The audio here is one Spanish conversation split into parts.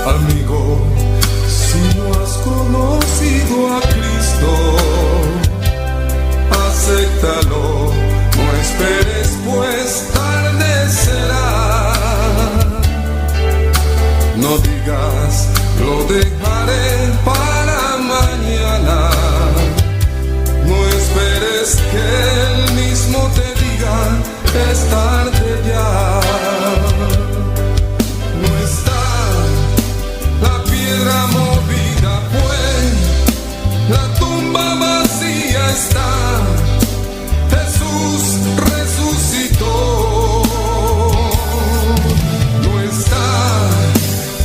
Amigo, si no has conocido a Cristo, acéptalo, no esperes, pues tarde será. No digas, lo dejaré para mañana. No esperes que Él mismo te diga, es tarde ya. No está la piedra movida, pues la tumba vacía está. Jesús resucitó. No está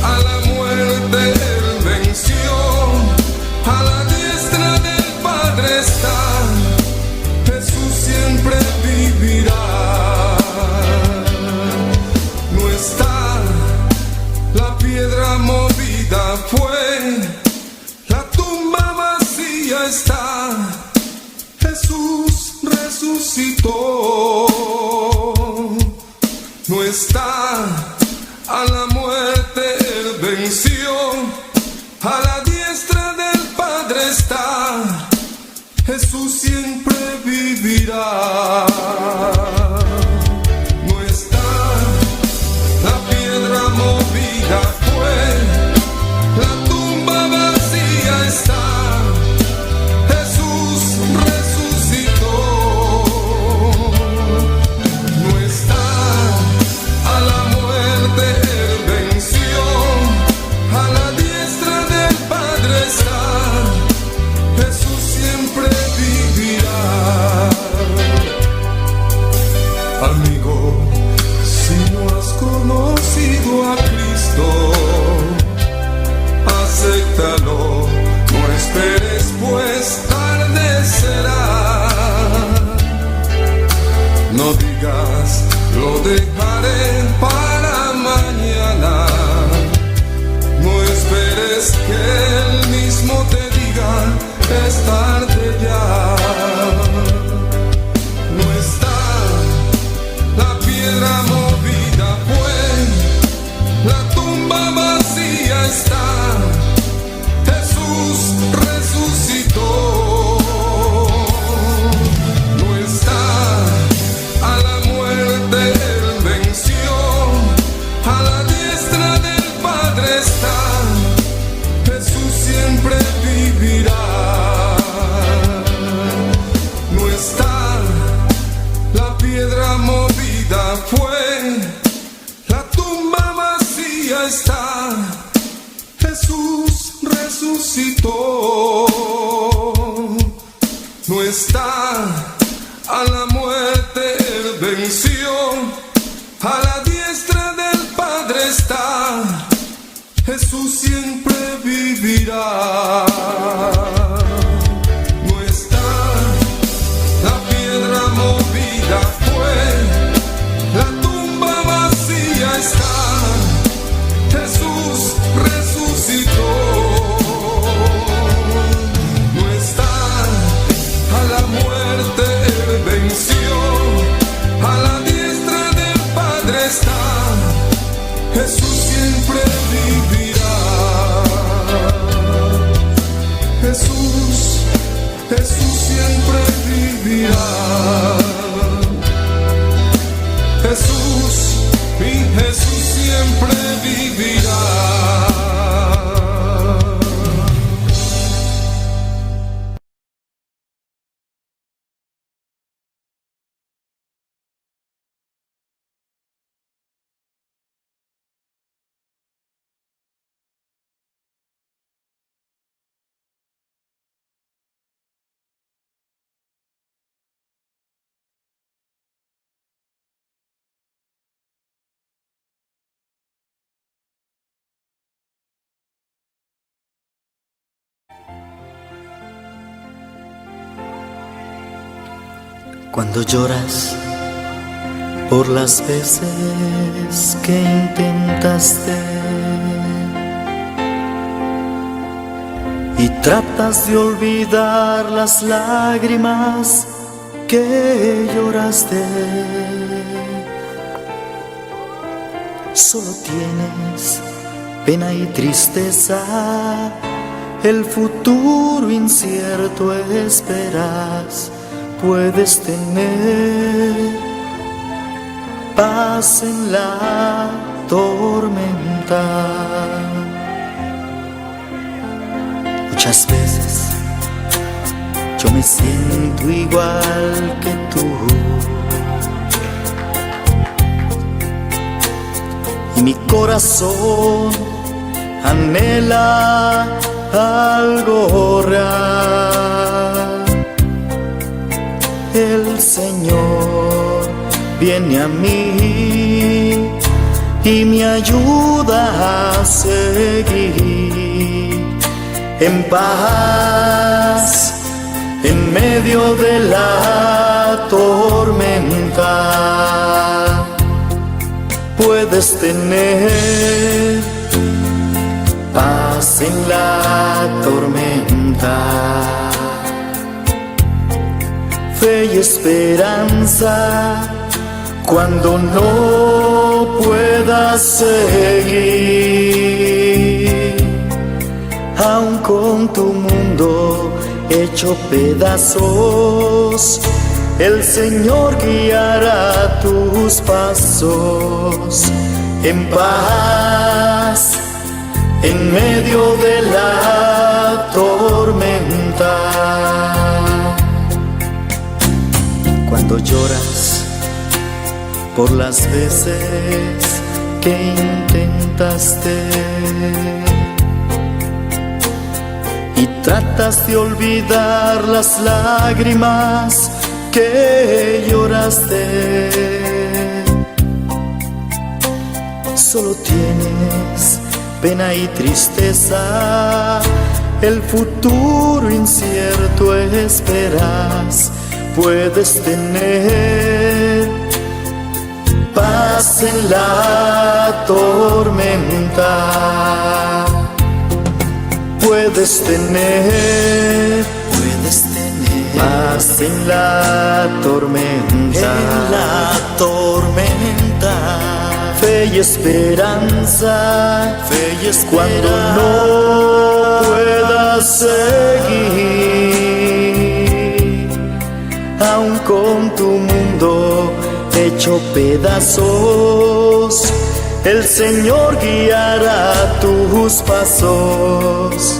a la muerte, Él venció. A la diestra del Padre está. Jesús siempre vivirá. No está la piedra movida, fue la tumba vacía está. Jesús resucitó. No está a la muerte, Él venció. A la diestra del Padre está. Jesús siempre vivirá. No está la piedra movida, fue la tumba vacía está. Jesús resucitó. No está a la muerte, Él venció. A la diestra del Padre está. Jesús siempre vivirá. Amigo, si no has conocido a Cristo, acéptalo, no esperes, pues tarde será. No digas, lo dejaré para mañana. No esperes que Él mismo te diga, es tarde ya. No está la piedra movida, pues la tumba vacía está. Jesús resucitó. No está a la muerte, Él venció. A la diestra del Padre está. Jesús siempre vivirá. No está la piedra movida, fue la tumba vacía está. Jesús resucitó. No está a la muerte, Él venció. A la diestra del Padre está. Jesús siempre vivirá. No está la piedra movida, fue la tumba vacía está. Jesús resucitó. No está a la muerte, Él venció. A la diestra del Padre está. Jesús siempre vivirá. Jesús, Jesús siempre vivirá. Jesús, mi Jesús siempre vivirá. Cuando lloras por las veces que intentaste y tratas de olvidar las lágrimas que lloraste, solo tienes pena y tristeza, el futuro incierto esperas. Puedes tener paz en la tormenta. Muchas veces yo me siento igual que tú, y mi corazón anhela algo real. El Señor viene a mí y me ayuda a seguir en paz en medio de la tormenta. Puedes tener paz en la tormenta, fe y esperanza cuando no puedas seguir. Aun con tu mundo hecho pedazos, el Señor guiará tus pasos en paz en medio de la tormenta. Cuando lloras por las veces que intentaste y tratas de olvidar las lágrimas que lloraste, solo tienes pena y tristeza, el futuro incierto esperas. Puedes tener paz en la tormenta. Puedes tener paz en la tormenta. Fe y esperanza, cuando no puedas seguir. Aun con tu mundo hecho pedazos, el Señor guiará tus pasos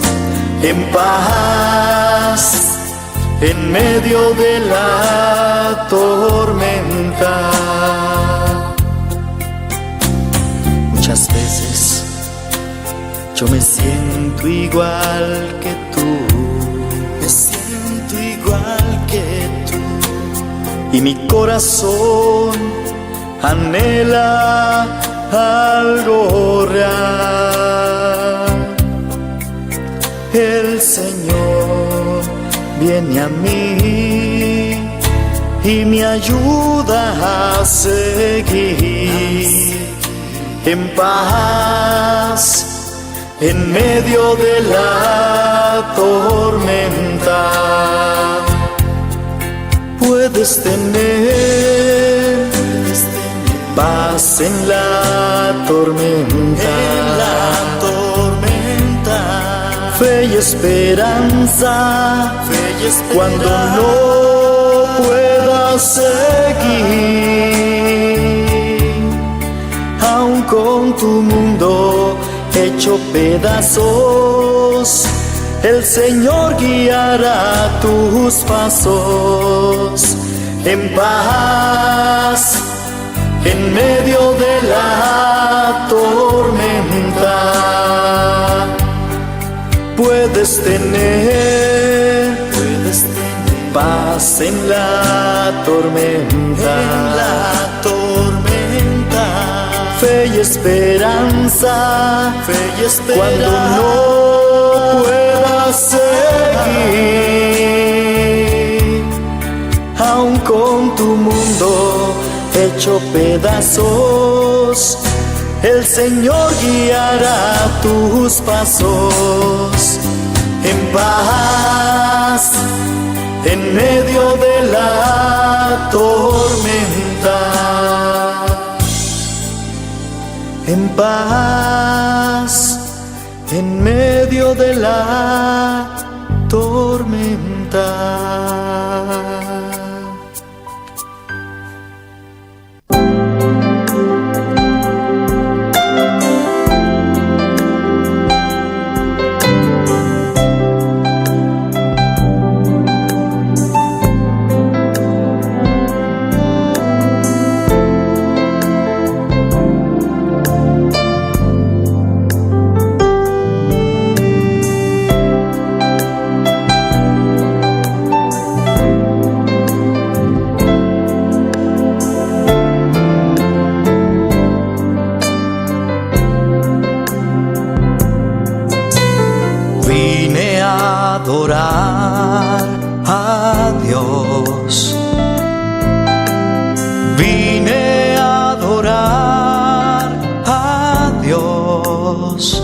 en paz en medio de la tormenta. Muchas veces yo me siento igual que tú, y mi corazón anhela algo real. El Señor viene a mí y me ayuda a seguir en paz en medio de la tormenta. Puedes tener paz en la tormenta, fe y esperanza, cuando no puedas seguir. Aun con tu mundo hecho pedazos, el Señor guiará tus pasos en paz en medio de la tormenta. Puedes tener paz en la tormenta, fe y esperanza, cuando no puedas seguir. Aun con tu mundo hecho pedazos, el Señor guiará tus pasos en paz en medio de la tormenta. En paz en medio de la tormenta. Vine a adorar a Dios. Vine a adorar a Dios.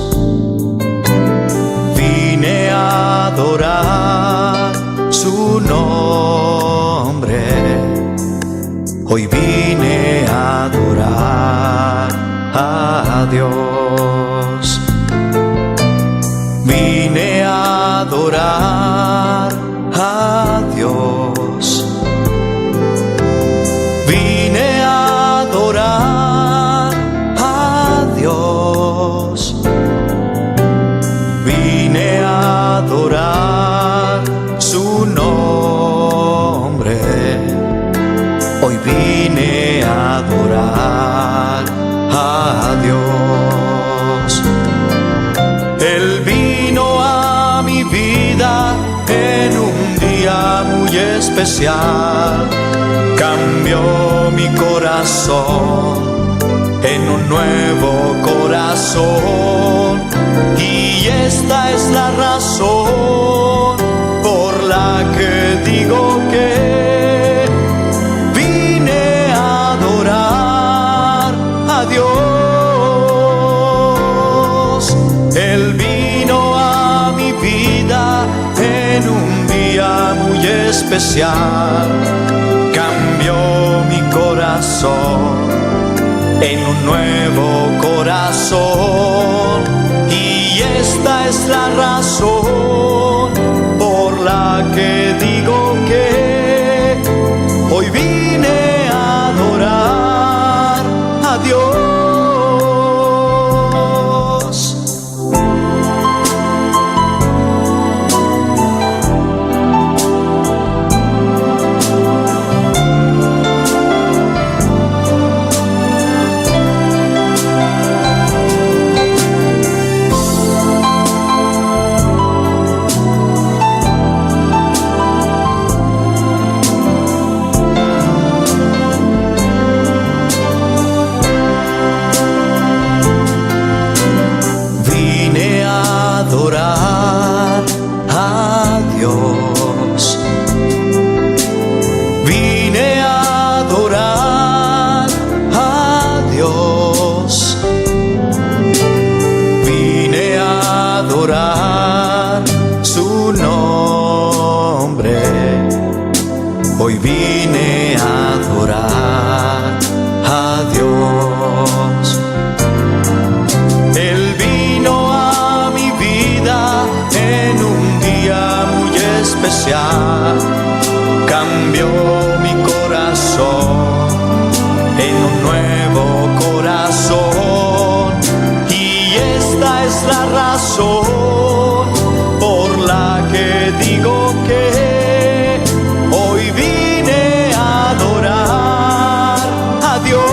Vine a adorar su nombre. Hoy vine a adorar a Dios. Vine a adorar a Dios. Vine a adorar a Dios. Vine a adorar su nombre. Hoy vine a adorar a Dios. Él vino a mi vida en un día muy especial. Cambió mi corazón en un nuevo corazón. Y esta es la razón por la que digo que vine a adorar a Dios. Él vino a mi vida en un día muy especial. Cambió mi corazón en un nuevo corazón. Y esta es la razón por la que digo que hoy vine a adorar a Dios. Vine a adorar a Dios. Vine a adorar a Dios. Vine a adorar su nombre. Hoy vine a adorar a Dios. Él vino a mi vida en un día muy especial. Cambió mi corazón en un nuevo corazón. Y esta es la razón por la que digo que hoy vine a adorar a Dios.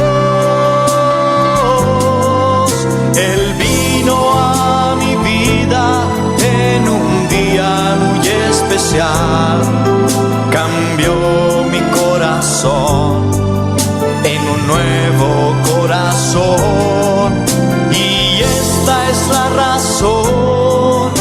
Él vino a mi vida en un día muy especial. Cambió mi corazón en un nuevo corazón. Y esta es la razón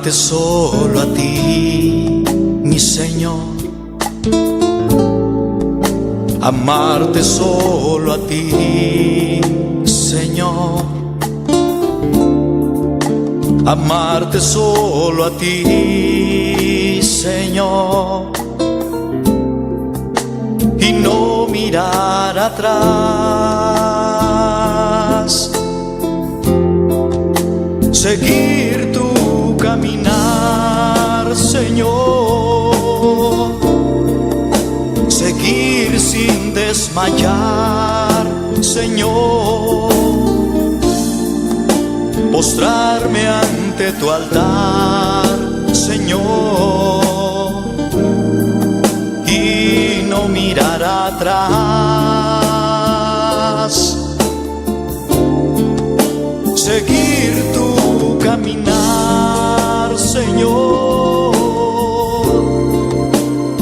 Amarte solo a ti, mi Señor. Amarte solo a ti, Señor. Amarte solo a ti, Señor. Y no mirar atrás. Seguir tu caminar, Señor. Seguir sin desmayar, Señor. Postrarme ante tu altar, Señor. Y no mirar atrás. Seguir tu caminar, Señor.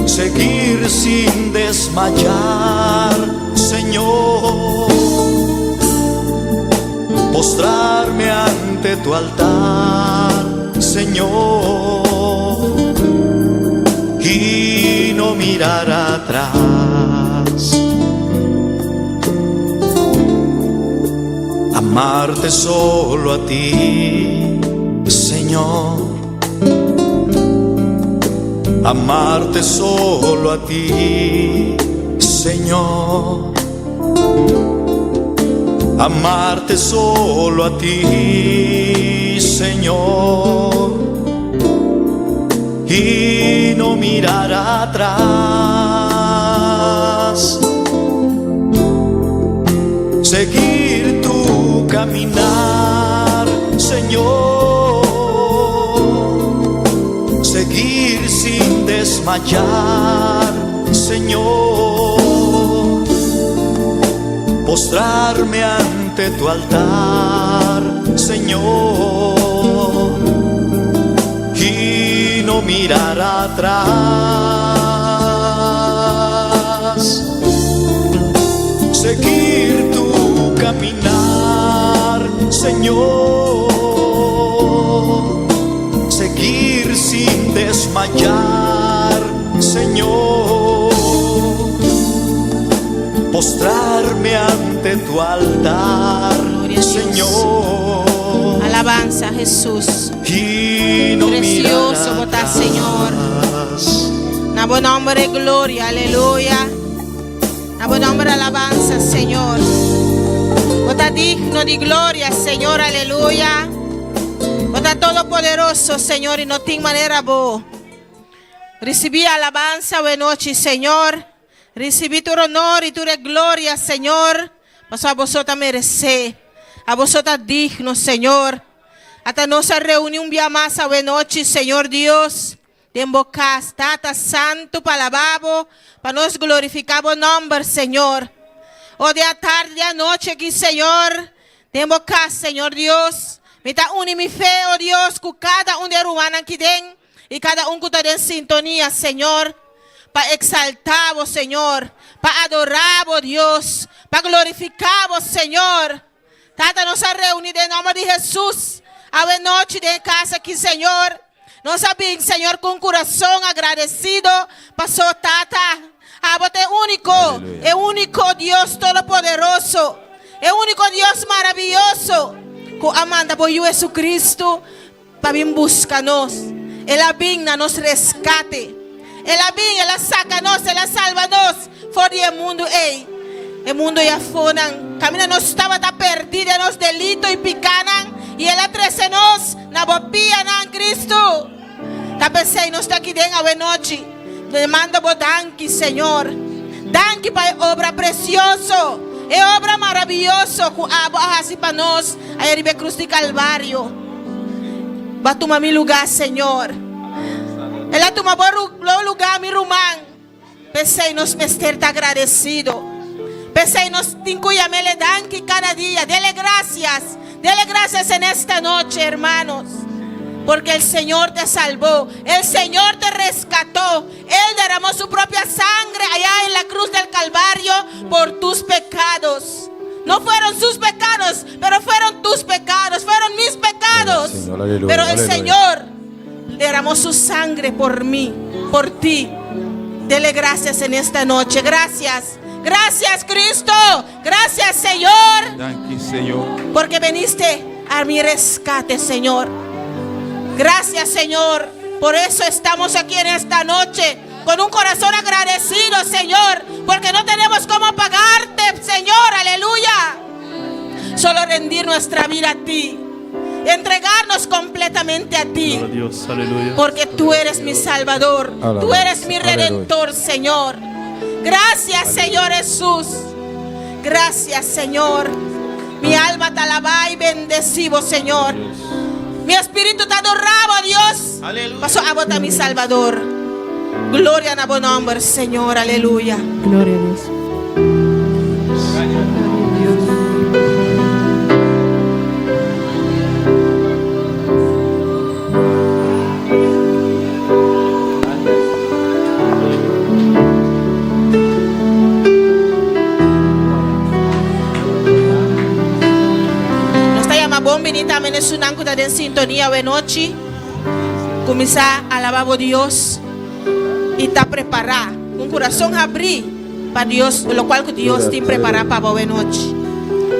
Seguir sin desmayar, Señor. Postrarme ante tu altar, Señor. Y no mirar atrás. Amarte solo a ti, Señor. Amarte solo a ti, Señor. Amarte solo a ti, Señor. Y no mirar atrás. Seguir tu caminar, Señor. Seguir sin desmayar, Señor. Postrarme ante tu altar, Señor. Y no mirar atrás. Seguir tu caminar, Señor. Seguir sin desmayar, Señor. Postrarme ante tu altar, Señor. Alabanza a Jesús. Y no Precioso votar, Señor. Na buen nombre, gloria, aleluya. Na buen nombre, alabanza, Señor. Vota digno de gloria, Señor, aleluya. Vota todopoderoso, Señor, y no tiene manera boa. Recibí alabanza, buena noche, Señor. Recibí tu honor y tu gloria, Señor. Mas a vosotros merecer. A vosotros digno, Señor. Hasta nos reúne un día más a buena noche, Señor Dios. De invocar, Tata Santo, para alabar, para nos glorificar o nombre, Señor. O de a tarde, de a noche aquí, Señor. De invocar, Señor Dios. Me está une mi fe, oh Dios, con cada un de rumano aquí dentro. Y cada un que está en sintonía, Señor. Para exaltar, oh Señor. Para adorar, oh Dios. Para glorificar, oh Señor. Tata nos ha reunido en nombre de Jesús. A buena noche de casa aquí, Señor. Nos abrimos, Señor, con corazón agradecido. Pasó, Tata. Abote único. Aleluya. El único Dios todopoderoso. El único Dios maravilloso. Con Amanda por Jesucristo. Para bien buscarnos. Él abigna nos rescate. Él abigna, Él saca-nos, Él salva-nos. Fora del mundo, ey. El mundo ya fueron. Camina nos estaba perdido en los delitos y picanan. Y Él atrece-nos. Na bopia na Cristo. Tapecei nos está aquí dentro a noche. Demanda por danke, Señor. Danke para obra precioso. É obra maravilhosa com a assim para nós. Aí ele cruz de Calvário. Vai tomar meu lugar, Senhor. Ela toma bom lugar, meu irmão. Pensei nos mester tá agradecido. Pensei nos tincuya mele danke cada dia. Dele gracias en esta noche, hermanos. Porque el Señor te salvó. El Señor te rescató. Él derramó su propia sangre allá en la cruz del Calvario por tus pecados. No fueron sus pecados, pero fueron tus pecados. Fueron mis pecados. Señor, aleluya, pero el aleluya. Señor derramó su sangre por mí, por ti. Dele gracias en esta noche. Gracias. Gracias, Cristo. Gracias, Señor. Thank you, Señor. Porque viniste a mi rescate, Señor. Gracias, Señor. Por eso estamos aquí en esta noche, con un corazón agradecido, Señor. Porque no tenemos cómo pagarte, Señor. Aleluya. Solo rendir nuestra vida a ti. Entregarnos completamente a ti. Gloria a Dios, aleluya. Porque tú eres mi Salvador. Tú eres mi Redentor, Señor. Gracias, Señor Jesús. Gracias, Señor. Mi alma te alaba y bendecivo, Señor. Mi espíritu te adoraba, Dios. Aleluya. Paso a votar mi Salvador. Gloria a tu nombre, Señor. Aleluya. Gloria a Dios. También es un ángulo de sintonía de noche. Comienza a alabar a Dios y está preparado. Un corazón abrir para Dios, lo cual Dios te prepara para hoy noche.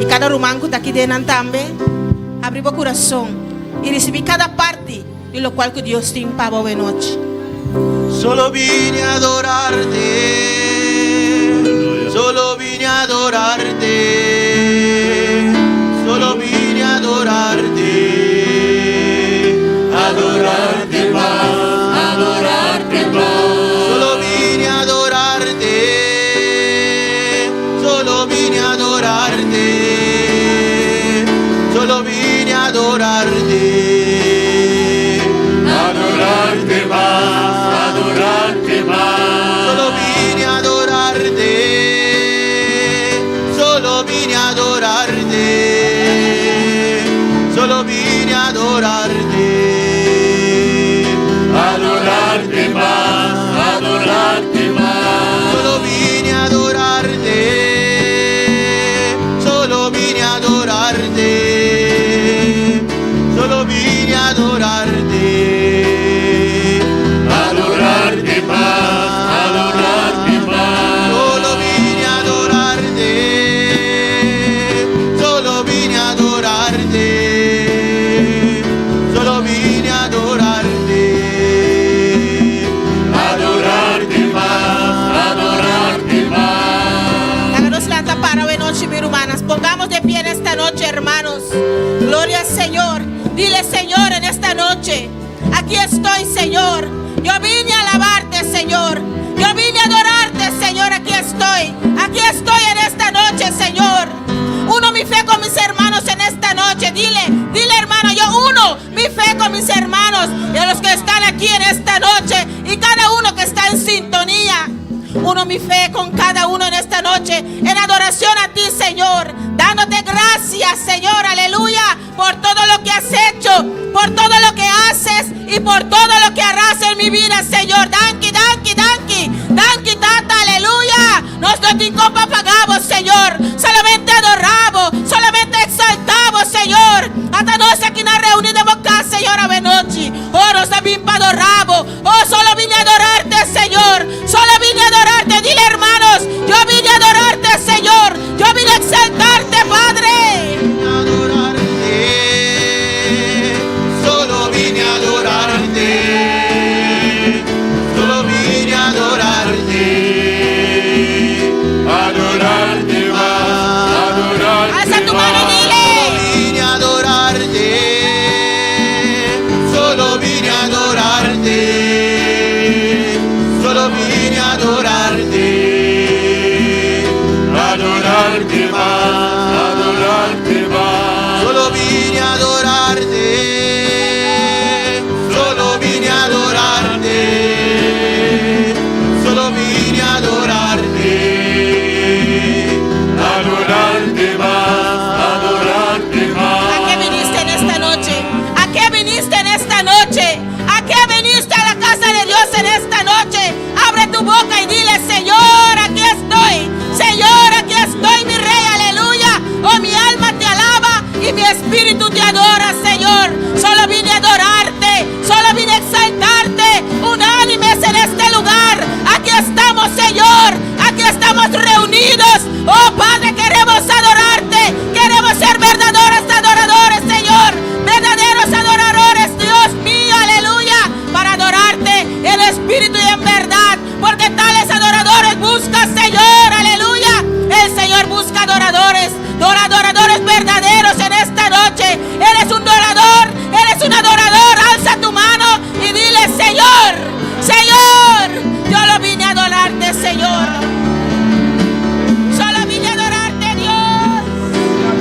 Y cada rumán que está aquí dentro también, abrir el corazón y recibir cada parte de lo cual Dios te para hoy noche. Solo vine a adorarte. Solo vine a adorarte. Solo vine a adorarte. Adorarte más, adorarte más. Solo vine a adorarte. Solo vine a adorarte. Solo vine a adorarte. Adorarte más, adorarte más. Solo vine a adorarte. Solo vine a adorarte. Solo vine a adorarte. Adorarte más, adorarte más. Solo vine a adorarte. Solo vine a adorarte. Solo vine a adorarte. Adorarte más, adorarte más. Solo vine a adorarte. Solo vine a adorarte. Solo vine a adorarte. Adorarte más, adorarte más. Háganos la para hoy noche, mis hermanas. Pongamos de pie en esta noche, hermanos. Gloria al Señor. Dile, Señor, en esta noche, aquí estoy, Señor. Yo vine a alabarte, Señor. Yo vine a adorarte, Señor. Aquí estoy. Aquí estoy en esta noche, Señor. Uno mi fe con mis hermanos en esta noche. Dile, hermano, yo uno mi fe con mis hermanos y a los que están aquí en esta noche y cada uno que está en sintonía. Uno mi fe con cada uno en esta noche en adoración a ti, Señor, dándote gracias, Señor, aleluya, por todo lo que has hecho, por todo lo que haces y por todo lo que harás en mi vida, Señor. Danki, danki, danki, danki, tata, aleluya. Nuestro tincopa pagamos, Señor, solamente adoramos, solamente exaltamos, Señor. Hasta nos aquí nos reunimos acá, Señor, a noche. Oh, nos también para adoramos. Oh, solo vine a adorarte, Señor. Solo vine a adorarte. Dile, hermanos, yo vine a adorarte, Señor. Yo vine a exaltarte, Padre. Solo vine a adorarte. Solo vine a adorarte. Adorarte más, adorarte. Alza tu mano y dile. Solo vine a adorarte. Oh Padre, queremos adorarte. Queremos ser verdaderos adoradores, Señor. Verdaderos adoradores, Dios mío, aleluya. Para adorarte en espíritu y en verdad. Porque tales adoradores busca, Señor, aleluya. El Señor busca adoradores verdaderos en esta noche. Eres un adorador, eres un adorador. Alza tu mano y dile: Señor, Señor, yo lo vine a adorarte, Señor. Solo vine a adorarte, Dios.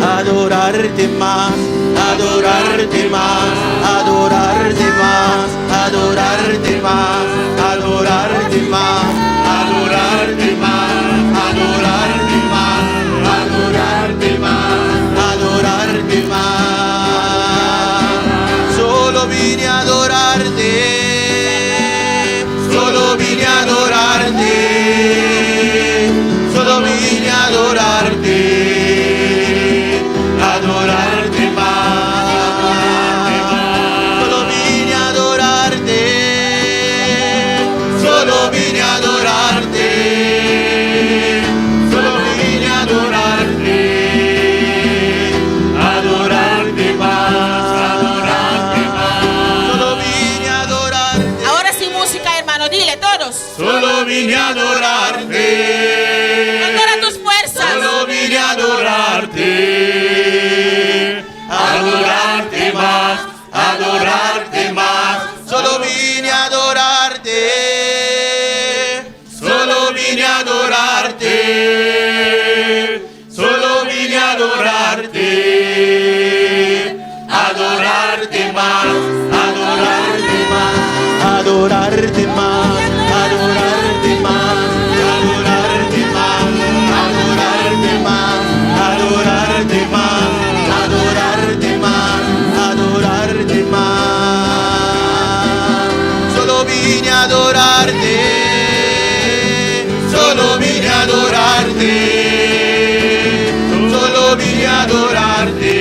Adorarte más, adorarte más, adorarte más, adorarte más, adorarte más, adorarte más, adorarte más, adorarte más, adorarte más. Solo vine a adorarte, solo vine a adorarte, solo vine a adorarte. Adorarte más, solo vine a adorarte, solo vine a adorarte, solo vine a adorarte, adorarte más, solo vine a adorarte. Ahora sin música, hermano, dile todos. Solo vine a adorarte, Con todas tus fuerzas. solo vine a adorarte, adorarte más, adorarte más. Solo vine a adorarte, solo vine a adorarte, solo vine a adorarte, adorarte más, adorarte más, adorarte más, adorarte más, adorarte más, adorarte más, adorarte más, adorarte más, adorarte más. Solo vine a adorarte, solo vine a adorarte, solo vine a adorarte,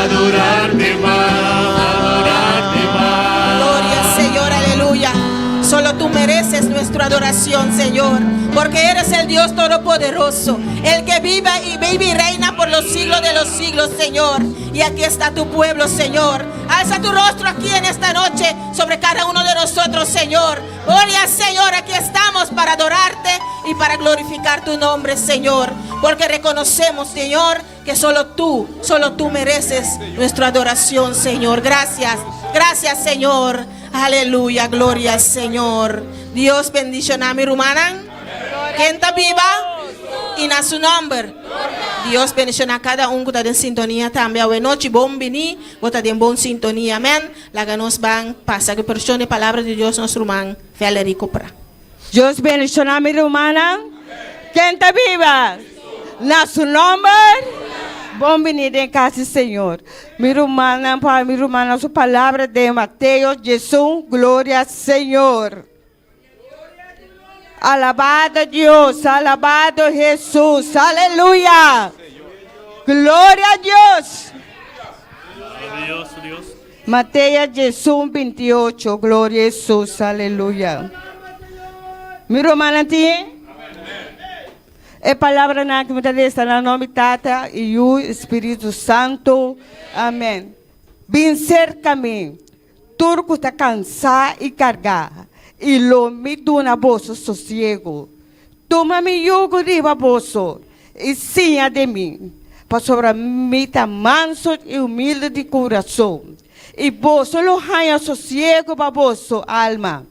adorarte más, adorarte más. Gloria al Señor, aleluya. Solo tú mereces nuestra adoración, Señor, porque eres el Dios todopoderoso, el que vive y reina por los siglos de los siglos, Señor. Y aquí está tu pueblo, Señor. Alza tu rostro aquí en esta noche sobre cada uno de nosotros, Señor. Gloria al Señor, aquí estamos para adorarte y para glorificar tu nombre, Señor, porque reconocemos, Señor, que solo tú mereces nuestra adoración, Señor. Gracias, gracias, Señor. Aleluya, gloria al Señor. Dios bendicionar mi rumanan. Quien está viva y na su nombre. Dios bendicionar cada uno que está en sintonía también. Buenas noches, bom vini, está en buena sintonía. Amén. La ganos van pasa que persona de palabra de Dios nos rumán. Felerico pra. Dios bendicionar mi hermana. Quem está viva? Na su nombre. Bom venir em casa, Senhor. Mi hermana, su palavra de Mateus, Jesús, glória, Senhor. Alabado Deus, alabado Jesus, aleluia. Glória a Deus. Mateus, Jesús 28, glória a Jesus, aleluia. Mi hermana, tiene. É palavra na que muitas vezes está no nome Tata e o Espírito Santo. Amém. Vencer caminho. Turco está cansado e cargar. E lo me do na bolsa sossego. Toma me jugo de bolso. E sinha de mim. Para sobre mim tá manso e humilde de coração. E bolso lo ranha sossego para bolso alma.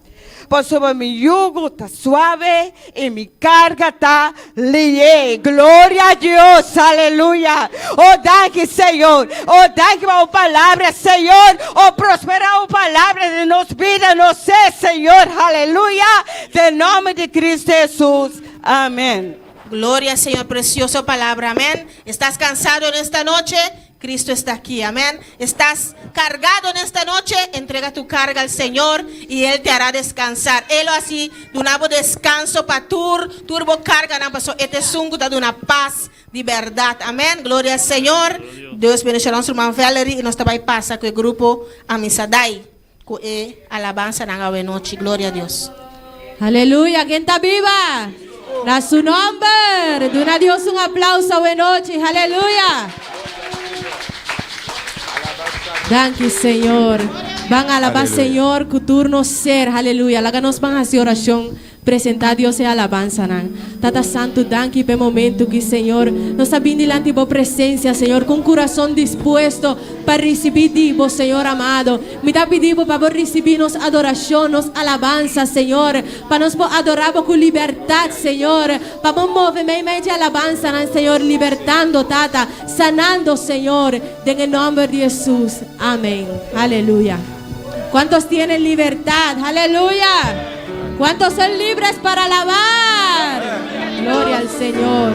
Por sobre mi yugo está suave y mi carga está lié. Gloria a Dios, aleluya. Oh, daqui, Señor. Oh, daqui a palabra, Señor. Oh, prospera a palabra de nos vida, no sé, Señor, aleluya. En nombre de Cristo Jesús. Amén. Gloria al Señor, preciosa palabra, amén. ¿Estás cansado en esta noche? Cristo está aquí, amén. ¿Estás cargado en esta noche? Entrega tu carga al Señor y Él te hará descansar. Él así, de un descanso para turbo carga, no pasó. Este es un de una paz de verdad, amén. Gloria al Señor. Dios bendiga a nuestro hermano Valerie y nos trabaja pasa con el grupo Amisadai, que alabanza en la noche. Gloria a Dios. Aleluya, ¿quién está viva? A su nombre. De una Dios un aplauso. Buenas noches. Aleluya. Gracias, Señor. Van a alabar, Señor, que turno ser. Aleluya. La que nos van a hacer oración. Presentar a Dios en alabanza. Tata Santo, danke por momento que, Señor, nos ha venido delante de tu presencia, Señor, con corazón dispuesto para recibir de vos, Señor amado. Me da pedido para recibirnos adoración, nos alabanza, Señor, para nos adorar con libertad, Señor, para movimiento de alabanza, Señor, libertando, Tata, sanando, Señor, en el nombre de Jesús. Amén. Aleluya. ¿Cuántos tienen libertad? Aleluya. ¿Cuántos son libres para alabar? Gloria al Señor.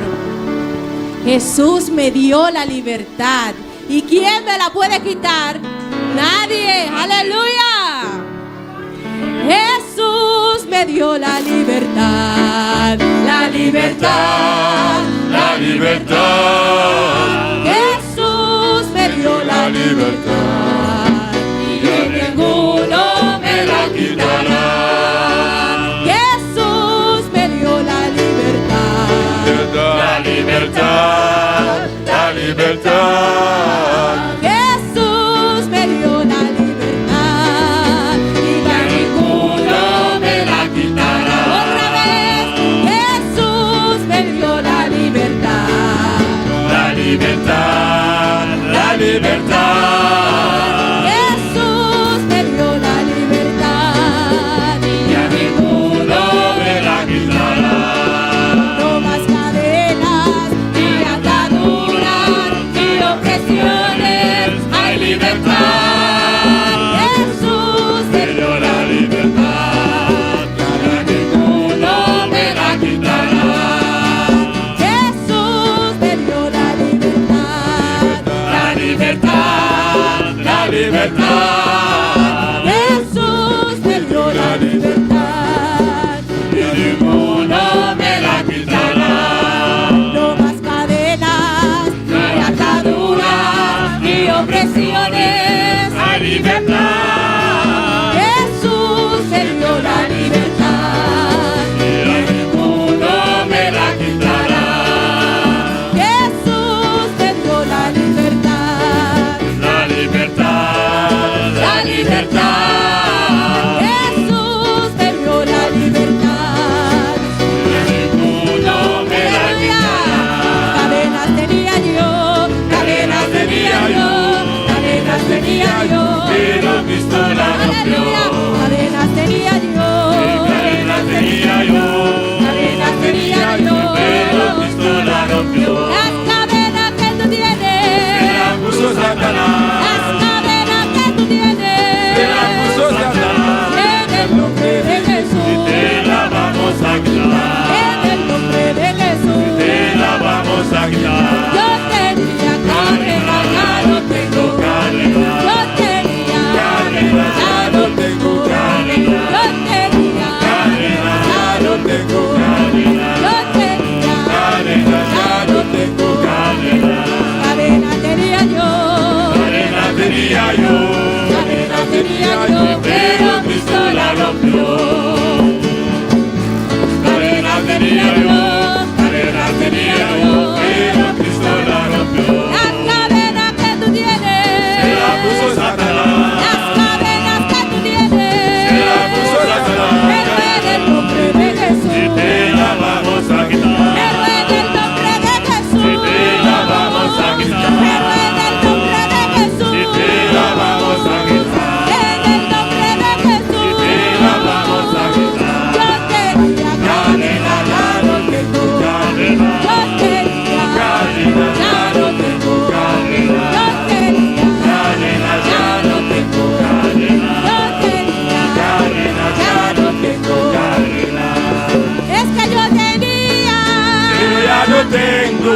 Jesús me dio la libertad. ¿Y quién me la puede quitar? Nadie. Aleluya. Jesús me dio la libertad. La libertad. La libertad. Jesús me dio la libertad. Y ninguno me la quitará. La libertad, la libertad. Jesús me dio la libertad y ya ninguno me la quitará. Otra vez, Jesús me dio la libertad. La libertad, la libertad. Jesús me dio la libertad y ya ninguno me la quitará. Hay libertad. Jesús me dio la libertad. Ya ninguno me la quitará. Jesús me dio la libertad. La libertad, la libertad. Jesús me dio la libertad. Ya ninguno me la quitará. No más cadenas ni ataduras ni opresiones. Hay libertad. Jesús me dio la libertad. Ya ninguno me la quitará. Jesús me dio la libertad. La libertad, la libertad. Jesús me dio la libertad. Ya ninguno me la quitará. Cadenas tenía yo, cadenas tenía yo, cadenas tenía yo. Pero Cristo la rompió. Cadenas tenía yo, Cadenas tenía yo. cadenas tenía yo. Pero Cristo la rompió. Las cadenas que tú Se tienes, la puso Satanás. las cadenas que tú tienes, Se la puso Satanás. en el nombre de Y Jesús, te la vamos a quitar. en el nombre de Jesús. Te la vamos a quitar. Yo tenía cadena, ya no tengo. Cadena. Yo tenía Cadena, ya no tengo. cadena. Yo tenía Cadena, ya no tengo. cadena. Yo tenía Cadena, ya no tengo cadena. cadena tenía yo. Cadena tenía yo. Cadena tenía yo, pero Cristo la rompió. Cadena tenía yo, Cadena tenía yo. Pero Cristo la rompió. las cadenas que tú tienes, Se la puso Satanás. las cadenas que tú tienes, Se la puso Satanás. pero en el nombre de Y Jesús, te la vamos a quitar. pero en el nombre de Y Jesús, te la vamos a quitar. pero en el nombre de Jesús, Y te la vamos a quitar. en el nombre de Jesús, Y te la vamos a quitar. yo tenía cadena, ya no tengo. Cadena. Yo tenía Cadena, ya no tengo. cadena. Yo tenía Cadena, ya no tengo. cadena. Yo tenía Cadena, ya no tengo. cadena. Es que yo tenía, Pero ya no tengo.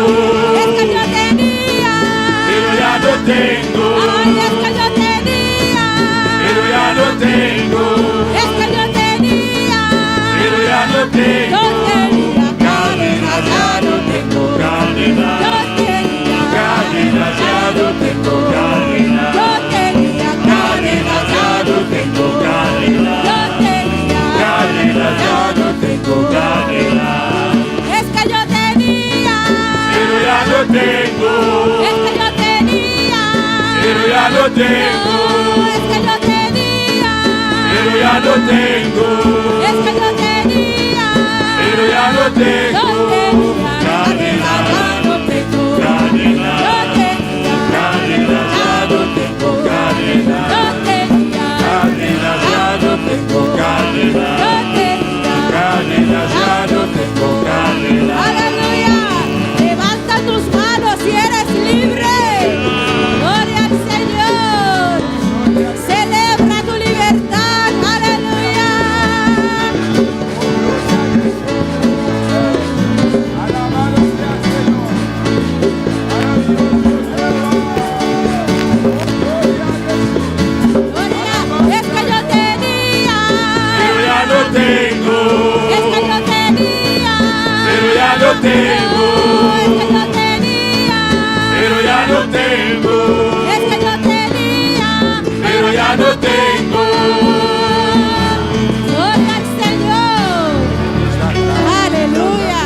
es que yo tenía, Pero ya no tengo. ay, es que yo tenía, Pero ya no tengo. es que yo tenía, Pero ya no tengo. yo tenía cadena, ya no tengo. Cadena. Yo tenía Cadena, ya no tengo. Cadena. yo tenía cadena, ya no tengo. Cadena. Yo tenía Cadena, ya no tengo. Cadena. tengo, es que yo tenía, pero ya no tengo, es que yo tenía, pero ya no tengo. cadena, ya no tengo, Cadena, yo tenía, cadena, ya no tengo cadena. yo tenía, Cadena, ya no tengo cadena. yo tenía. Cadena, ya no tengo cadena. Aleluya. Levanta tus manos y eres libre. Gloria al Señor. Celebra tu libertad. Aleluya. Gloria. Es que yo tenía. Pero ya no tengo, Es que yo tenía. pero ya no tengo, Es que yo tenía. pero ya no tengo, Es que yo tenía. pero ya no tengo. Gloria al Señor. Aleluya.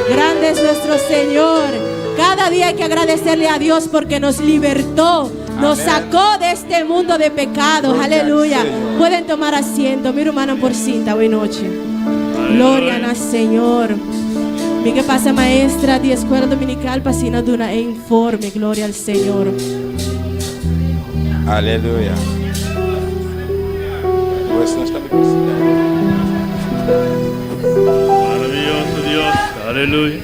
Grande es nuestro Señor. Cada día hay que agradecerle a Dios porque nos libertó. Nos sacó de este mundo de pecados. Aleluya. Pueden tomar asiento. Mi hermano por cinta. Buenas noches. Gloria al Señor. Mi que passa maestra de escola dominical passina duna e informe. Glória ao Senhor. Aleluya. Pues no está Maravilloso Dios, aleluya.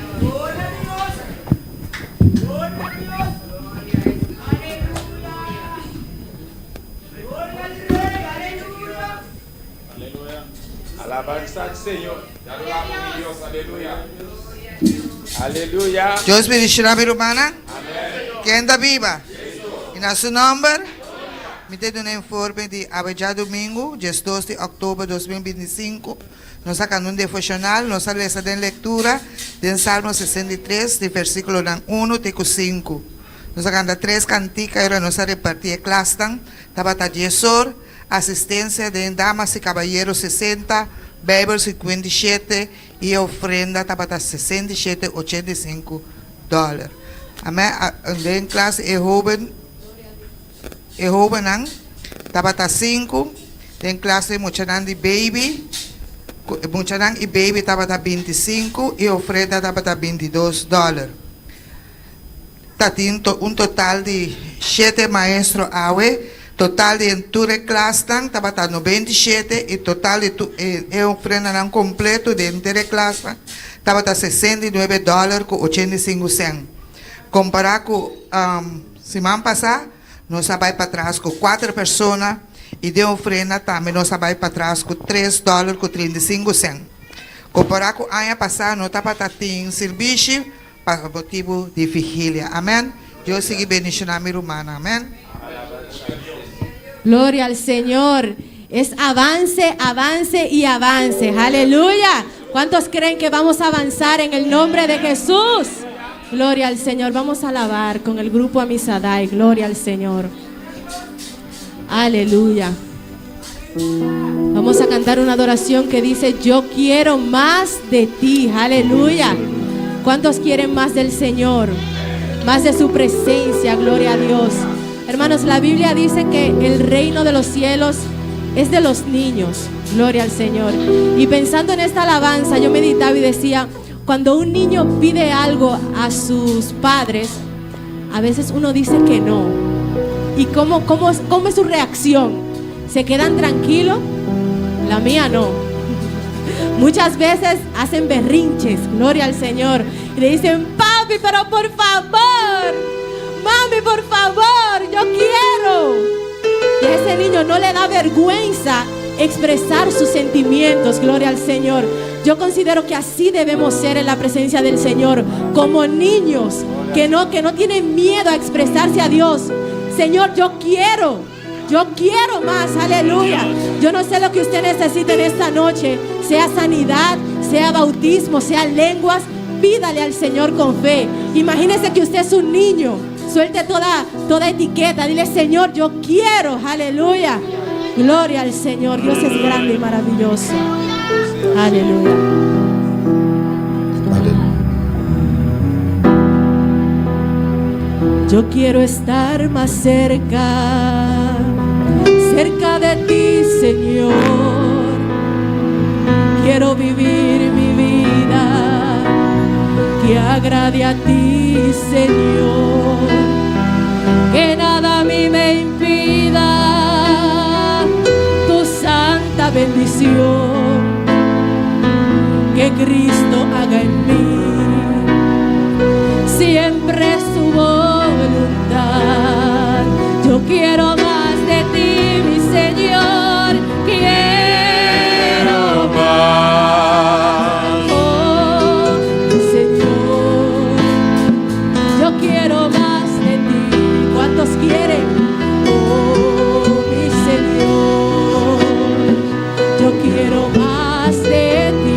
alabanza al Señor. Te adoramos, mi Dios. Aleluya. Aleluya. Deus bendiga minha irmã. Que ainda viva. E na seu nome, me dê um informe de amanhã domingo, dia 12 de outubro de 2025. Nós sacamos um devocional, nós lemos a leitura do Salmo 63, de versículo 1 até 5. Nós sacamos 3 canticas, agora nós repartimos a classe, tabata diesor, assistência de damas e caballeros 60, Bible 57 e ofrenda tabata 67,85 dólares. Amém? Em classe é jovem nang tabata 5, em classe muchanan de baby, muchanan e baby tabata 25 e ofrenda tabata 22 dólares. Tatinto um total de 7 maestros awe, total de enture classe tang tabata 97 e total de ofrenda nang completo de enture classe tabata 69 dólares com 85 cents. Comparar com semana passada, nós vai para trás com 4 pessoas e de ofrenda também nós vai para trás com 3 dólares com 35 cents. Comparar com o ano passado, nós estamos tendo serviço para o motivo de vigília. Amém? Deus siga bendicionando a minha irmã. Amém? Gloria al Señor. Es avance, avance y avance. Aleluya. ¿Cuántos creen que vamos a avanzar en el nombre de Jesús? Gloria al Señor. Vamos a alabar con el grupo Amisadai. Gloria al Señor. Aleluya. Vamos a cantar una adoración que dice: yo quiero más de ti. Aleluya. ¿Cuántos quieren más del Señor? Más de su presencia. Gloria a Dios. Hermanos, la Biblia dice que el reino de los cielos es de los niños. Gloria al Señor. Y pensando en esta alabanza, yo meditaba y decía: cuando un niño pide algo a sus padres, a veces uno dice que no. ¿Y cómo es su reacción? ¿Se quedan tranquilos? La mía no. Muchas veces hacen berrinches, gloria al Señor, y le dicen: papi, pero por favor, mami, por favor, yo quiero. Y a ese niño no le da vergüenza expresar sus sentimientos, gloria al Señor. Yo considero que así debemos ser en la presencia del Señor, como niños que no tienen miedo a expresarse a Dios. Señor, yo quiero más, aleluya. Yo no sé lo que usted necesita en esta noche, sea sanidad, sea bautismo, sea lenguas. Pídale al Señor con fe. Imagínese que usted es un niño, suelte toda etiqueta, dile: Señor, yo quiero, aleluya. Gloria al Señor, Dios es grande y maravilloso. Aleluya. Yo quiero estar más cerca, cerca de ti, Señor. Quiero vivir mi vida que agrade a ti, Señor. Que nada a mí me impida tu santa bendición. Que Cristo haga en mí siempre su voluntad. Yo quiero más de ti, mi Señor. Quiero más. Oh, mi Señor. Yo quiero más de ti. ¿Cuántos quieren? Oh, mi Señor. Yo quiero más de ti.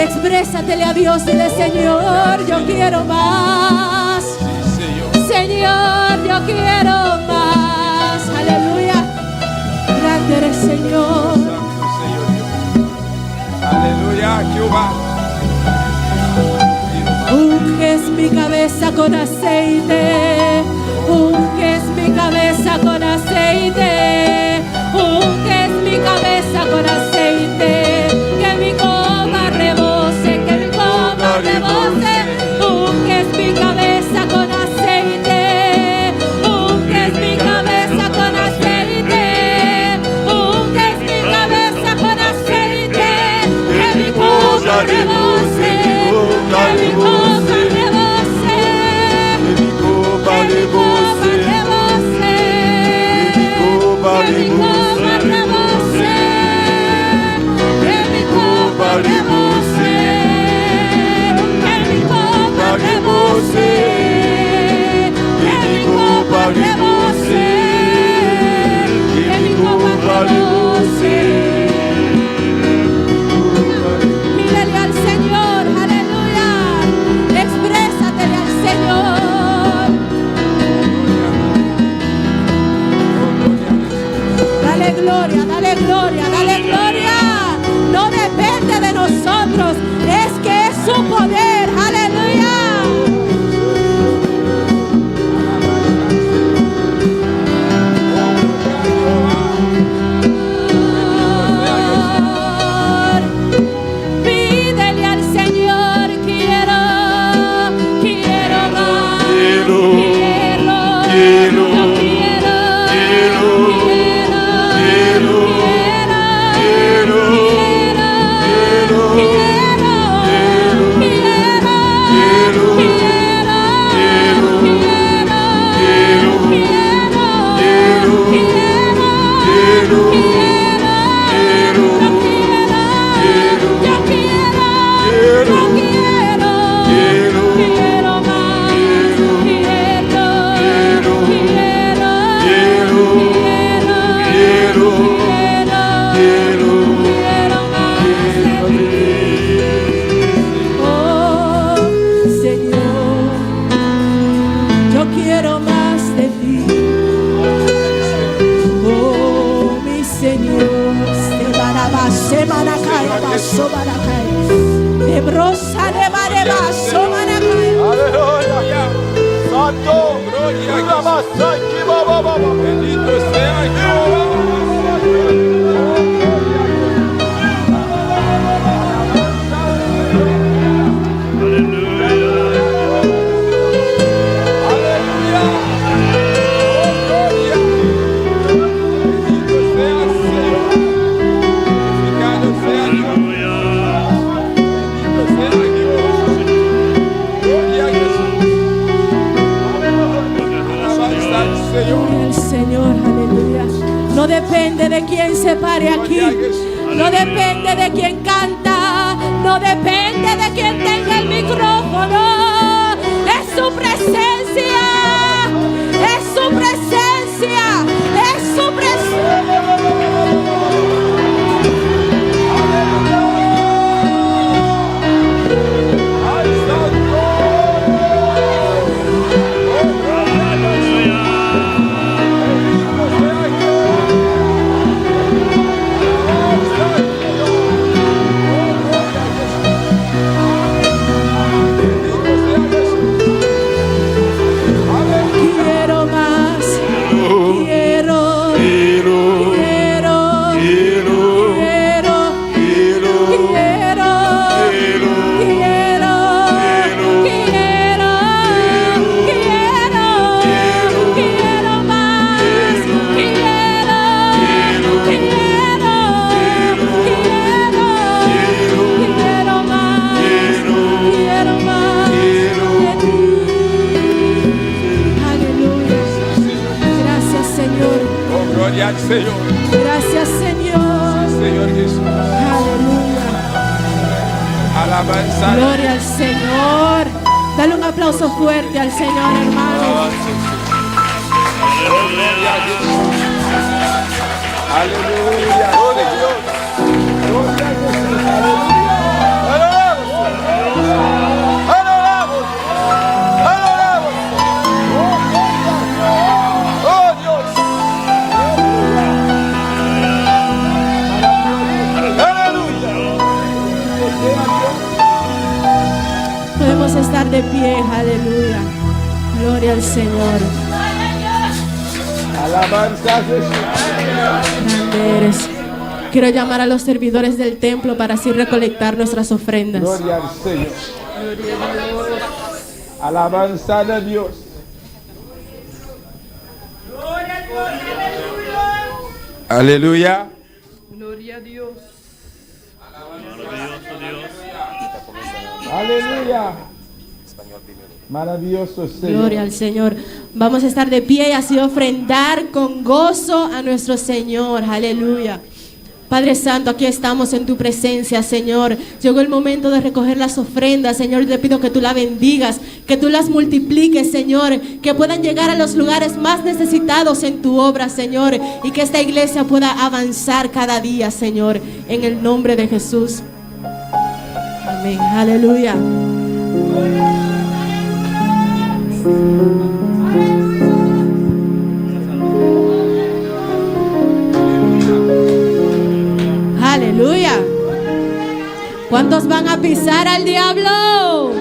Exprésatele a Dios, dile: Señor, yo quiero más. Señor, yo quiero más. Aleluya. Grande eres, Señor. Aleluya, Jehová. Unges mi cabeza con aceite. Unges mi cabeza con aceite. Unges mi cabeza con aceite. Que mi copa rebose, que mi copa rebose. Unges mi cabeza con aceite. Unges mi cabeza con aceite. Unges mi cabeza con aceite. Que mi copa rebose. Que mi copa rebose. Que mi copa rebose. Que mi copa rebose. Que mi copa rebose. Que mi copa rebose. Que mi copa rebose. Que mi copa rebose. Mírale al Señor. Lebrosa de Bareba, Somanakaya. Aleluya. Santo. Bendito sea Jehová. Gloria al Señor, aleluya. No depende de quién se pare aquí. No depende de quién canta. No depende de quién tenga el micrófono. Es su presencia. Es su presencia. Es su presencia. Quiero más. Quiero. Quiero. Quiero. Quiero. Quiero. Quiero. Quiero. Quiero. Quiero más. Quiero. Quiero. Quiero más. Quiero más de ti. Aleluya. Gracias, Señor. Oh, gloria al Señor. Gracias, Señor. Señor Jesús. Aleluya. Alabanza. Gloria al Señor. Dale un aplauso fuerte al Señor, hermano. Aleluya. Gloria a Dios. Gloria a Jesús. Alabamos. Alabamos. Oh Dios. Aleluya. Podemos estar de pie, aleluya. Gloria al Señor. Alabanza a Jesús. Grande eres. Quiero llamar a los servidores del templo para así recolectar nuestras ofrendas. Gloria al Señor. Alabanza a Dios. Aleluya. Aleluya. Maravilloso Señor. Gloria al Señor. Vamos a estar de pie y así ofrendar con gozo a nuestro Señor. Aleluya. Padre Santo, aquí estamos en tu presencia, Señor. Llegó el momento de recoger las ofrendas, Señor. Te pido que tú las bendigas, que tú las multipliques, Señor. Que puedan llegar a los lugares más necesitados en tu obra, Señor. Y que esta iglesia pueda avanzar cada día, Señor. En el nombre de Jesús. Amén. Aleluya. Aleluya. ¿Cuántos van a pisar al diablo?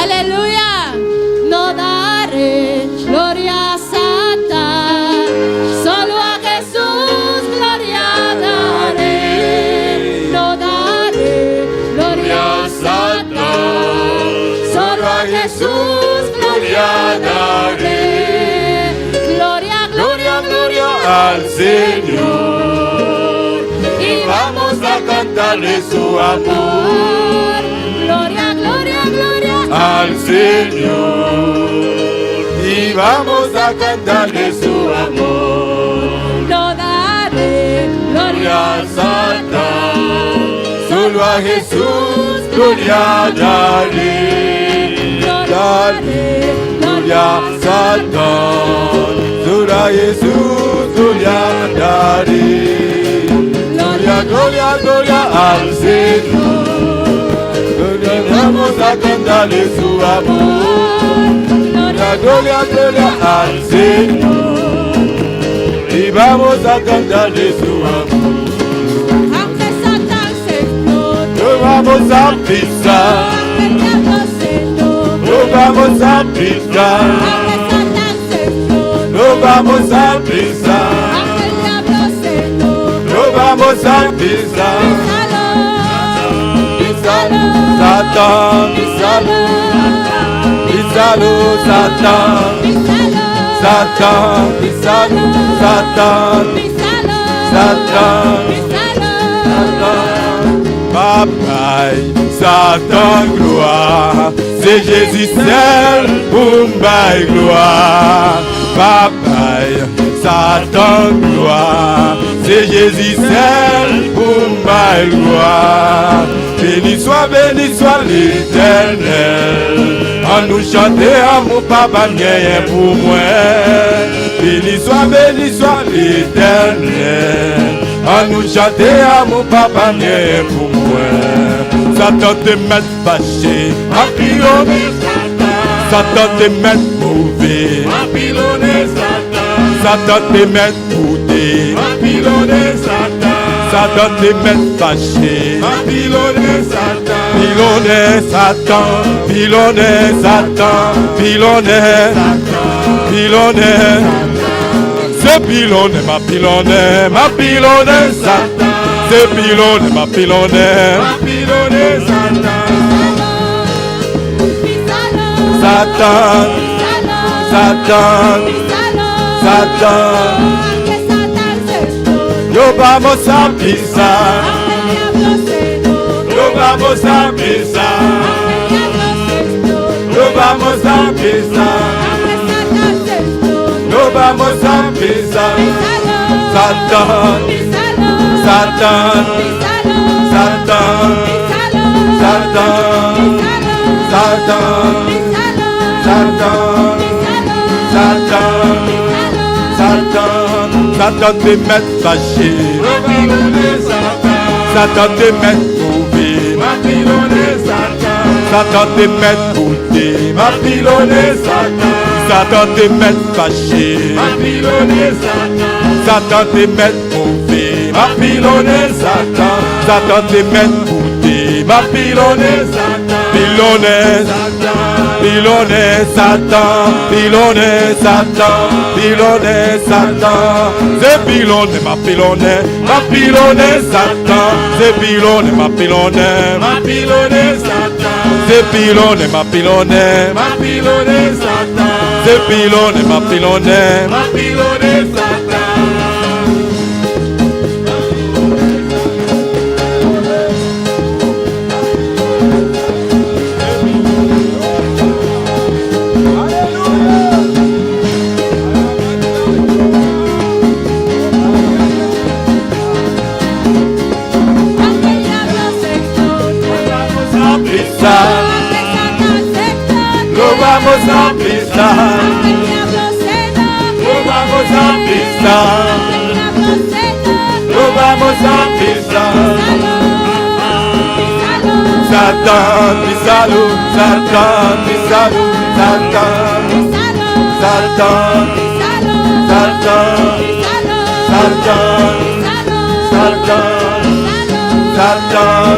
Aleluya. No daré gloria a Satán, solo a Jesús gloria daré. No daré gloria a Satán, solo a Jesús gloria daré. Gloria, gloria, gloria Al Señor. y Vamos a cantarle su amor gloria, gloria, gloria al Señor. Y vamos a cantarle su amor. no daré gloria Gloria a Satán, solo a Jesús gloria daré. Daré gloria a Satán, solo a Jesús gloria daré. Gloria, gloria, gloria al Señor. Gloria, vamos a cantarle su amor. Gloria, gloria, gloria al Señor. Y vamos a cantarle su amor. aunque Satán se explote. Vamos vamos a pisar, lo vamos a pisar, lo vamos a pisar, lo vamos a pisar. Satan, písalo, Satan, Satan, písalo, Satan, Satan, Papai, Satan, gloire, c'est Jésus seul pour me gloire. Papai, Satan, gloire, c'est Jésus seul pour me gloire. Béni soit l'Éternel, en nous chanter à mon papa bien pour moi. Béni soit l'Éternel, en nous chanter à mon papa bien pour moi. Satan te met fâché, à pilonner Satan. Satan te met mauvais, à pilonner Satan. Satan te met boudé, à pilonner Satan. Satan te met fâché, à pilonner Satan. Pilonner Satan, pilonner Satan, pilonner Satan, pilonner. C'est pilonner, ma pilonner, ma pilonner Satan. C'est pilonner, ma pilonner, ma pilonner Satan. Satan, Satan, Satan. Yo vamos a pisar, yo vamos a pisar, yo vamos a pisar, yo vamos a pisar. Satan, Satan, Satan, Satan, Satan, Satan, Satan, Satan. Satan te met fâché, Satan te met mauvais, Satan te met bouté, Satan te met fâché, Satan te met mauvais, Satan te met bouté, pilonner pilonner Satan, pilonner Satan, pilonner Satan. C'est pilonner, ma pilonner Satan. C'est pilonner, ma pilonner Satan. C'est pilonner, ma pilonner Satan. C'est pilonner, ma pilonner Satan. Lo vamos a pisar, lo vamos a pisar, lo vamos a pisar. Satan, písalo, Satan, písalo, Satan, Satan, Satan, Satan, Satan, Satan,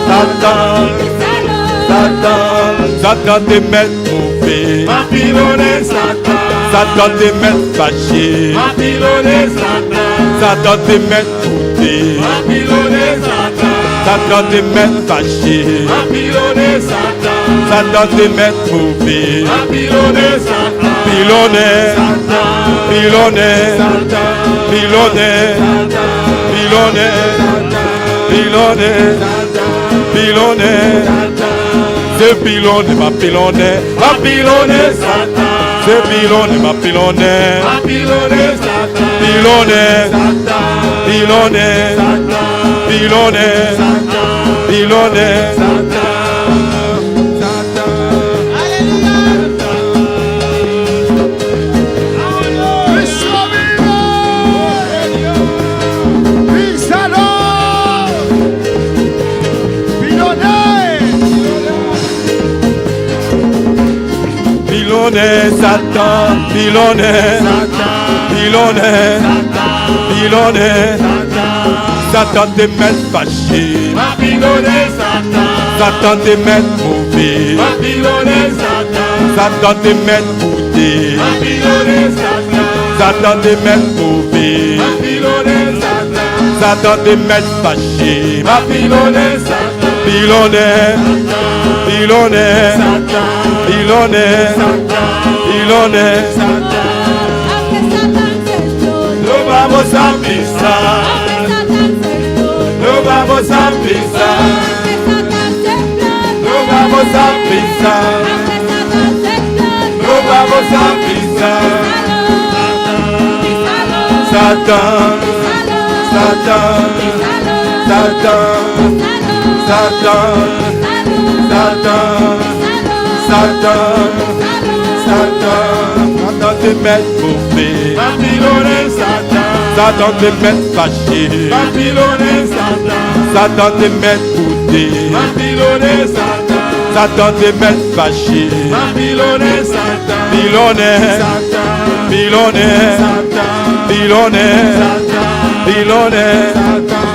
Satan, Satan, Satan te met mauvais, ma pilonner Satan. Satan te met fâché, ma pilonner Satan. Satan te met bouté, ma pilonner Satan. Satan te met fâché, ma pilonner Satan. Satan te met mauvais, ma pilonner Satan. Pilonner Satan, pilonner Satan, pilonner Satan, pilonner Satan, pilonner Satan, pilonner Satan. C'est pilonner, ma pilonner Satan. C'est pilonner, ma pilonner Satan. Pilonner Satan, pilonner Satan, pilonner Satan, pilonner Satan. Pilonner Satan, pilonner Satan, pilonner Satan, pilonner Satan. Satan te met fâché. Babylone Satan. Satan te met mauvais. Babylone Satan. Satan te met boudé. Babylone Satan. Satan te met mauvais. Babylone Satan. Satan te met fâché. Babylone Satan. Pilone, pilone, pilone, pilone. Lo vamos a pisar. Lo vamos a pisar. Lo vamos a pisar. Lo vamos a pisar. Satan, Satan, Satan, Satan, Satan, Satan, Satan. Satan te met mauvais. Babylone Satan. Satan te met fâché. Babylone Satan. Satan te met boudé. Babylone Satan. Satan te met fâché. Babylone Satan. Pilone, Satan. pilone, Satan. pilone, Satan. pilone. Satan.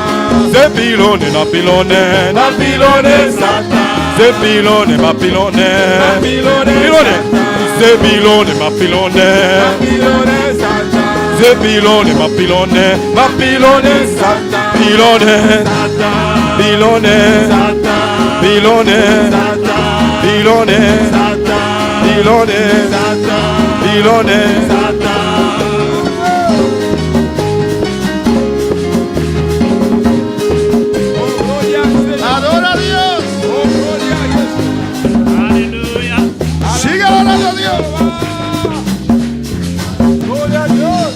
C'est pilone, na pilone, Babylone Satan. c'est pilone, ma pilone, Babylone pilone. Satan. C'est pilone, ma pilone, Babylone Satan. c'est pilone, ma pilone, ma pilone, Satan. pilone, Satan. pilone, Satan. pilone, Satan. pilone, Satan. pilone, Satan. pilone. Satan. Adora a Dios. Sigue adorando a Dios. Gloria a Dios.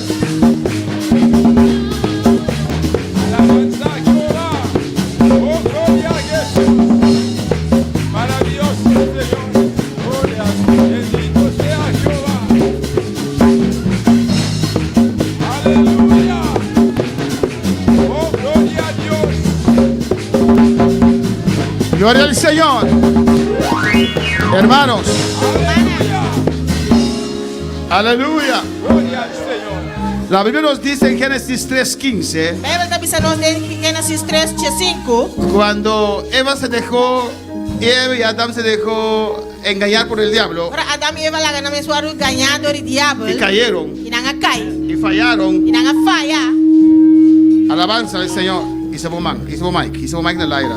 Alabanza a Jehová. Oh, gloria a Jesús. Maravilloso Señor. Gloria. Bendito sea Jehová. Aleluya. Oh, gloria a Dios. Gloria al Señor. Hermanos. Aleluya. Gloria al Señor. La Biblia nos dice en Génesis 3:15, Bíblia está dizendo em Gênesis 3:5, cuando Eva y Adán se dejó engañar por el diablo ora Adam e Eva lá na mesma hora ganhando o diabo, y cayeron e não cai, y fallaron. e não falha. Alabanza al Señor. Hicimos Mike en el aire.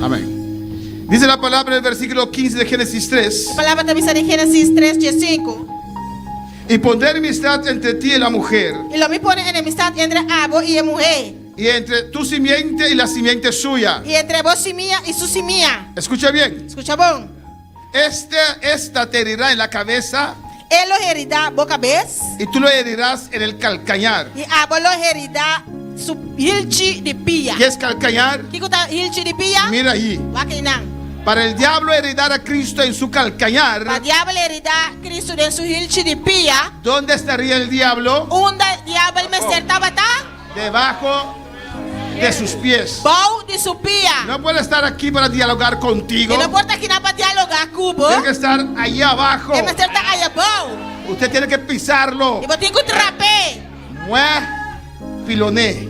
Amén. Dice la palabra en el versículo 15 de Génesis 3. A palavra está dizendo em Gênesis 3:5, Y pondré enemistad entre ti y la mujer, e lo me põe enemistade entre abo e a mulher, y entre tu simiente y la simiente suya. e entre vos e minha e su minha. Escucha bien. Escucha bom. Esta te herirá en la cabeza Ele o herirá boca cabeça, y tú lo herirás en el calcañar. e abo lo herirá su hilchi de pia. ¿Qué es calcañar? Que está hilchi de pia? Mira allí. Vai que não. Para el diablo heredar a Cristo en su calcañar, Para diabo herirá Cristo de su hilchi de pia. ¿dónde estaría el diablo? Onde diabo me acertava tá? Debajo de sus pies. Bom de su pia. No puede estar aquí para dialogar contigo. E não pode aqui para dialogar cubo. Tiene que estar allá abajo. E me acerta aí bom. Usted tiene que pisarlo. E vou ter que trapé. Mue, piloné.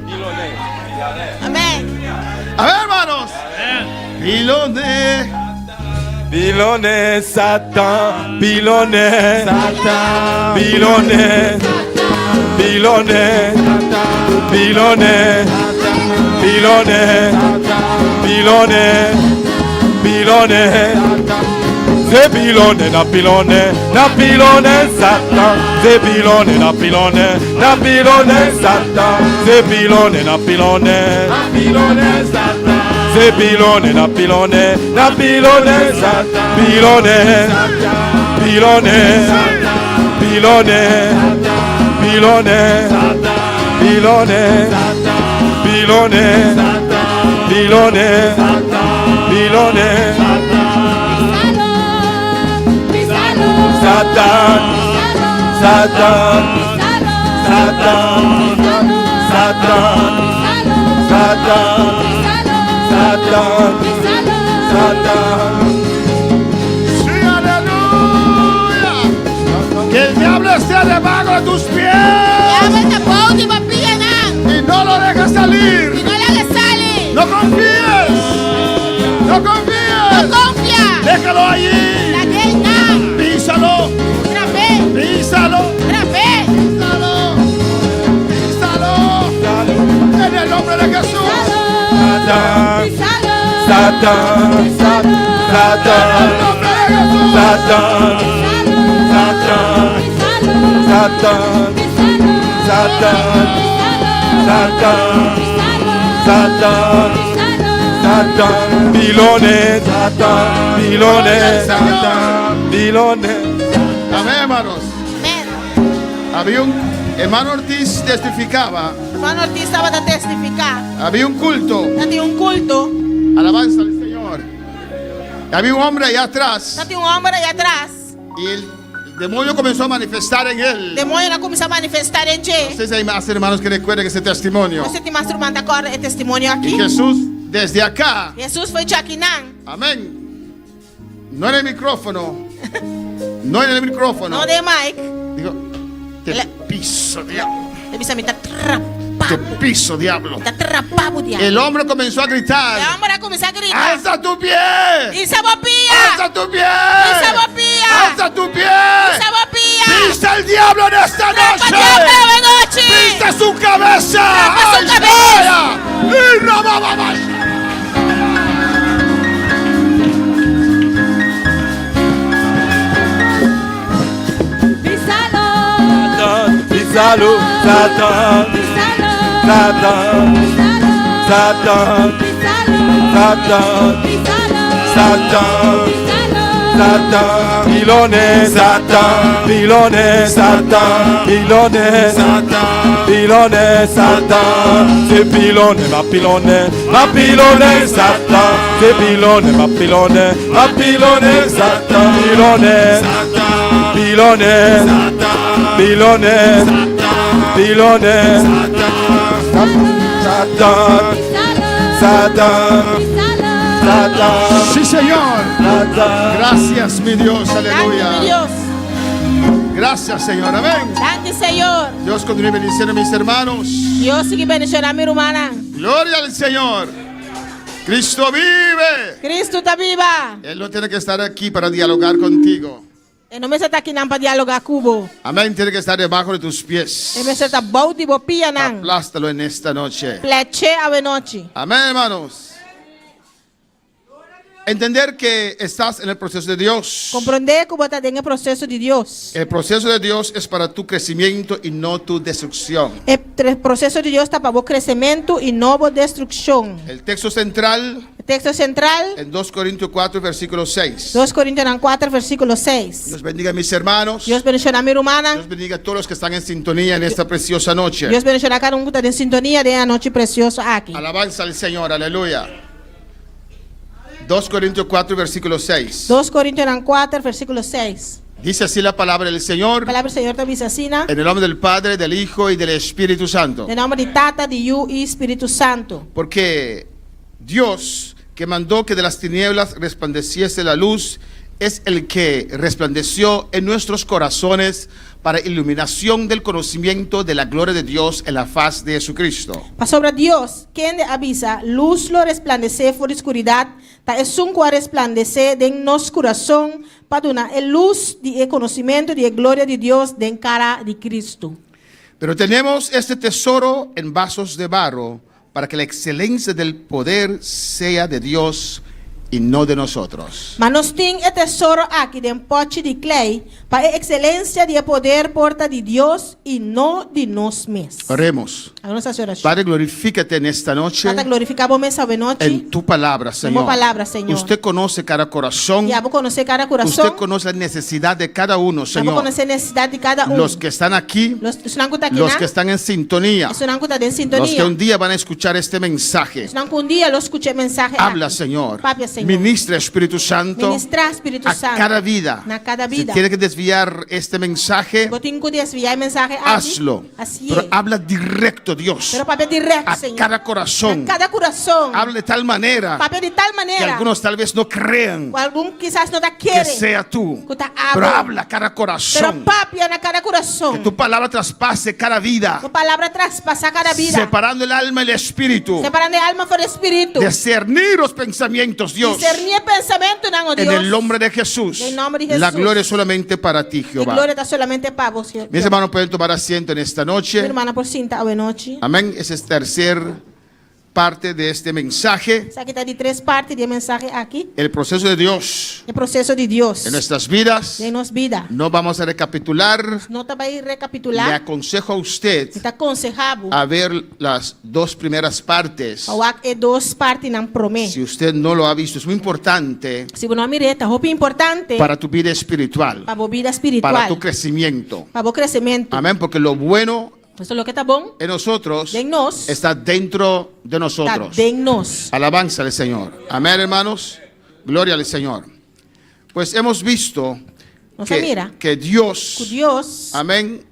Amém. A ver, hermanos. Piloné. Pilone, Satan, pilone, Satan. pilone, pilone, pilone, pilone, pilone, pilone. C'est pilone, na pilone, Satan. C'est pilone, na pilone, Satan. C'est pilone, na pilone. Babylone Satan. C'est pilone, na pilone, Satan. Pilone, pilone, pilone, pilone, pilone, pilone, pilone, pilone, Satan, Satan, Satan, Satan, Satan, Satan, Satan. Sí, aleluya. Que el diablo esté debajo de tus pies Diabo está bom de uma pia não. y no lo dejes salir. E não No confíes. No confía. Déjalo allí. La llena. Písalo. Otra vez. Písalo. Otra vez. Písalo. Písalo. En el nombre de Jesús. Satan, Písalo. Satan, En Satan, el nombre de Jesús. Satan, Satan, Satan, Satan, Satan, Satan, Satan, pilones, Satan, pilones, Satan, pilones. Amén, hermanos. Amén. Había un hermano Ortiz testificaba. Hermano Ortiz estaba a testificar. Había un culto. Tenía un culto. Alabanza al Señor. Había un hombre allá atrás. Tenía un hombre allá atrás. Y el demonio comenzó a manifestar en él. El demonio comienza a manifestar en No ti. sé si hay más hermanos que recuerden ese testimonio. No sé si más hermano acorda el testimonio aquí. Y Jesús, desde acá, Jesús fue Chaquinán. amén. No en el micrófono. No en el micrófono. No de Mike. Digo, te Le- piso, diablo. Le dice a mí, está Te atrapado. piso, diablo. Está atrapado, diablo. El hombre comenzó a gritar. El hombre comenzó a gritar. ¡Alza tu pie! Y se bopía. ¡Alza tu pie! Y se bopía. ¡Alza tu pie! Y se bopía. ¡Pisa el diablo en esta Atrapa noche! diablo de noche. ¡Pisa su cabeza! Atrapa su ¡Ay, cabeza. vaya! ¡Y rabababas! Písalo. Písalo, Satan, Satan, Satan, Satan, Satan, Satan, pilones, Satan, pilones, Satan, pilones, Satan, pilones, Satan, c'est pilones, ma pilones, Satan, c'est pilones, ma pilones, Satan, pilones, pilones, pilones, pilones, Satan, Satan, Satan, ¡Sí, Señor! Satan. Gracias, mi Dios. Gracias, mi Aleluya. Dios. Gracias, Señor. Amén. Gracias, Señor. Dios continúe bendiciendo a mis hermanos. Dios sigue bendiciendo a mi hermana. Gloria al Señor. Cristo vive. Cristo está viva. Él no tiene que estar aquí para dialogar contigo. E não me está aqui não para dialogar cubo. Amén. Tiene que estar debajo de tus pies. E me está bauti bopia não. Aplástalo en esta noche. Pleche a noite. Amén, hermanos. Entender que estás en el proceso de Dios. Compreender que você está dentro do processo de Deus. El proceso de Dios es para tu crecimiento y no tu destrucción. O processo de Deus está para o crescimento e não para destruição. El texto central O texto central, en 2 Corintios 4, versículo 6. 2 Coríntios 4, versículo 6. Dios bendiga a mis hermanos. Deus bendiga a minha irmã. Dios bendiga a todos los que están en sintonía en esta preciosa noche. Deus bendiga a cada que está em sintonia de a noite preciosa aqui. Alabanza al Señor, aleluya. 2 Corintios 4, versículo 6. 2 Coríntios 4, versículo 6. Dice así la palabra del Señor. A palavra do Senhor também assassina. En el nombre del Padre, del Hijo y del Espíritu Santo. Em nome de Tata, de Yu e Espírito Santo. Porque Dios, que mandó que de las tinieblas resplandeciese la luz, es el que resplandeció en nuestros corazones para iluminación del conocimiento de la gloria de Dios en la faz de Jesucristo. Para sobre Deus, quem avisa, luz lo resplandecer por escuridad, ta es un cual resplandecer de nos corazón, para dar luz de conocimiento de gloria de Dios de cara de Cristo. Pero tenemos este tesoro en vasos de barro, para que la excelencia del poder sea de Dios y no de nosotros. Mas nós temos tesouro aqui de pote de clay, para a excelência de poder porta de Deus e não de nós mesmos. Oremos. A nossa oração. Padre, glorifícate en esta noche Tata glorificamos essa noite. en tu palabra, Señor. palabra, Señor. Usted conoce cada corazón. E a conhecer cada Usted coração. conoce la necesidad de cada uno, A Señor. conhecer a necessidade de cada um. Los que están aquí, Los que estão aqui, los que están en sintonía, estão em los que sintonia. un día van a escuchar este mensaje. Estão que um dia eu escutei mensagem. Habla, aqui. Señor. Papi, Señor. Ministra, Espíritu Santo, Ministrar Espírito a Santo. cada vida. Na cada Si vida. tiene que desviar este mensaje, Eu tenho que desviar a mensagem aqui. hazlo. Assim Pero é. habla directo, Dios, Pero papel direto, a Senhor. cada corazón. A cada coração. Habla de tal manera Papel de tal que maneira. algunos tal vez no crean Algum quizás não está que querendo. sea tú. Que tá Pero abre. habla a cada Pero corazón. papi na cada coração. Que tu palabra traspase cada vida, Tu palavra traspassa cada vida. separando el alma y el espíritu. Separando a alma por espírito. Discernir los pensamientos, Para Dios. Discernir pensamento não, En Dios. el nombre de Jesús. En nombre de La Jesús. gloria es solamente para ti, E Jehová. glória está solamente para você. Mis hermanos pueden tomar asiento en esta Minha noche. irmã, por cinta hoje noite. Amén. Esa es tercer parte de este mensaje. Isso aqui está de 3 partes de mensagem aqui. El proceso de Dios O processo de Deus en nuestras vidas. em nossa vida. No vamos a recapitular. Não está vai Le recapitular. aconsejo a usted Está aconsejado. a ver las 2 primeras partes. É 2 partes não promete. Si usted no lo ha visto, es muy importante Se você não mireta, roupa importante para tu vida espiritual, para a vida espiritual, para tu crecimiento. para o crescimento. Amén, porque lo bueno Isso é o que está bom en nosotros em nós, está dentro de está nosotros. em nós. Alabanza al Señor. Amén, hermanos. Gloria al Señor. Pues hemos visto Não se mira. que Dios, Que Deus amén,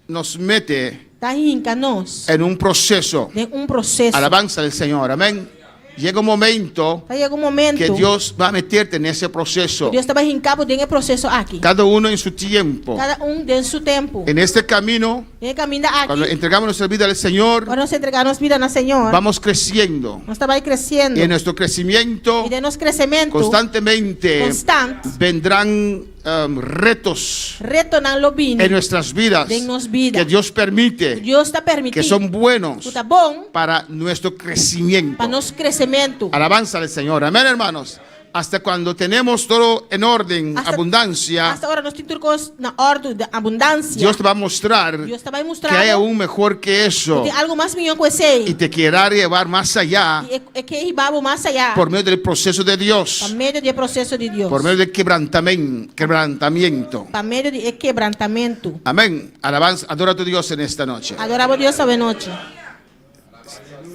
nos mete está rica nós en un proceso. de processo. Alabanza al Señor. Amén. Llega un momento Vai chegar momento que Dios va a meterte en ese proceso. Deus está vai rincar dentro do processo aqui. Cada uno en su tiempo. Cada dentro do seu tempo. En este camino, Em caminho aqui. cuando entregamos nuestra vida al Señor, Quando nós entregamos vida no Senhor, vamos creciendo. nós está vai crescendo. Y en nuestro crecimiento, E de nosso crescimento constantemente constante, vendrán retos retornando lobine en nuestras vidas de nos vida. que Dios permite, Deus está que permitindo. son buenos Está bom para nuestro crecimiento. para nosso crescimento. Alabanza al Señor. Amén, hermanos. Hasta cuando tenemos todo en orden, abundancia, Hasta agora nós temos na ordem de abundância. Dios te va a mostrar Deus está vai que mostrar hay aún mejor que eso tem algo mais melhor que esse. y te quiera llevar más allá É que ir mais allá. por medio del proceso de Dios, Para meio do processo de Deus. por medio del quebrantamiento. Para meio de quebrantamento. Amén. Alabanza, adora a tu Dios en esta noche. Adorava Deus essa noite.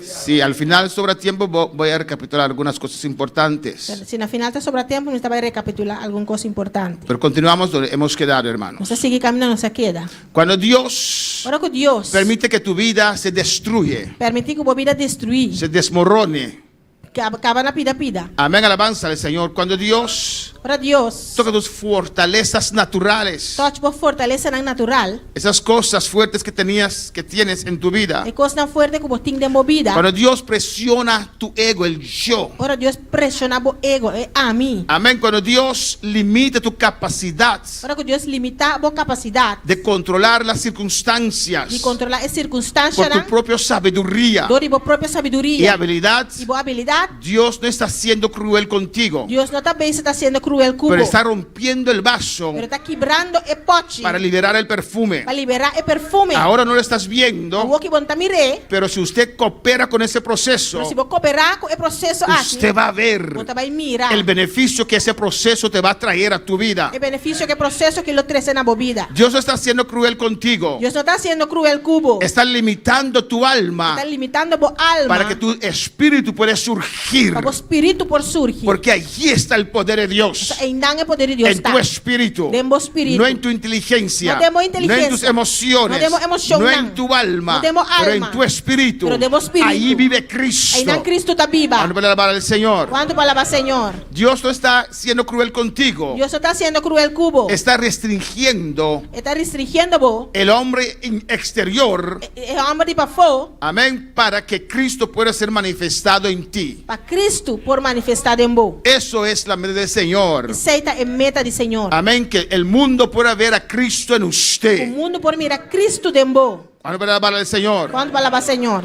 Si al final sobra tiempo, voy a recapitular algunas cosas importantes. Se na final está sobra tempo, nós vai recapitular alguma coisa importante. Pero continuamos donde hemos quedado, hermanos. Nós seguir caminhando, não se queda. Cuando Dios Agora que Deus permite que tu vida se destruye, permitir que a vida destruir, se desmorone. que acaba na pida. Amén, alabanza al Señor. Cuando Dios Para Deus, toca tus fortalezas naturales, toque por fortaleza natural, esas cosas fuertes que tienes en tu vida. é coisa tão forte que você tem de movida. Cuando Dios presiona tu ego, el yo. Ora Deus pressiona o ego, é a mim. Amén. Cuando Dios limita tu capacidad Ora que Deus limita a capacidade de controlar las circunstancias de controlar as por circunstâncias, tu propia sabiduría dor e a própria y sabedoria habilidad, e boa habilidade. Dios no está siendo cruel contigo, Deus não está bem se está sendo cruel com pero você, está rompiendo el vaso pero está quebrando o pote para liberar el perfume. para liberar o perfume. Ahora no lo estás viendo, O que você mire, pero si usted coopera con ese proceso, mas se você cooperar com o processo aqui, usted va a ver você vai mirar el beneficio que ese proceso te va a traer a tu vida. o benefício que o processo que lo traz na vida. Dios no está siendo cruel contigo, Deus não está sendo cruel com você, está limitando tu alma está limitando a alma para que tu espíritu pueda surgir, para o espírito por surgir. porque allí está el poder de Dios. Ainda o poder de Deus En está. tu espíritu, Dentro do espírito. no en tu inteligencia, No temos no en inteligencia. tus emociones, No temos emoção, no não. en tu alma, No temos pero alma. en tu espíritu. Pero dentro do espírito. Ahí vive Cristo. Ainda Cristo está viva. Vamos a alabar al Señor. Quanto palavra, Senhor? Dios no está siendo cruel contigo, Deus está sendo cruel com você. está restringiendo Está restringindo você. el hombre exterior, É homem de para fora, amén, para que Cristo pueda ser manifestado en ti. para Cristo por manifestar em você. Eso es la meta del Señor. Aceita a meta de Senhor. Amén, que el mundo pueda ver a Cristo en O usted. mundo por mirar Cristo em você. Vamos a alabar al Señor. Quanto palavra, Senhor?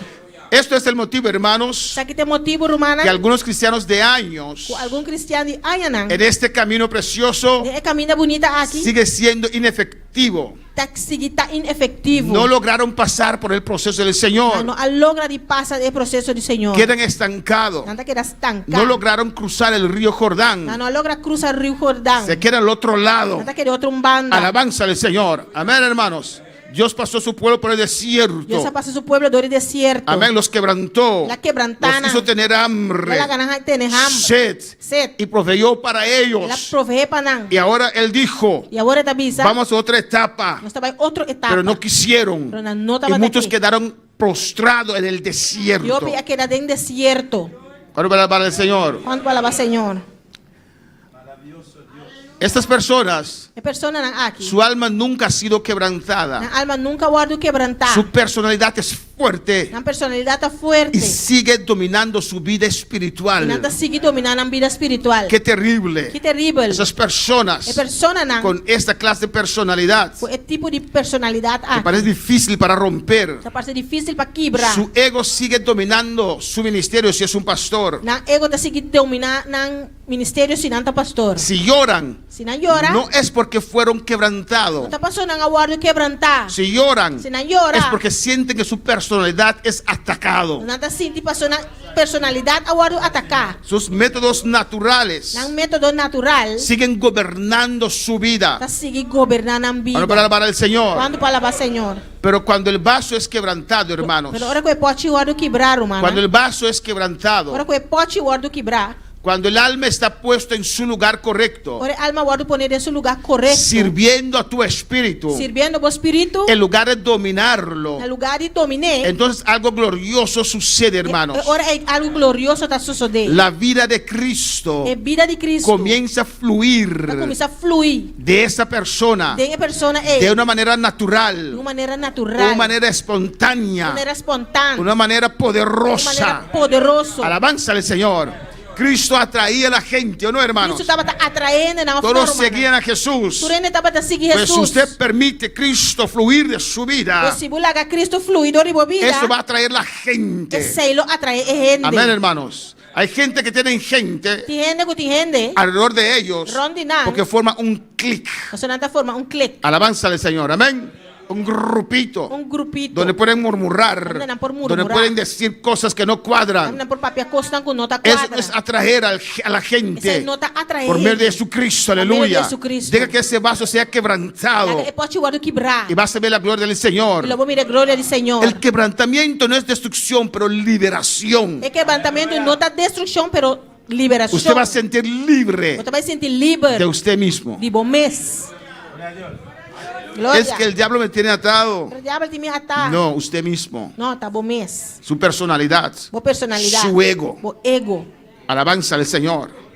Esto es el motivo, hermanos, Isso aqui tem motivo, romana, que algunos cristianos de años algum cristiano de anos, en este camino precioso é caminho bonita aqui, sigue siendo inefectivo. está inefetivo. No lograron pasar por el proceso del Señor. Não logra de passar o processo do Senhor. Quedan estancados. Nada queda estancado. No lograron cruzar el río Jordán. Não logra cruzar o rio Jordão. Se quedan al otro lado. Nada queda outro banda. Alabanza al Señor. Amén, hermanos. Dios pasó su pueblo por el desierto. Deus passa seu pueblo do desierto. Amén, los quebrantó. La quebrantana. Los hizo tener hambre, Ela ganha ter hambre. sed, y proveyó para Ela ellos. provee para nós. Y ahora Él dijo, E agora está visa. vamos a otra etapa. Nós estamos em outra etapa. Pero no quisieron. Pero no Y estaba muchos daqui. quedaron prostrados en el E eu desierto. ia quedar em desierto. Cuando para el Señor. Quanto palavra, Senhor? Estas personas, A pessoa não aqui. su alma nunca ha sido quebrantada. A alma nunca guarda quebrantar. Su personalidad es fuerte Una personalidad fuerte. y sigue dominando su vida Y espiritual. nanta sigue dominando la vida espiritual. Qué terrible. Qué terrible. Esas personas Es persona nan. con esta clase de personalidad El tipo de personalidad que parece difícil para romper. Esa parte difícil para quebrar. Su ego sigue dominando su ministerio si es un pastor. Nan ego te sigue dominar nan ministerio sin anta pastor. Si lloran, Si nan llora, no es porque fueron no quebrantados. está pasando nan aguardo quebrantar. Si lloran, Si nan llora, es porque sienten que su personalidad es atacado. nan ta sinti persona personalidad aguardo atacar. Sus métodos naturales Nan método natural siguen gobernando su vida. ta sigue gobernar nan vida. Ahora para alabar al Señor. Quando para alabar Señor. Pero cuando el vaso es quebrantado, hermanos, Pero ora que pode guardo quebrar, humana. cuando el vaso es quebrantado, Ora que pode guardo quebrar. cuando el alma está puesto en su lugar correcto, Ora alma guardo poner en su lugar correcto. sirviendo a tu espíritu, Sirviendo o espírito. en lugar de dominarlo, No lugar de dominar. entonces algo glorioso sucede, hermanos. Ora é algo glorioso está sucedendo. La vida de Cristo É vida de Cristo. comienza a fluir Começa a fluir. de esa persona De uma persona é de una manera de natural, uma maneira de natural. una manera De espontánea, maneira espontânea. de una manera De maneira poderosa. poderosa. Alabanza al Señor. Cristo atraía a la gente, ¿o no, hermanos? Cristo estava atraindo na Todos forma. seguían a Jesús. Turene estava a seguir Pues si Jesus. usted permite Cristo fluir de su vida, Se bulaga Cristo fluidor e vida. eso va a atraer la gente. Esse lo atrai gente. Amén, hermanos. Hay gente que tienen gente Tem gente. alrededor de ellos Rondinan. porque forma un clic. Você não forma clique. Alabanza al Señor, amén. Un grupito Grupito. donde pueden murmurar, Donde por donde murmurar. pueden decir cosas que no cuadran. Não por papel costa com nota Eso quadra. es atraer a la Essa gente nota atrai. por medio de Jesucristo, Por medio de aleluya. Jesucristo. Deja que esse vaso sea quebrantado E pode guardar quebrar. y vas a ver la gloria del Señor. E logo mire glória do Senhor. El quebrantamiento no es destrucción, pero liberación. É quebrantamento não está destruição, pero liberação. Usted va a sentir libre Você vai sentir livre de usted mismo. de bom mês. Glória. Es que el diablo me tiene atado. O diabo te me atar. No, usted mismo. Não, tá bom mês. Su personalidad, Boa personalidade. su ego. Bom ego. Alabanza al Señor.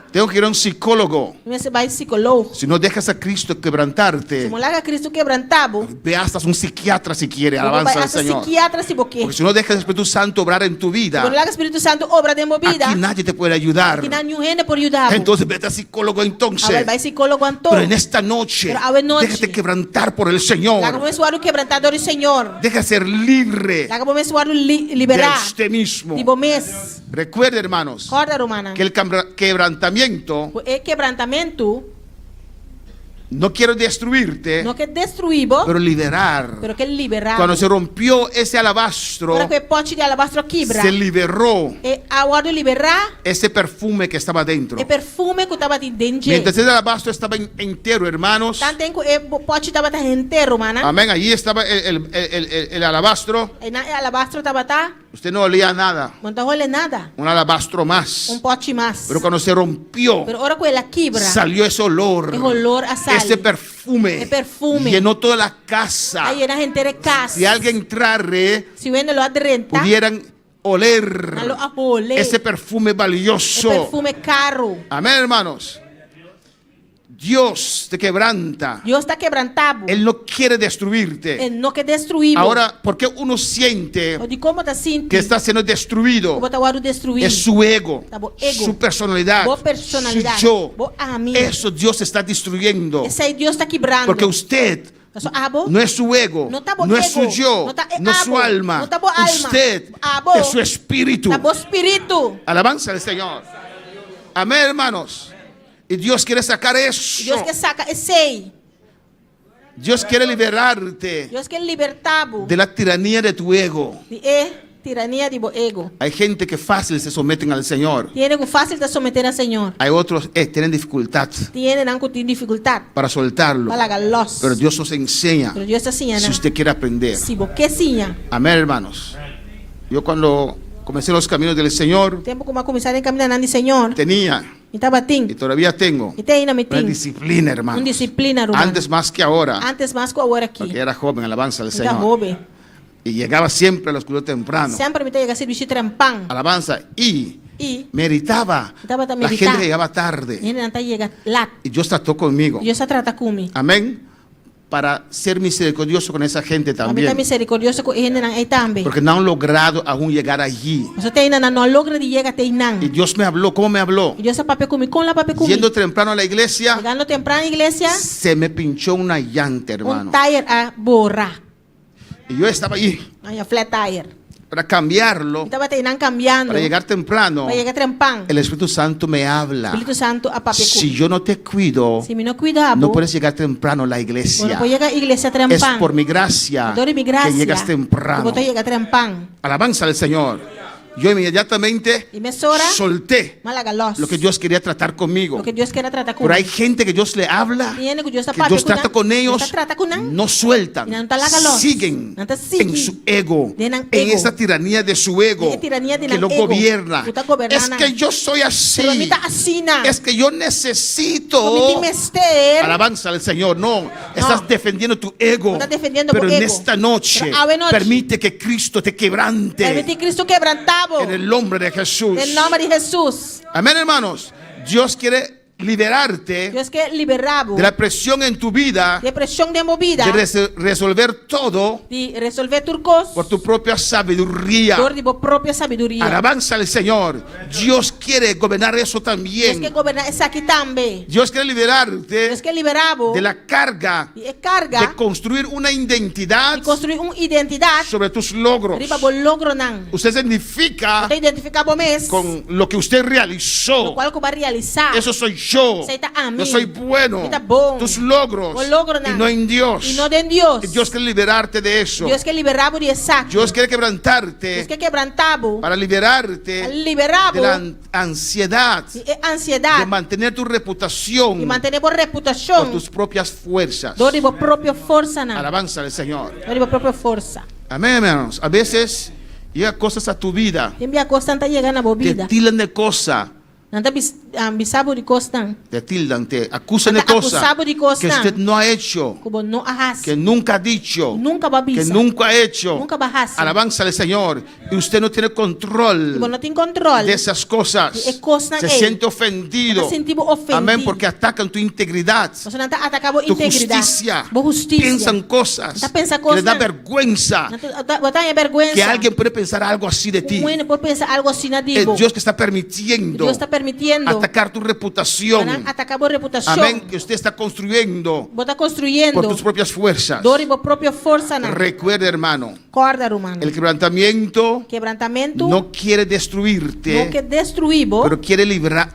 Tengo que ir a un psicólogo. Você vai psicólogo. Si no dejas a Cristo Se quebrantarte, molaga Cristo quebrantado. ve hasta un psiquiatra si quiere. Alabanza Vai al hasta Señor. psiquiatra se boque. Porque si no dejas al Espíritu Santo obrar en tu vida, Quando laga Espírito Santo obra de movida. aquí nadie te puede ayudar. Aqui não rende por ajudar. Entonces vete a psicólogo entonces. Agora vai psicólogo Antônio. Pero en esta noche, Pero a noche, déjate quebrantar por el Señor. Laga vamos suar o quebrantador do Senhor. Deja ser libre Laga vamos suar o de liberar. usted mismo. De bom mês. Recuerde, hermanos, Corda romana. que el quebrantamiento O quebrantamento no quiere destruirte, não quer destruir, pero liberar. pero quer liberar. Cuando se rompió ese alabastro, Agora que o pote de alabastro quebra. se liberó E agora de liberar ese perfume que estaba dentro. o perfume que estava dentro. Mientras el alabastro estaba entero, hermanos, Tanto que o pote estava inteiro, mana. amén, allí estaba el alabastro. E na alabastro estava tá, Usted no olía nada, não tá rolando nada. un alabastro más. Pote mais. Pero cuando se rompió, Pero ahora que ela quebra, salió ese olor, é olor a sal. ese perfume, El perfume. llenó toda la casa. Aí na gente de casa. Si alguien entrare, Se vende lo adrenta, pudieran oler a lo apole. ese perfume O valioso. perfume caro. Amén, hermanos. Dios te quebranta. Deus está quebrantado. Él no quiere destruirte. Ele não quer destruir. Ahora, ¿por qué uno siente O de como tá sinto. que está siendo destruido? Como tá agora destruir. Es su ego, Tá bom, ego. su personalidad, Boa personalidade. su yo. Boa a mim. Eso Dios está destruyendo. Esse aí Deus está quebrando. Porque usted Eso, abo. no es su ego, No está bo no es su ego. yo, No está no es su abo. alma. No está bo alma. Usted Abo. es su espíritu. Tá bom espírito. Alabanza al Señor. Amén, hermanos. Y Dios quiere sacar eso. Deus quer sacar esse aí. Dios quiere liberarte Deus quer libertar-bo de la tiranía de tu ego. de tirania de bo ego. Hay gente que fácil se someten al Señor. Tiene que fácil de someter ao Senhor. Hay otros que tienen dificultad Tiene não que tem dificuldade. para soltarlo. Para galos. Pero Dios os enseña Pero Deus assim, si usted quiere aprender. Se bo que sim. Amén, hermanos. Yo cuando comencé los caminos del Señor, Tempo como começar a caminhar no Senhor. tenía E tava y tim. todavía tengo E tem na una meeting. disciplina, hermanos. Disciplina, romana. Antes más que ahora, Antes mais que agora aqui. porque era joven, alabanza al Da Señor. robe. Y llegaba siempre a la oscuridad temprano. Sempre me tem que ser bicho trampão. Alabanza. Y E meritaba. Estaba La también gente llegaba tarde. ele não tá chega lá. Y Dios trató conmigo. Deus se trata comigo. Amén. para ser misericordioso con esa gente Kami también. misericordioso ko ihin ng itambe. Porque no han logrado aún llegar allí. So tayo na no logra di llega tayo nang. Y Dios me habló, ¿cómo me habló? Y Dios sa pape kumi con la pape kumi. Yendo temprano a la iglesia, Llegando temprano a la iglesia, se me pinchó una llanta, hermano. un tire a borra. Y yo estaba ahí Ay, a flat tire. para cambiarlo, Ito ba tayo nang cambiando? para llegar temprano. Para llegar temprano. El Espíritu Santo me habla. Espíritu Santo a pape Si kumi. yo no te cuido, Si mi no cuidabo, no puedes llegar temprano a la no iglesia. puedo llegar a iglesia Es temprano. por mi gracia Dori mi gracia. que llegas temprano. Puedo llegar temprano. Alabanza al Señor. Yo inmediatamente Y me sora, solté malagalos. lo que Dios quería tratar conmigo. Lo que Dios quiere tratar con. Pero hay gente que Dios le habla, Tiene que Dios que Dios trata con ellos, trata con no sueltan, siguen en su ego, en esa tiranía de su ego que lo gobierna. Es que yo soy así, Pero mita asina. es que yo necesito. Comiti mester. Alabanza al Señor. No, estás defendiendo tu ego. Estás defendiendo Pero tu en ego. esta noche, Pero ave noche, permite que Cristo te quebrante permite Cristo quebrantado. en el nombre de Jesús. En el nombre de Jesús. Amén, hermanos. Dios quiere liberarte Dios que liberabo de la presión en tu vida de presión de movida de resolver todo de resolver turcos por tu propia sabiduría. por tu propia sabiduría. Alabanza al Señor. Dios quiere gobernar eso Dios que también. goberna esa aquí también. Dios quiere liberarte Dios que liberabo de la carga de carga de construir una identidad y construir una identidad sobre tus logros. riba bo logro nan. Usted se identifica Te identificamos mes con lo que usted lo realizó. cual que va a realizar. Eso soy yo. Seita a mí. Yo soy bueno. Seita bom. Tus logros. O logro na. Y no en Dios. Y no de en Dios. Dios quiere liberarte de eso. Dios que liberabo de exacto. Dios quiere quebrantarte Dios que quebrantabo para liberarte liberabo de la ansiedad de ansiedad de mantener tu reputación y mantener por por reputación tus propias fuerzas. do ribo propria forza na. Alabanza al Señor. Do ribo propria forza. Amén, hermanos. A veces llega cosas a tu vida, Envia costan ta llega na te bobida. tildan de cosa, Nanta bisabo di costan. te tildan, te acusan de Anda cosas acusado de cosas que usted no ha hecho, Kubo no ahas. que nunca ha dicho, Nunca va que bisa. nunca ha hecho. Nunca bahasa. Alabanza al Señor. Y usted no tiene Kubo control no tiene control. de esas cosas. E cosa Se é. siente ofendido. Nanta sentibo ofendido. Amén, porque atacan tu integridad, Você nanta atacabo tu integridad. justicia. Bo justicia. Piensan cosas Nanta pensa que les da cosas. vergüenza Botar vergüenza. que alguien puede pensar algo así de ti. Bueno, por pensar algo así na Es dibo. Dios que está permitiendo Dios está permitiendo. atacar tu reputación. Atacabo reputación. Amén, que usted está construyendo Bota construyendo. por tus propias fuerzas. Dori bo propia força na. Recuerda, hermano, Corda romano. el quebrantamiento Quebrantamento no quiere destruirte, no que destruibo, pero quiere liberar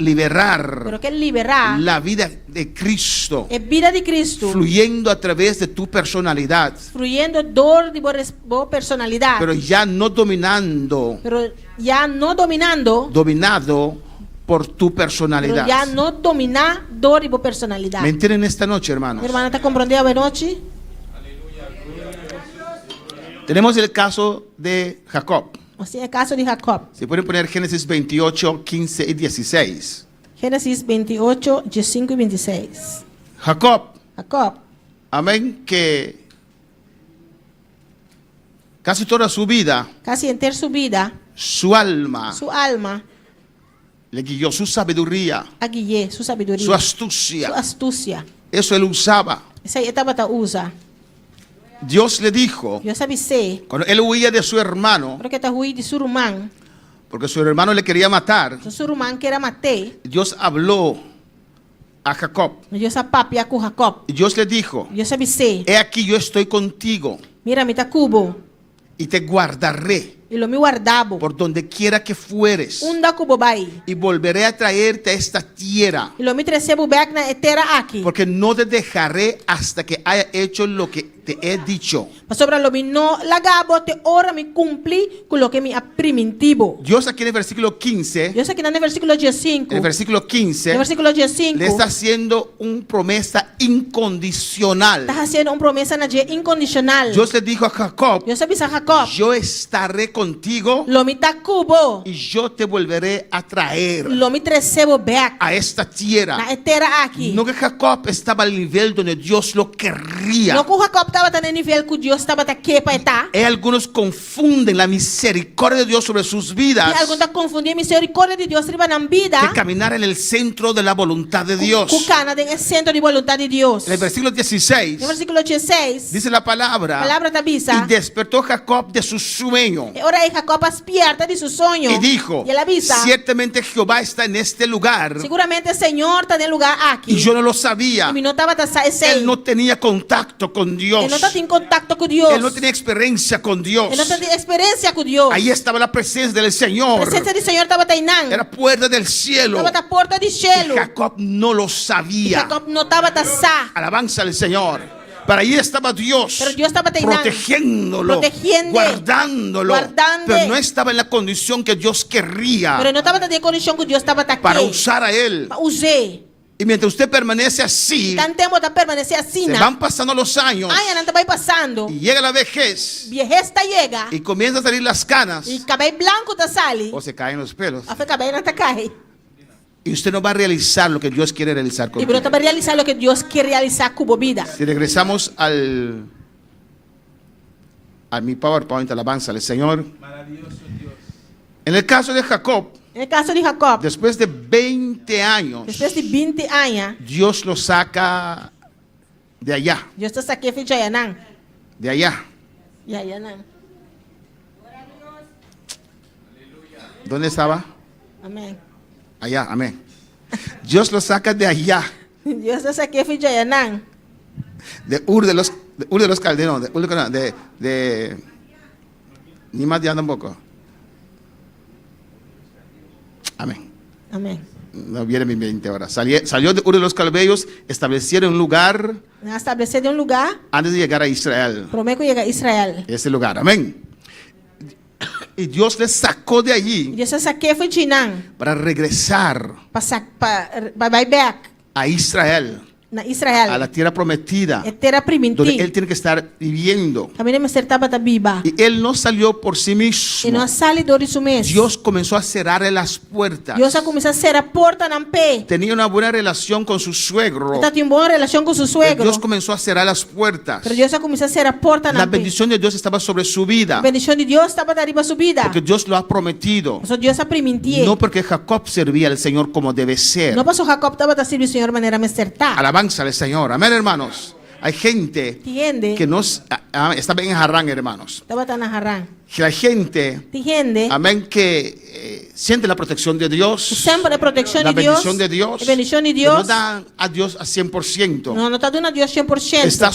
pero que liberar la vida de Cristo, é vida de Cristo. fluyendo a través de tu personalidad, Fluyendo dor de bo personalidad. pero ya no dominando, Pero ya no dominando. dominado por tu Pero personalidad. ya no domina dor de bo personalidad. ¿Me entienden esta noche, Mi hermanos? hermana está comprendendo a noche. Tenemos el caso de Jacob. O sea, el caso de Jacob. Se pueden poner Génesis 28, 15 y 16. Génesis 28, 15 y 26. Jacob, Jacob, amén, que casi toda su vida, casi entera su vida, su alma su alma, le guió, su sabiduría, aguié, su sabiduría, su astucia. su astucia. Eso él usaba. Esa etapa ta usa. Dios le dijo, Yo sabía sé, cuando él huía de su hermano, porque ta hui de surumán, porque su hermano le quería matar, su surumán que era maté, Dios habló a Jacob. yo sa papi a Jacob. Y Dios le dijo, Yo sabía sé, he aquí yo estoy contigo mira mi ta cubo, y te guardaré y lo mi guardabo. por donde quiera que fueres, Unda cubo bai. y volveré a traerte a esta tierra, Y lo mi trecebu back na etera aquí. porque no te dejaré hasta que haya hecho lo que te he dicho. Sobre lo mi no lagabo te ora mi cumpli con lo que mi primitivo. Dios aquí en el versículo 15, Yo sé que en el versículo 15, en el versículo 15, el versículo 15, le está haciendo una promesa incondicional. estás haciendo una promesa na je incondicional. Dios le dijo a Jacob, Yo sabía a Jacob, yo estaré contigo Lo me tá cubo. y yo te volveré a traer Lo me recebo back. a esta tierra. Na terra aqui. No que Jacob estaba al nivel donde Dios lo querría. Não que o Jacob estava no nível que Deus estava aqui para estar. Algunos confunden la misericordia de Dios sobre sus vidas E alguns estão confundindo a misericórdia de Deus riba na vida. que caminar en el centro de la voluntad de Dios. Com cana em centro de vontade de Deus. En el versículo 16 No versículo 16. dice la palabra: Palavra da bisa. y despertó Jacob de su sueño Ora aí Jacob despierta de seu sonho. y dijo: E ele avisa. ciertamente Jehová está en este lugar Seguramente o Senhor está no lugar aqui. y yo no lo sabía. E não estava Él no tenía contacto con Dios. Ele não está em contato com Deus. Él no tenía experiencia con Dios. Ele não tem experiência com Deus. Ahí estaba la presencia del A Señor. presença do Senhor estava teinando. Era puerta del cielo. Estava na porta do Y cielo. Jacob no lo E sabía. Jacob não estava sá. Alabanza al Señor. Pero ahí estaba Dios, Pero Dios estaba teinando. protegiéndolo, Protegiendo. guardándolo. Guardando. Pero no estaba en la condición que Dios querría Mas não estava na condição que Deus estava aqui. para usar a él. Usei. Y mientras usted permanece así, Tanto tempo está permanecer assim. se van pasando los años Ai, não vai passando. y llega la vejez Viejesta chega. y comienzan a salir las canas E cabelo branco da sali. o se caen los pelos. A fe cabelo não cai. Y usted no va a realizar lo que Dios quiere realizar E contigo. brota para realizar o que Deus quer realizar com a vida. Si regresamos a mi PowerPoint, alabanza al Señor. En el caso de Jacob, No caso de Jacob, después de 20 años, depois de 20 anos, Dios lo saca de allá, Deus está aqui em Jayanã. de allá. Jayanã. ¿Dónde estaba? Amém. Allá, amén. Dios lo saca de allá, Deus está aqui em Jayanã. de Ur de los Caldeos, ni más de anda un poco. Amén. Amém. No viene mi mente ahora. Salió de Ur de los Caldeos, establecieron un lugar Estabelecer um lugar, antes de llegar a Israel. prometo que chega a Israel. Ese lugar, amén. Y Dios les sacó de allí Deus está aqui em Jayanã. para regresar Para vai back a Israel, na a Israel. la tierra prometida, É terra donde primitiva. Él tiene que estar viviendo. Também não estava da Biba. Y Él no salió por sí E mismo. não sale do isso mesmo. Dios comenzó a cerrarle las puertas. Deus começou a ser a porta na pé. Tenía una buena relación con su suegro. Está tem boa relação com seu suegro. Dios comenzó a cerrar las puertas. Pero Deus começou a ser a porta La na pé. bendición de Dios estaba sobre su vida, A bendição de Deus estava da riba subida. porque Dios lo ha prometido. Então Deus a permitir. No porque Jacob servía al Señor como debe ser. Não passou Jacob estava da servir o Senhor de maneira me acertar. Alabanza al Señor. Amén, hermanos. Hay gente Entende? que está bien en Harán, hermanos. Estava na Harran. La gente, Entende? amén, que siente la protección de Dios, Sempre a proteção la de Deus. bendición de Dios, A bendição de pero no Deus. dan a Dios a 100%. Não está dando a Deus 100%. Está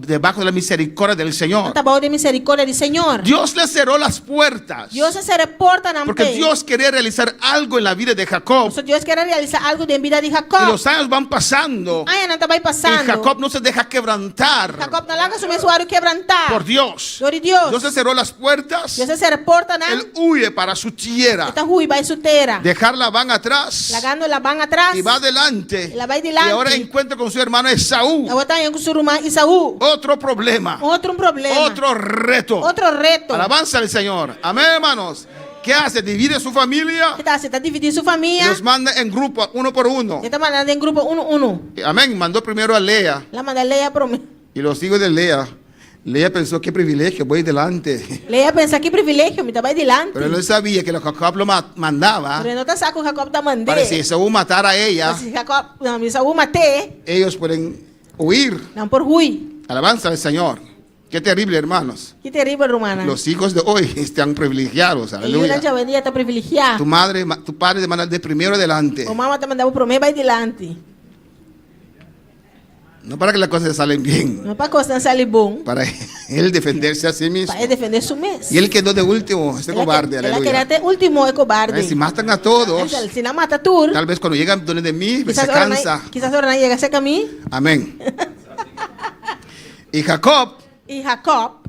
debajo de la misericordia del Señor. Está bajo de misericórdia do Senhor. Dios le cerró las puertas, Deus a ser a porta na porque pé. Dios quería realizar algo en la vida de Jacob. Então Deus quer realizar algo na vida de Y Jacob. los años van pasando Ai, não vai y passando. Jacob no se deja quebrantar Jacob não larga seu mensuário quebrantar. por Dios. Glória a Deus. Dios le cerró las puertas. Deus a ser a porta na. Él huye para su tierra. Esta rua vai solteira. Dejarla van atrás Lagando la van atrás. y va adelante. Ela vai Y delante. ahora encuentra con su hermano Esaú. Eu vou estar com seu irmão Isaú. Otro problema. Outro problema. Otro reto. Outro reto. Alabanza al Señor. Amén, hermanos. ¿Qué hace? Divide su familia Você está dividindo sua y família. los manda en grupo, uno por uno. Você está mandando em grupo 1-1. Amén. Mandó primero a Lea La manda Leia para mim. y los hijos de Lea. Lea pensó, qué privilegio, voy delante. Leia pensa que privilégio, me vai delante. Pero él no sabía que lo Jacob lo mandaba Pero não está saco Jacob da mandé. para si Esaú matara a ella, Se Jacob, não, Isaú matei, ellos pueden huir. não por rui. Alabanza al Señor. Qué terrible, hermanos. Que terrível, romana. Los hijos de hoy están privilegiados. E Aleluya. a jovem está privilegiada. Tu padre te manda de primero adelante. O mamá te mandava para mim, vai delante. No para que las cosas salen bien. Não para coisa sair bom. Para él defenderse a sí mismo. Para defender su mês. Y él quedó de último, este cobarde. Ela Aleluya. queria até último é cobarde. Si matan a todos, Se não mata tudo. tal vez cuando llegan donde de mí, se Quizás cansa. ahora não chega a mim. Amén. Y Jacob E Jacob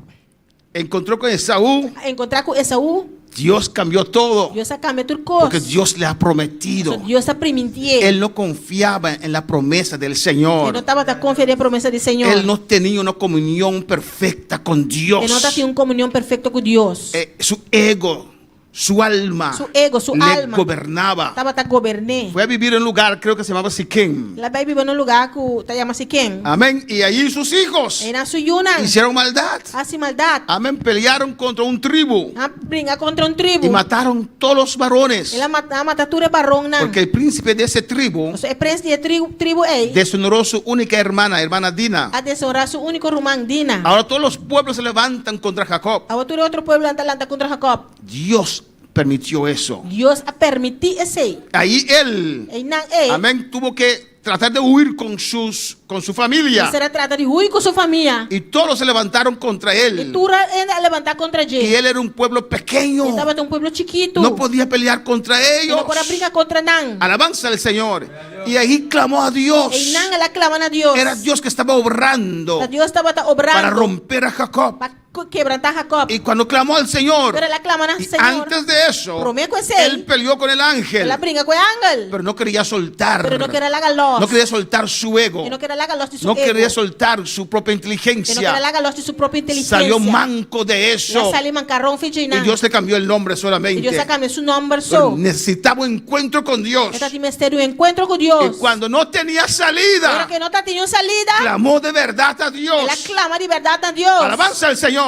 encontró con Esaú encontrar com Esaú Dios cambió todo. Deus a cambia tudo Porque coisa. Dios le ha prometido. Deus a permitir. Él no confiaba en la promesa del Ele não Señor. estava a conferir a promessa do Senhor. Él no tenía una comunión perfecta con Dios. Ele não está tendo comunhão perfeita com Deus. Su ego, su alma, Su ego, su le alma. gobernaba. Estava a governar. Fue a vivir en un lugar, creo que se llamaba Siquem. Ela vai viver num lugar que está chamado Siquém. Amén. Y allí sus hijos E na Suyunan. hicieron maldad. Assim maldade. Amén. Pelearon contra un tribu A brigar contra tribo. y mataron todos los varones. Ela mata tudo barão não. Porque el príncipe de ese tribu O príncipe de tribo é. deshonoró su única hermana Dina. A desonrar su único rumán Dina. Ahora todos los pueblos se levantan contra Jacob. A outro pueblo anda contra Jacob. Dios permitió eso. Deus a permitir esse. Ahí él, E não é. amén, tuvo que tratar de huir con su familia. Será trata de ruim com sua família. Y todos se levantaron contra E él. tu a levantar contra Y ele. él era un pueblo pequeño. Estava de pueblo chiquito. No podía pelear contra E ellos. não pode brigar contra não. Alabanza al Señor. Y ahí clamó a Dios. E não ela clama a Deus. Era Dios que estaba obrando Deus estava obrando para romper a Jacob. para quebrantar Jacob. Y cuando clamó al Señor, Pero ela clama ao y Senhor. antes de eso, Promete com él peleó con el ángel, Ela briga com o ángel. pero no quería soltar. Pero não quer largar los. No quería soltar su ego. E não quer largar los de su No ego. quería soltar su propia E não quer inteligencia. largar los de su propia inteligencia. Salió manco de eso. Ela salió mancarrón Y fingina. Dios le cambió el nombre E solamente. Deus cambiou seu nome Pero só. necesitaba un encuentro con Dios. Esta mistério encontro com Y Deus. cuando no tenía Pero salida, que não está tendo salida. clamó de verdad a Dios. Ela clama de verdade a Deus. Alabanza al Señor.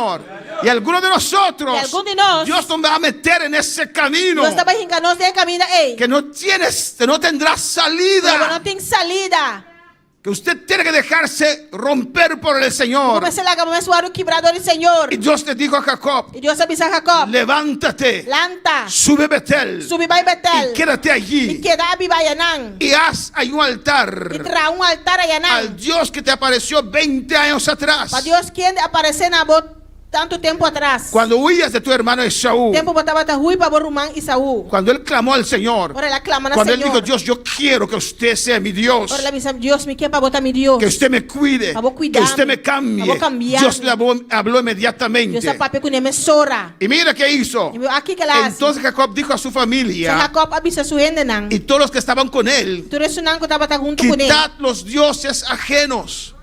Y algunos de nosotros, Y algunos de nos, Dios nos va a meter en ese camino Deus estava enganando de caminho. Ei. que no tendrá Pero salida. não tem salida. Que usted tiene que dejarse romper por el Señor. Comecei a abençoar o quebrador do Senhor. Y Dios le dijo a Jacob: E Deus avisa a Jacob. levántate, Lanta. sube a Betel Subi vai Betel. y quédate E allí queda Abibayanã. y haz ahí un altar E tra altar a Yanã. al Dios que te apareció 20 años atrás, Para Deus que apareceu na boca tanto tempo atrás. cuando huías de tu hermano Esaú. Tempo botava Rui para Borumã e Saúl. Cuando él clamó al Señor, Ora ela clama na cuando él Senhor. dijo: Dios, yo quiero que usted sea mi Dios, Ora ela avisa Deus me quer para botar mi Deus. que usted me cuide, Eu vou que cuidar, usted me eu cambie. vou cambiar. Dios le habló Deus inmediatamente. a papi com emissora. Y mira qué hizo. E aqui que ela hace. Entonces Jacob dijo a su Se familia Jacob avisa su gente não. y todos los que estaban con él: Tudo isso não que estava junto com ele. quitad los dioses ajenos.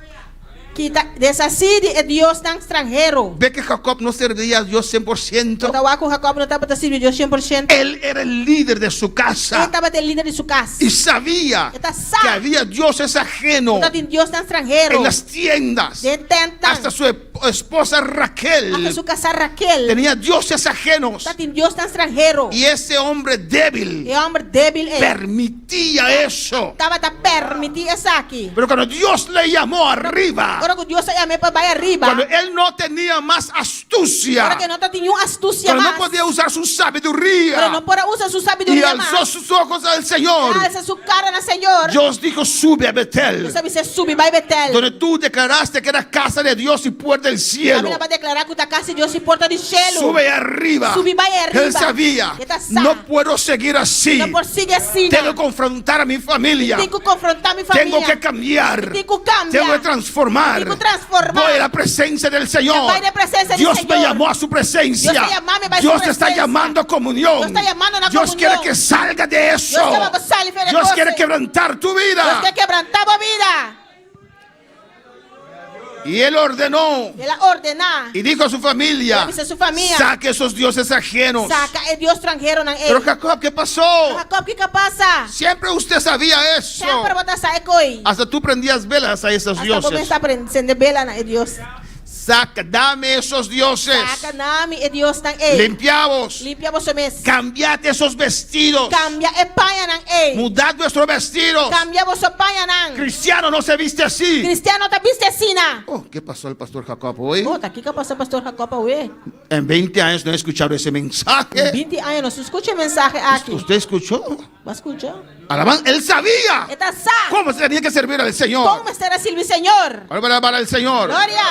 Quita desacide é Deus não estrangeiro. Ve que Jacob no servía a Dios 100%. Então com Jacob não estava servindo Deus 100%. Él era el líder de su Ele casa estava de líder de sua casa. y sabía Está que sabe. había dioses ajenos Então tem Deus não estrangeiro. en las tiendas. De tenta. Hasta su esposa Hasta Raquel sua casa Raquel. tenía dioses ajenos. Então tem Deus não estrangeiro. Y ese hombre débil E homem débil é. permitía eso. Estava a permitir isso aqui. Pero cuando Dios le llamó arriba, Agora que Deus chamou para vai arriba. cuando él no tenía más astucia, Agora que não está tendo astúcia cuando mais. no podía usar su Agora sabiduría não pode usar sua y sabedoria alzó mais. sus ojos al Señor, Alça sua cara no Senhor. Dios dijo: sube a Betel, Deus sabe se sube, vai Betel. donde tú declaraste que era casa de Dios y puerta del A cielo. Bíblia vai declarar que a casa de Deus se porta de cielo. Sube arriba. Sube vai arriba. Él sabía: Está sa. no puedo seguir así. Não consigo assim. Tengo que confrontar a mi familia. Tenho que confrontar minha família. Tengo que cambiar. Tengo que cambiar. Tengo que transformar. Tengo que transformar. Voy a la presencia del Señor. Vai na presença do Dios Senhor. me llamó a su presencia. Dios te llamó, me va a su Dios te está presencia. llamando a comunión. Dios está llamando a una Dios comunión. quiere que salga de eso. Dios te va a salir de Dios cosas. quiere quebrantar tu Deus vida. quer quebrantar a vida. Y él ordenó Ela ordenar. y dijo a su familia: Avisa a su familia. saque esos dioses ajenos. Saca é Deus estrangeiro não Pero é. Jacob, ¿qué pasó? Jacob, que passa? Siempre usted sabía eso. Sempre botar sair coi. Hasta tú prendías velas a esos Hasta dioses. começar a aprender bela é Deus. Saca, dame esos dioses. Saca nome é Deus não é. Limpiaos. Limpia você mesmo. Cambiad esos vestidos. Cambia é paia não é. Mudad vuestros vestidos. Cambia você paia não. Cristiano no se viste así. Cristiano tá viste assim não. Oh, ¿qué pasó al pastor Jacob hoy? Pô, tá aqui que passa pastor Jacob ué. En 20 años no he escuchado ese mensaje. 20 anos, escute a mensagem aqui. ¿Usted escuchó? Vai escutar. Alaban, él sabía Eta sa. cómo se tenía que servir al Señor. Como será servir Senhor? Ahora van a alabar al Señor. Glória.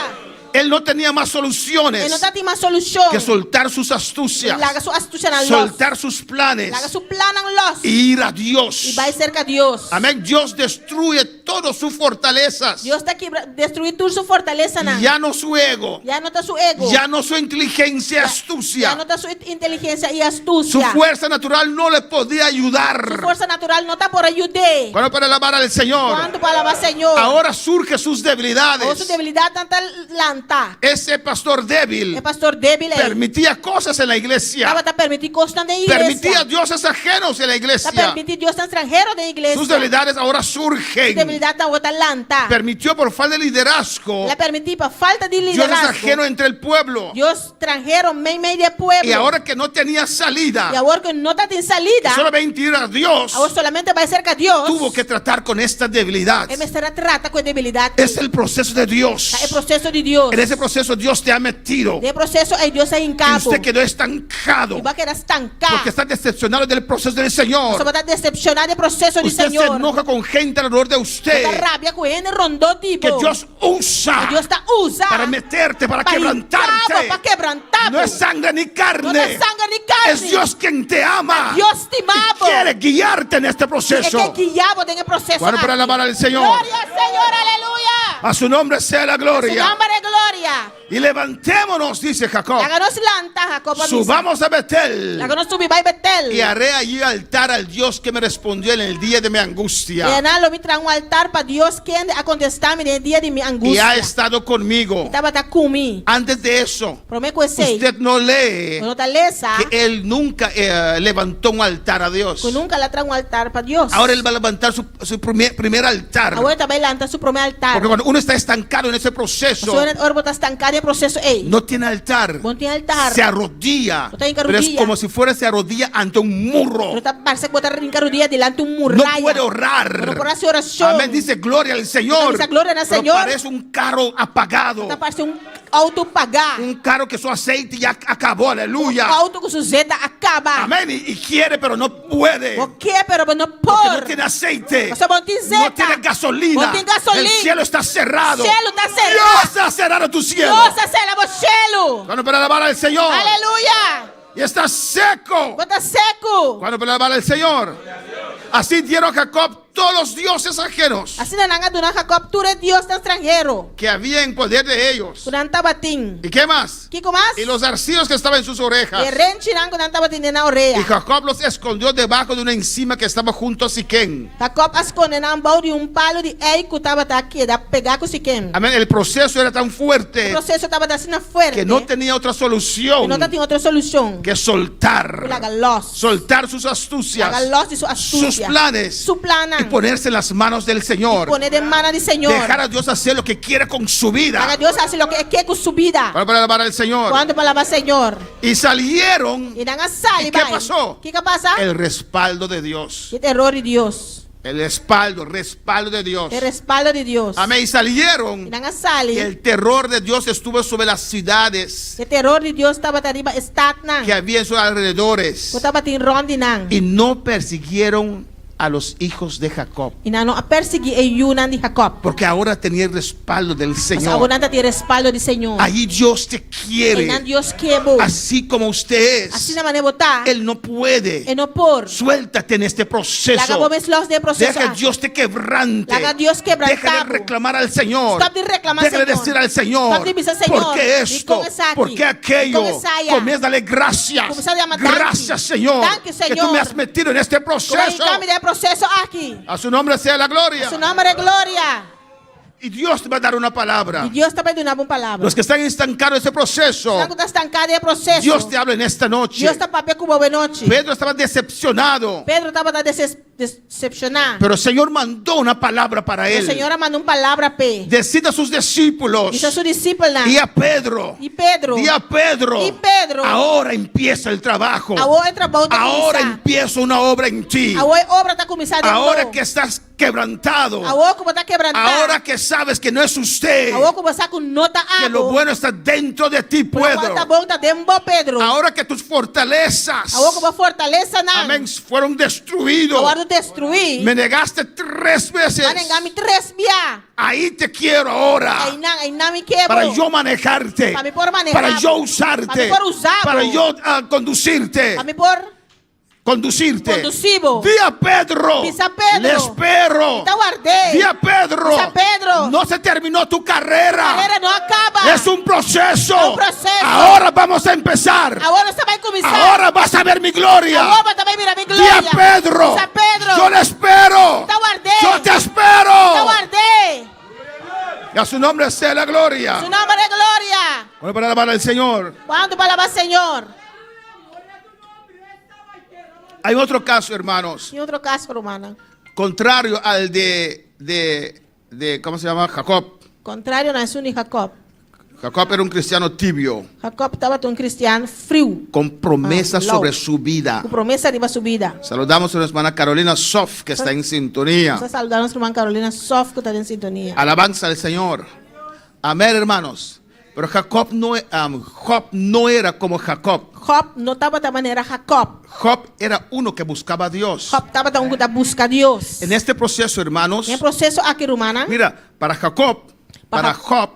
Él no tenía más soluciones Ele não tem mais solução. que soltar sus astucias, Larga sua astúcia na soltar sus planes Larga seu plano na los. e ir a Dios. E vai cerca de Deus. Amén. Dios destruye todas sus fortalezas. Deus está aqui para destruir toda sua fortaleza. Ya no su ego, Já não está seu ego. ya no su inteligencia, Já astucia. não está sua inteligência e Su astúcia. fuerza natural no le podía ayudar. Força natural não está por ajudar. Bueno, para alabar al Señor. Quanto para alabar Senhor. Ahora surgen sus A sua debilidades. debilidade tanta lanta. Ese pastor É débil pastor débil aí. permitía cosas en la iglesia. Estava permitir coisas na igreja. Permitía dioses ajenos en la Está iglesia. permitir Deus estrangeiro na igreja. Sus debilidades ahora surgen. Debilidade está outra lanta. Permitió por falta de liderazgo La permitir por falta de dioses liderazgo. ajenos entre el pueblo. Dios extranjero meio de pueblo. Y ahora que no tenía salida, E agora que não está em salida. solamente ir a Dios, Agora solamente vai cerca de Deus. tuvo que tratar con esta debilidad. Ele estará trata com debilidade. Es el proceso de Dios. É o processo de Deus. En ese proceso Dios te ha metido. De processo é Deus aí em Y cabo. usted quedó estancado E vai quedar estancado. porque está decepcionado del proceso del Você Señor. vai estar decepcionado do processo do Usted se Senhor. enoja con gente alrededor de Está usted rabia com ele rondou tipo. que Dios usa Deus está usando para meterte, para para quebrantarte. para quebrantar. No es sangre ni Não é carne. sangue nem carne. Es Dios quien te ama. Deus te Y ama. quiere guiarte en este É proceso. que guiava tem o processo. Bueno, para aqui. alabar al Señor. Glória ao Senhor, aleluia. A su nombre sea la Su gloria. nombre es gloria. Y levantémonos, dice Jacob. La que nos lanta Jacob. Subamos a Betel. La que nos subí, va a Betel. Y haré allí altar al Dios que me respondió en el día de mi Y angustia. en lo me trae un altar para Dios que ha contestado en el día de mi Y ha angustia. estado conmigo. Estaba conmigo. Antes de eso, Prometo que sei. usted no lee No te lesa. que él nunca levantó un altar a Dios. Que nunca le trae un altar para Dios. Ahora él va a levantar su primer altar. Ahora también levanta su primer altar. Porque cuando uno está estancado en ese proceso, Ahora está estancado en el proceso. no tiene altar, No tiene altar. se arrodilla, No tiene que pero es arrodilla. como si fuera se arrodilla ante un murro. Pero está parece que botar en rodilla delante de un No muralla. puede orar. No puede hacer oración. Amén, dice gloria al Señor. Dice gloria al Pero Señor. parece un carro apagado. Está parece un auto pagar. Un carro que su aceite ya acabó, aleluya. Auto con su zeta acaba. Amén, y quiere pero no puede. ¿Por qué? Pero no Porque no por. tiene aceite. O sea, no tiene No zeta. tiene gasolina. No tiene gasolina. El cielo está cerrado. El cielo está cerrado. Dios ha cerrado tu cielo. Dios hace el cielo. Cuando para alabar al Señor. Aleluya. Y está seco. Está seco. Cuando para alabar al Señor. Así dieron a Jacob todos los dioses ajenos Así na nanga duna Jacob tú eres Dios extranjero. que había en poder de ellos. Durante batín. ¿Y qué más? ¿Qué más? Y los arcillos que estaban en sus orejas. Y renchiran durante batín en la oreja. Y Jacob los escondió debajo de una encima que estaba junto a Siquén. Jacob esconde na ambao de un palo de eico estaba aquí, da pegar con Siquem. Amén. El proceso era tan El fuerte proceso estaba así fuerte. que no tenía otra Que solución no tenía otra solución. que soltar. La galos. Soltar sus La astucias, galos de su sus astucia. planes Su plana. y ponerse en las manos del Señor. Poner de mano del Señor. Dejar a Dios hacer lo que quiere con su Haga vida. Dios hace lo que quiere con su vida. Para alabar al Señor. Cuando palabra al Señor. Y salieron Y dan a sal ¿Y qué pasó? ¿Qué pasa? el respaldo de Dios. El terror de Dios. El respaldo de Dios. El respaldo de Dios. Amén. Y salieron. Y dan a sal. Y el terror de Dios estuvo sobre las ciudades El terror de Dios estaba arriba. Está que había en sus alrededores. estaba en rondinan. Y no persiguieron a los hijos de Jacob. Y no a perseguir el yunan de Jacob. Porque ahora tenía el respaldo del Mas Señor. ahora tiene el respaldo del Señor. Allí Dios te Y quiere. Dios quiere. Así como usted Así es. na maneira botar. Él no puede. E no por. Suéltate en este proceso. Laga vos los de proceso. Deja que Dios te quebrante. Laga Dios quebrantado. Deja de reclamar al Señor. Stop de reclamar Deja de Señor. decir al Señor. Stop de dizer, Señor, ¿Por qué esto? ¿y cómo es aquí? ¿Por qué aquello? ¿Y cómo es allá? Comienza a darle gracias. Comienza a llamar, "Thank Gracias, you. Señor. Thank you, Que tú Señor. me has metido en este Como proceso. el cambio de proceso aquí. A su nombre sea la gloria. Su nombre es gloria. Y Dios te va a dar una palabra. Y Dios está pidiendo una palabra. Los que están estancados en ese proceso, Está estancado de proceso. Dios te habla en esta noche. Dios está papel como de noche. Pedro estaba decepcionado, Pedro estaba decepcionado. pero el Señor mandó una palabra para El él. Señor mandó una palabra P. Decida a sus discípulos Dice a su discípulo. y a Pedro. Y Pedro. Y a Pedro. Y Pedro. Ahora empieza el trabajo. Ahora trabajo está Ahora começar. empieza una obra en ti. Ahora obra está começando de Ahora novo. que estás quebrantado. Awoko bota quebrantado. Ahora que sabes que no es usted, Awoko bota con nota que lo bueno está dentro de ti, Pedro. Pedro. Ahora que tus fortalezas, Awoko ba fortaleza nan. amén, fueron destruidos. Awado destruir. Me negaste 3 veces. Manengami 3 bia. Ahí te quiero ahora. Ay nami kebo. Para yo manejarte. Para mí por manejar. Para yo usarte. Para mí por usarlo. Para yo conducirte. Para mí por Conducirte. conducivo. Di a Pedro. Dice a Pedro. Le espero. Te guardé. Di a Pedro. Dice a Pedro. No se terminó tu carrera. La carrera no acaba. Es un proceso. Es un proceso. Ahora vamos a empezar. Ahora se va a comenzar. Ahora vas a ver mi gloria. Ahora también mira mi Di gloria. a Pedro. Dice a Pedro. Yo le espero. Te guardé. Yo te espero. Te guardé. Y a su nombre sea la gloria. Su nombre es gloria. ¿Cuál para alabar al Señor? ¿Cuánto para alabar al Señor? Hay otro caso, hermanos, Y otro caso, hermana. contrario al de ¿cómo se llama? Jacob. Contrario a Jesús y Jacob. Jacob era un cristiano tibio, Jacob estaba un cristiano frío. con promesas low. sobre su vida. Su promesa arriba su vida. Saludamos a nuestra hermana Carolina Sof, que está en sintonía. Vamos a saludar a nuestra hermana Carolina Soft, que está en sintonía. Alabanza al Señor. Amén, hermanos. Pero Job no era como Jacob. Job no estaba de manera Jacob. Job era uno que buscaba a Dios. Job estaba de una busca a Dios. En este proceso, hermanos, En el proceso aquí, hermana, mira, para Job para Job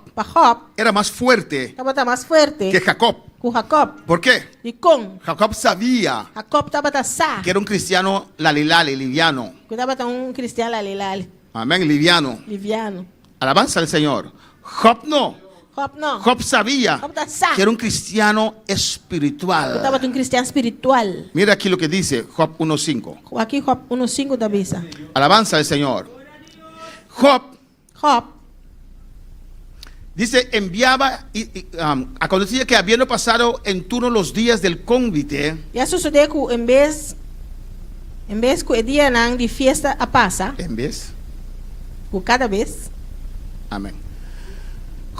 era más fuerte estaba más fuerte que Jacob. que Jacob. ¿Por qué? Y con Jacob sabía Jacob estaba de sa. que era un cristiano lalilali, liviano. Que estaba de un cristiano alilal, Amén, liviano. liviano. Alabanza al Señor. Job no. Job no. Job sabía Job da sa. que era un cristiano Que espiritual. estaba de un cristiano espiritual. Mira aquí lo que dice Job 1.5. Aquí Job 1:5 te avisa. Alabanza al Señor. Job Job dice, enviaba, acontecía que habiendo pasado en turno los días del convite, ya sucede que en vez que el día de fiesta a pasa, en vez, que cada vez, amén.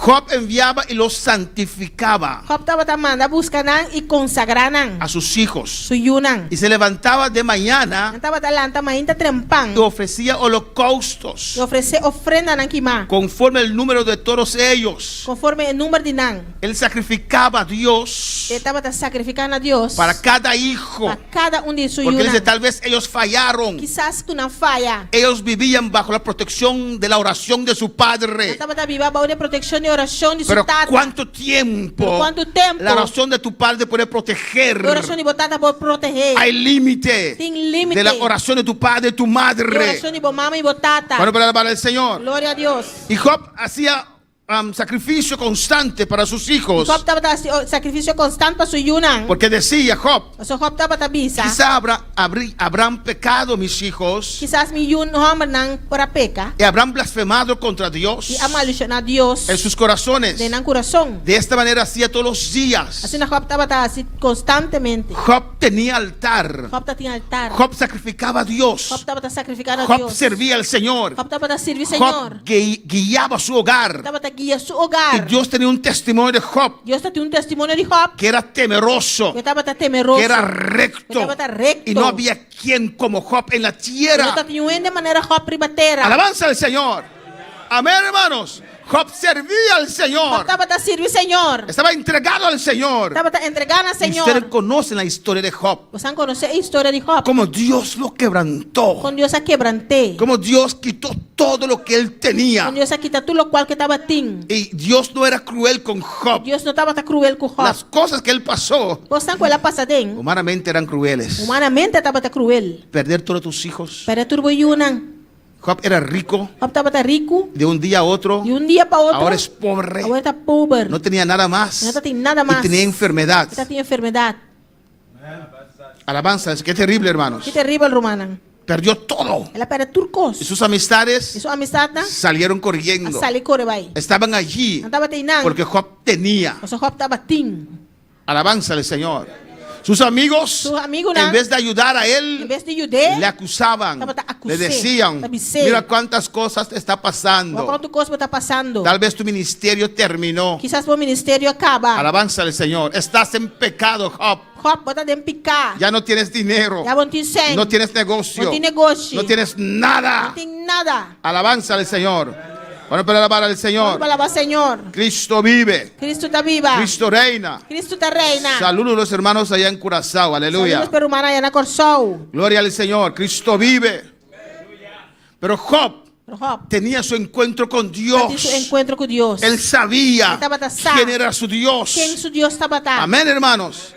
Job enviaba y los santificaba Job estaba tamando a buscar y consagrar a sus hijos. su yunan. Y se levantaba de mañana Estaba talanta mainta trempan. y ofrecía holocaustos Y ofrece ofrenda nan kima. conforme el número de todos ellos. Conforme el número de nan. Él sacrificaba a Dios Estaba sacrificando a Dios. para cada hijo. Para cada uno de su Porque dice, yunan. tal vez ellos fallaron. Quizás que una falla. Ellos vivían bajo la protección de la oración de su padre. Estaba viva bajo la protección y oración de su Pero tata. ¿cuánto tiempo Pero ¿cuánto tiempo? la oración de tu padre puede proteger? La oración y botata por proteger. Hay límite Sin límite. de la oración de tu padre y tu La madre. oración y mamá y botata. Bueno, para el Señor. Gloria a Dios. Y Job hacía sacrificio constante para sus hijos. Job estaba dando sacrificio constante para su yunan. Porque decía Job, So Job estaba tabisa. quizá habrán pecado mis hijos Quizás mi yun homer nan para peca. y habrán blasfemado contra Dios Y amaluciona a Dios. en sus corazones. De nan corazón. De esta manera hacía todos los días. Así na Job estaba así constantemente. Job tenía altar. Job tenía altar. Job sacrificaba a Dios. Job estaba sacrificando a Job Dios. servía al Señor. Job estaba servir Job Señor. guiaba su hogar. Estaba guía su Y hogar. Dios tenía un testimonio de Job Dios tenía un testimonio de Job. que era temeroso, Que estaba temeroso. que era recto. Que estaba recto. Y no había quien como Job en la No tierra. tenía de manera Job privatera. Alabanza al Señor. Amén, hermanos. Job servía al Job Señor. estaba servir Señor. Estaba entregado al Señor. Estaba entregando al Y ustedes Señor. conocen la historia de Job. Ustedes conocen la historia de Job. Como Dios lo quebrantó. Con Dios a quebranté. Como Dios quitó todo lo que él tenía. Con Dios a quitar tú lo cual que estaba tin. Y Dios no era cruel con Job. Dios no estaba tan cruel con Job. Las cosas que él pasó Vos están con la pasadén. humanamente eran crueles. Humanamente estaba tan cruel. Perder todos tus hijos. Pero turbo yunan. Job era rico Job estaba tan rico. de un día a otro. Y un día para otro. Ahora es pobre. Ahora está pobre. No tenía nada más. No tiene nada más. Y tenía enfermedad. Esta tiene enfermedad. Alabanza, qué terrible, hermanos. Qué terrible, romana. Perdió todo. Él para turcos. Y sus amistades Y su amistad na. salieron corriendo. Sale corre vai. Estaban allí No estaba tinan. porque Job tenía. O sea, Job estaba tin. Alabanza al Señor. Sus amigos, Sus amigos, ¿no? en vez de ayudar a En él, vez de ayudar. le acusaban. Estaba acusé, Le decían, estaba acusé. mira cuántas cosas te está pasando. ¿Cuánto cosa está pasando? Tal vez tu ministerio terminó. Quizás tu ministerio acaba. Alabanza al Señor. Estás en pecado, Job. Job bota den picar. Ya no tienes dinero. Ya não tem senho. No tienes negocio. Não tem negócio. No tienes nada. Não tem nada. Alabanza al Señor. Bueno, para alabar al Señor. Vamos alabar Senhor. Cristo vive. Cristo está viva. Cristo reina. Cristo está reina. Saludos a los hermanos allá en Curazao. Aleluya. Saludos para hermana allá en Corsol. Gloria al Señor. Cristo vive. Pero Job Job tenía su encuentro con tinha Dios. seu encontro com Deus. Él sabía Él estaba tasado. quién era su Dios. Quem seu Deus estava tá? Amén, hermanos.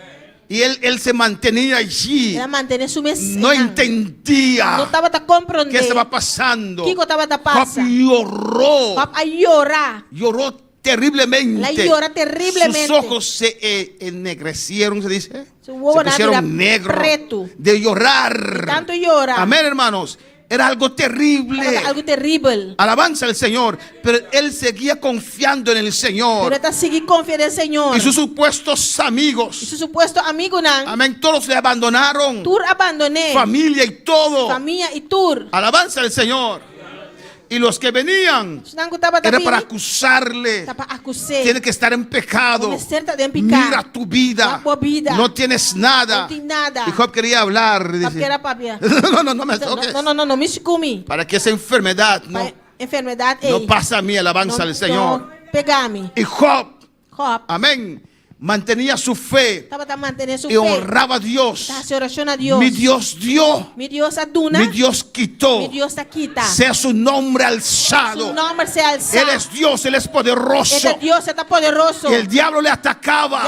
Y él se mantenía allí. Ela mantém sua missão. No entendía Não estava compreendendo. qué estaba pasando. O que estava Job passando? lloró. Job a llorar. Lloró terriblemente. La llora terriblemente. Sus ojos se ennegrecieron, se dice. Su Se boca era pusieron negros preto. de llorar. De tanto llorar. Amén, hermanos. Era algo terrible. Era algo terrível. Alabanza al Señor. Pero él seguía confiando en el Señor. Pero está seguir confiando en el Señor. Y sus supuestos amigos. Y su supuesto amigo nan. Amén. Todos le abandonaron. Tur abandoné. Familia y todo. Familia y tur. Alabanza al Señor. Y los que venían era para acusarle. Tiene que estar en pecado. Mira tu vida. No tienes nada. Y Job quería hablar. Dice, no me toques. No me escumi. Para que esa enfermedad no pasa a mí. Alabanza al Señor. Y Job, amén, mantenía su fe y honraba a Dios. Mi Dios dio, mi Dios aduna, mi Dios quitó. mi Dios quita. Sea su nombre alzado. Su nombre sea alzado. Él es Dios, Él es poderoso. Este Dios está poderoso. Y el diablo le atacaba.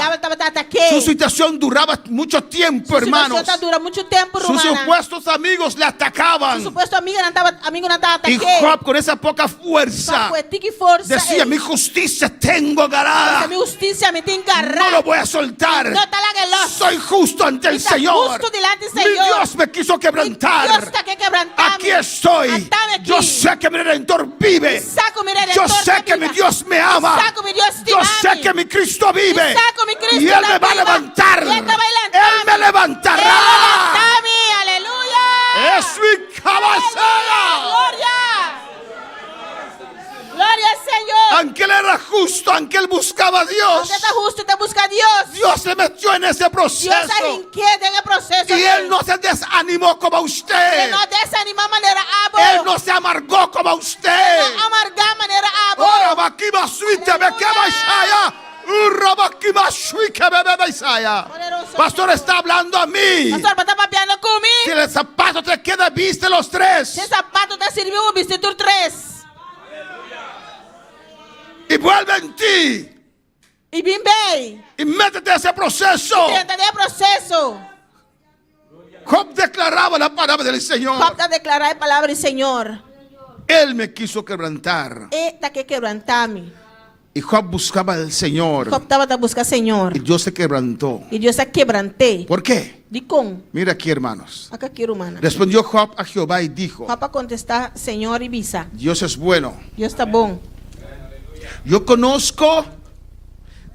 Su situación duraba mucho tiempo, hermanos. Dura mucho tiempo, Sus supuestos amigos le atacaban. Y Job, con esa poca fuerza, decía: mi justicia tengo ganada. Mi justicia me tengo ganada. No lo voy a soltar. Soy justo ante el Señor. Mi Dios me quiso quebrantar. Aquí estoy. Yo sé que mi Redentor vive. Yo sé que mi Dios me ama. Yo sé que mi Cristo vive. Y Él me va a levantar. Él me levantará. Aleluya. Es mi cabecera. Gloria al Señor. Aunque Él era justo, aunque Él buscaba a Dios, Aunque está justo, te busca a Dios. Dios se metió en ese proceso. Dios se inquieta en el proceso. Y Él no se desanimó como usted. Él no desanimó manera abo. Él no se amargó como usted. No amarga manera abo. Ahora vaquiba suite me quema Isaya. Pastor está hablando a mí. Pastor, está papiando conmigo. Si el zapato te queda, viste los tres. Si el zapato te sirvió, viste tú tres. Y vuelve en ti. Y bien ve. Y métete a ese proceso. Job declaraba la palabra del Señor. Job declaraba la palabra del Señor. Él me quiso quebrantar. Está que quebrantarme. Y Job buscaba al Señor. Job estaba a buscar al Señor. Y Dios se quebrantó. Y Dios se quebranté. ¿Por qué? Dicom. Mira aquí, hermanos. Acá quiero, humana. Respondió Job a Jehová y dijo: Job contestar: Señor y visa. Dios es bueno. Dios está bon. Yo conozco,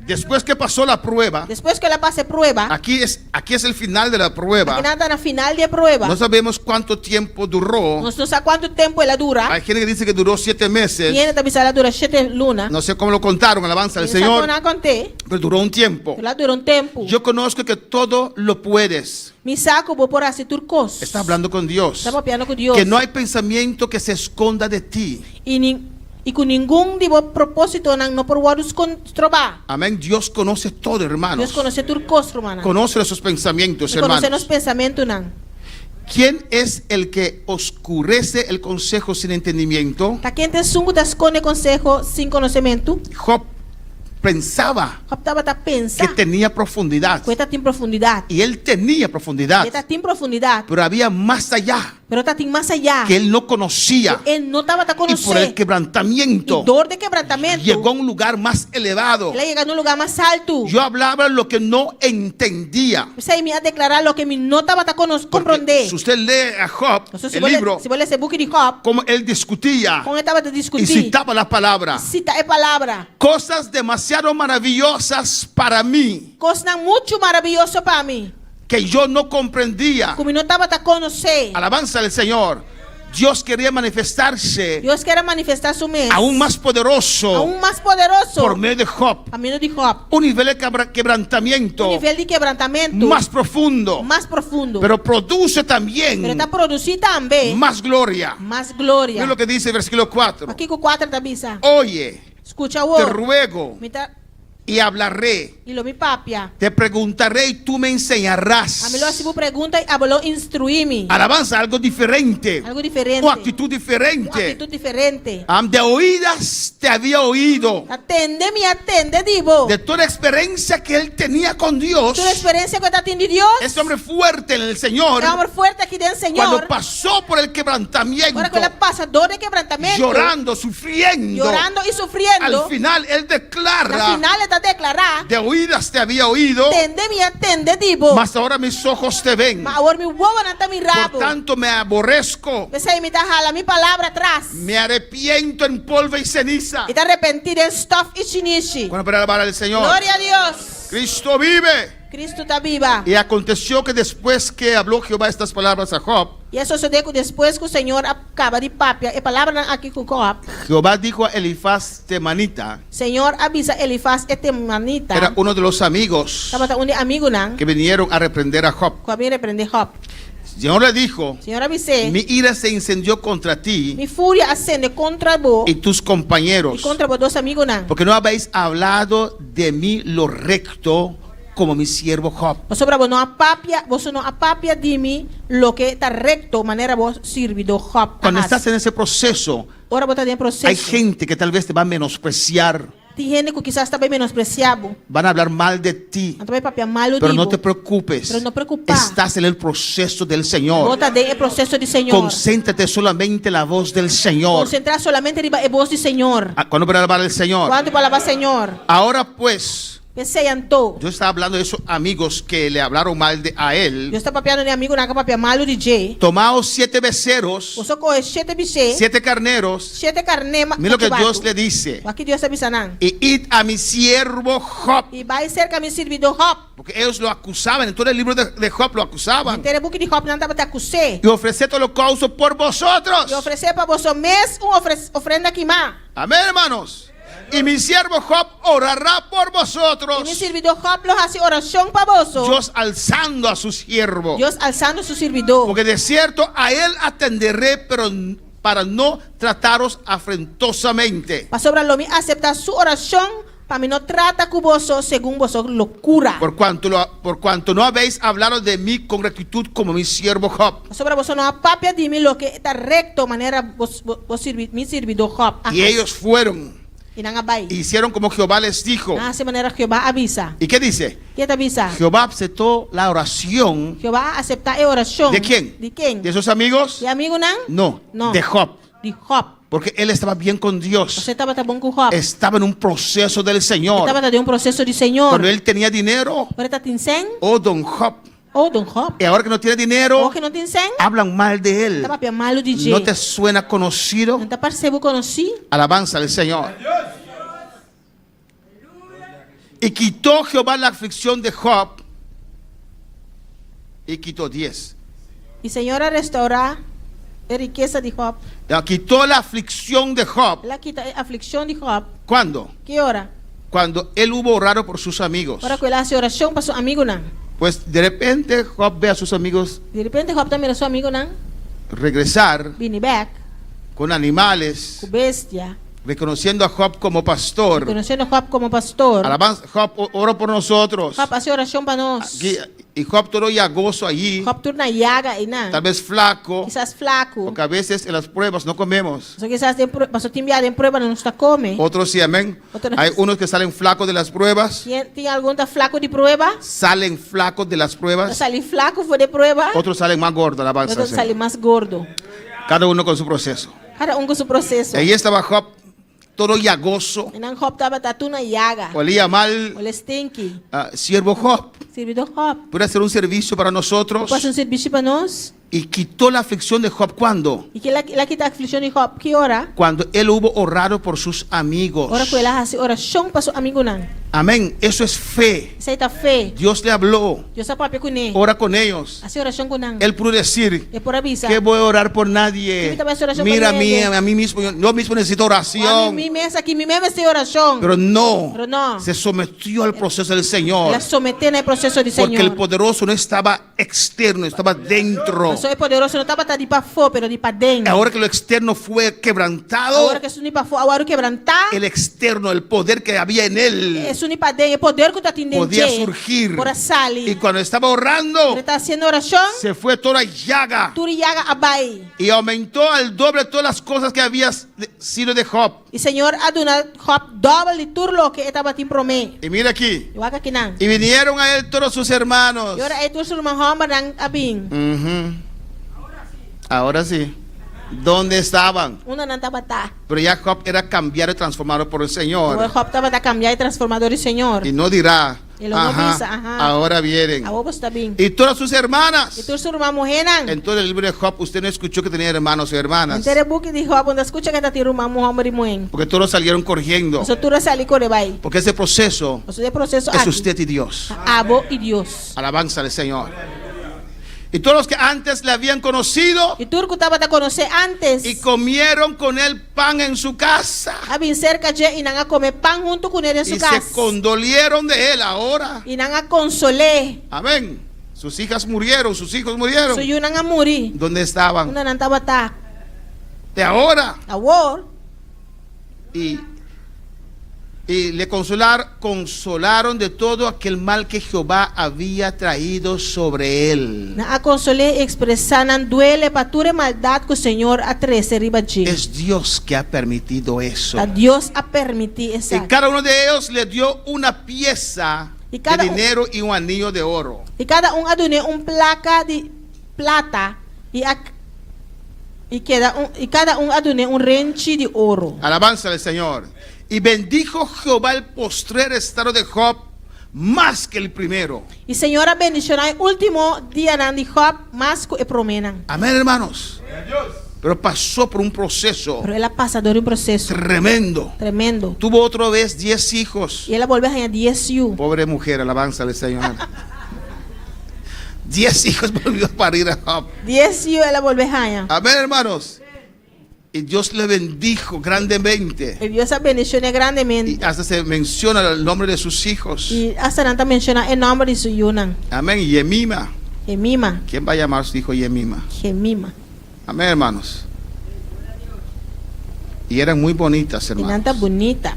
después que pasó la prueba, después que la pase prueba, aquí es el final de la prueba. Aquí nada en la final de prueba. No sabemos cuánto tiempo duró. No sabemos cuánto tiempo ella dura. Hay gente que dice que duró 7 meses. Tiene también la dura 7 lunas. No sé cómo lo contaron, alabanza al Señor. Pero duró un tiempo. Yo conozco que todo lo puedes. Está hablando con Dios. Que no hay pensamiento que se esconda de ti. Y con ningún propósito no por trobar. Amén. Dios conoce todo, hermanos. Dios conoce tu costo, hermano. Conoce esos pensamientos, hermanos. Conoce los pensamientos, ¿Quién es el que oscurece el consejo sin entendimiento? ¿Quién te sungo te esconde consejo sin conocimiento? Job pensaba que tenía profundidad. Y él tenía profundidad. Pero había más allá. Que él no conocía. Y por el quebrantamiento llegó a un lugar más elevado. Yo hablaba lo que no entendía. Porque si usted lee a Job, el libro, como él discutía y citaba la palabra. Cosas demasiado maravillosas para mí. Cosas mucho maravillosas para mí. Que yo no comprendía. Alabanza al Señor. Dios quería manifestarse Deus quer manifestar su mes aún más poderoso aún más poderoso por medio de Job. a meio de Job. Un nivel de quebrantamiento Nível de quebrantamento más profundo, mais profundo. pero produce Pero también está produzindo também más gloria. mais glória. Mira lo que dice el versículo 4. Aqui com 4 da bisa. Oye, Escucha te o ruego me tá y hablaré. e lo me papia. Te preguntaré y tú me A enseñarás. melhor se pergunta e abalou instruir-me. Alabanza, algo diferente. Algo diferente. O actitud Uma diferente. atitude diferente. De oídas te había oído. Atende, divo. De toda experiencia que él tenía con Dios. Toda experiência que eu está tendo de Deus. Ese hombre fuerte en el Señor. É um homem forte aqui dentro, Senhor. Cuando pasó por el quebrantamiento. Agora que ele passa dor de quebrantamento. Llorando, sufriendo. Llorando e sofrendo. Al final él No declara. final ele está declarar. De oídas te había oído. Atende, divo. Mas ahora mis ojos te ven. Mas agora meu ovo não está me rabo. Por tanto me aborrezco. Você aí me está jalando minha palavra atrás. Me arrepiento en polvo y ceniza. E está arrependido em stuff e chinichi. Bueno, para alabar al Señor. Glória a Deus. Cristo vive. Cristo está viva. Y aconteció que después que habló Jehová estas palabras a Job, E isso sucedeu que depois que o Senhor acaba de papia, e palavra aqui com Job, Jehová dijo a Elifaz temanita, Senhor avisa Elifaz e Temanita, era uno de los amigos estava um amigo não, que vinieron a reprender a Job. que havia repreender Job. El Señor le dijo, Senhor avisei, mi ira se incendió contra ti mi fúria acende contra vos y tus e compañeros, contra vos dois amigos não. porque no habéis hablado de mí lo recto como mi siervo Job. Sobre vos não apapia de mim lo que está recto, maneira vos servido Job. Cuando estás en ese proceso, Ora vos está em hay processo. gente que tal vez te va a menospreciar, Tem gente que quizás está bem menospreciado, van a hablar mal de ti, não vai papia malo pero no divo. te preocupes, Pero no preocupar. estás en el proceso del Señor. Vos está em processo de Senhor. Concéntrate solamente en la voz del Señor. Concentrar solamente em voz do Senhor. Cuando para alabar al Señor. Quando palavra Senhor, Ahora pues, pensei antou. yo estaba hablando de esos amigos que le hablaron mal a Eu él. estou papiando de amigo na papia malo de J. Tomaos 7 becerros, Você coe 7 biche, 7 carneros. 7 carne. Mira lo que Dios le dice. Aqui Deus avisa não. Y id a mi siervo Job. E vai cerca meu servidor Job. Porque ellos lo acusaban. En todo el libro de Job lo acusaban. Inteiro book de Job não estava te acusar. Y ofreced holocausto por vosotros. E oferecer para você mesmo ofrenda queimar. Amén, hermanos. Y mi siervo Job orará por E meu vosotros. servidor Job lo hace oração para você. Dios alzando a su siervo. Deus alçando seu servidor. Porque de cierto a él atenderé, pero para no trataros afrentosamente. Para sobre lo me aceptar sua oração, para mim não trata com você segundo vossa loucura. Por cuanto no habéis hablado de mí con rectitud como mi siervo Job. Sobre você não apapia de mim lo que está recto, maneira mi servidor Job. Y ellos fueron E não abai. e hicieron como Jehová les dijo. Essa maneira Jeová avisa. ¿Y qué dice? Que te avisa? Jehová aceptó la oración. Jeová acepta a oração. ¿De quién? De quem? ¿De esos amigos? De amigo não? No, No. de Job. De Job. Porque él estaba bien con Dios. Você estava bom com Job. Estaba en un proceso del Señor. Estava de processo de Senhor. Cuando él tenía dinero, Agora está tem 100? oh don Job. Ou Don Job? Y ahora que no tiene dinero, Ou que não tem 100? hablan mal de él. Estava bem malo de jeito. ¿No te suena conocido? Não está percebo conheci? Alabanza al Señor. Y quitó Jehová la aflicción de Job y quitó 10. E Senhor a restaurar a riqueza de Job. Quitó la aflicción de Job. Ela quita a aflição de Job. ¿Cuándo? Que hora? Cuando él hubo orado por sus amigos. Para que ele hace oração para seu amigo não. Pues de repente Job ve a sus amigos De repente Job também era seu amigo não. regresar Vini back. con animales, Com bestia. reconociendo a Job como pastor. Conhecendo Job como pastor. Alabanza, Job oró por nosotros. Job hace oração para nós. Aquí, y Job todo llagoso allí, Job turna yaga e não. tal vez flaco, Quizás flaco. porque a veces en las pruebas no comemos. Só quizás passou timbiado em prova não está come. Otros sí, amén. Otros- Hay unos que salen flacos de las pruebas, Tem algum tá flaco de prova? salen flacos de las pruebas, Sali flaco foi de prova. otros salen más gordos, alabanza. Outro al sali Señor. mais gordo. Cada uno con su proceso. Cada com seu processo. Ahí estaba Job, todo llagoso, E não Job estava tatuna yaga. olía mal. Olha stinky. Siervo Job, Servidor Job. puede hacer un servicio para nosotros. Passa serviço para nós. Y quitó la aflicción de Job, ¿cuándo? E que ela quita a aflição de Job. Que hora? Cuando él hubo orado por sus amigos. Ora que ela hace oração para seu amigo não. Amén. Eso es fe. Isso aí tá fé. Dios le habló. Deus está para com Ora con ellos. a oração com não. Él pudo decir É por avisa. que voy a orar por nadie. Mira a mí mismo. Yo mismo necesito A oración. mim mesmo aqui, mim mesmo essa oração. Pero no. Pero no. Se sometió al proceso del Señor. Ela someter no processo de Porque el Senhor. poderoso no estaba externo, estaba dentro. Só é poderoso, não estava de para fora, pero de para dentro. Ahora que lo externo fue quebrantado, Agora que isso não para fora, agora o quebrantar. el externo, el poder que había en él, Isso não para dentro, é poder que está tendo podía surgir. por salir. Y cuando estaba Ele orando, está haciendo oração. se fue toda llaga Turiyaga abai. y aumentó al doble todas las cosas que había sido de Job. E Senhor aduna Job doble de tudo lo que estava te promet. Y mira aquí. Eu aqui não. Y vinieron a él todos sus hermanos. E ora é tu sur mahamba nang abing. Ujú. Ahora sí. ¿Dónde estaban? Una não estava tá. Pero ya Job era cambiado y transformado por el O Señor. Job estava a cambiar e transformador do Senhor. Y no dirá, Ele não disse, ahora vienen. A vos está bem. Y todas sus hermanas. E tu sur morrer não. En todo el libro de Job, usted no escuchou que tenía hermanos y hermanas. Entere book de Job, onde escucha que está tiru mahamba de moen. Porque todos salieron corriendo. Eso tu sali corre vai. Porque ese proceso Eso de processo es aqui. usted y Dios. Abo e Deus. Alabanza al Señor. Y todos los que antes le habían conocido E tu que estava a conhecer antes. y comieron con él pan en su casa. A vir cerca de e não a comer pão junto com ele em Y sua se casa. condolieron de él ahora. E não a consoler. Amén. Sus hijas murieron, sus hijos murieron. So yun a muri. ¿Dónde estaban? Una não estava tá. De ahora. Awor. Y le consolaron de todo aquel mal que Jehová había traído sobre él. Na a consoler expressanan duele para tua maldade que o Senhor a trece riba de. Es Dios que ha permitido eso. A Deus a permitir essa. Y cada uno de ellos le dio una pieza Y cada de dinero y un anillo de oro. E cada adune placa de plata e cada adune renche de ouro. Alabanza al Señor. Y bendijo Jehová el postrer estado de Job más que el primero. E Senhor a bendicionar o último dia de Job mais que o promenan. Amén, hermanos. Pero pasó por un proceso Pero ela passa por um processo tremendo. tremendo. Tuvo otra vez 10 hijos. E ela volve a ganhar 10 yu. Pobre mujer, alabanza al Señor. 10 hijos volvió a parir a Job. 10 yu ela volve a ganhar. Amén, hermanos. Y Dios le bendijo grandemente. E Deus a bendicionou grandemente. Y hasta se menciona el nombre de sus hijos. E hasta não menciona o nome de sua yunan. Amén. Yemima. Gemima. ¿Quién va a llamar a su hijo Yemima? Gemima. Amén, hermanos. Y eran muy bonitas, E não tá hermanos. bonita.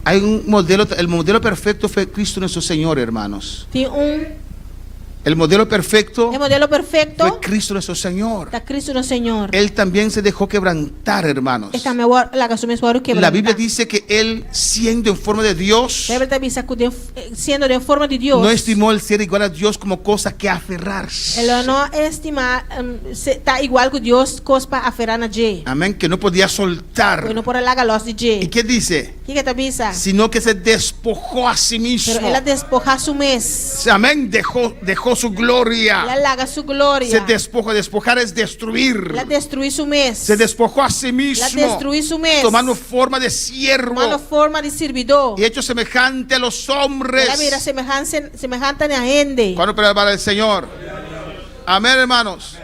Hay un modelo, el modelo perfecto fue Cristo nuestro Señor, hermanos. Tem El modelo perfecto é modelo perfeito fue Cristo nuestro Señor. da Cristo no Senhor. Él también se dejó quebrantar, hermanos. Esta me la gasumé suaro que La Biblia dice que Él, siendo en forma de Dios, siendo de forma de Deus. no estimó el ser igual a Dios como cosa que aferrarse. Ela não estima tá igual que Deus cospa aferrar na je. Amén, que no podía soltar. Porque não pode largar los de je. ¿Y qué dice? Que tá bisa? Sino que se despojó a sí mismo. Pero ela despoja su mes. Amén, dejó su gloria. Ela larga su gloria. Se despojó, despojar es destruir. Ela destruir su mes. Se despojó a sí mismo, Ela destruir su mes. tomando forma de siervo Tomando forma de servidor. y hecho semejante a los hombres. Ela mira semejante na gente. ¿Cuándo para el Señor? Amén, hermanos.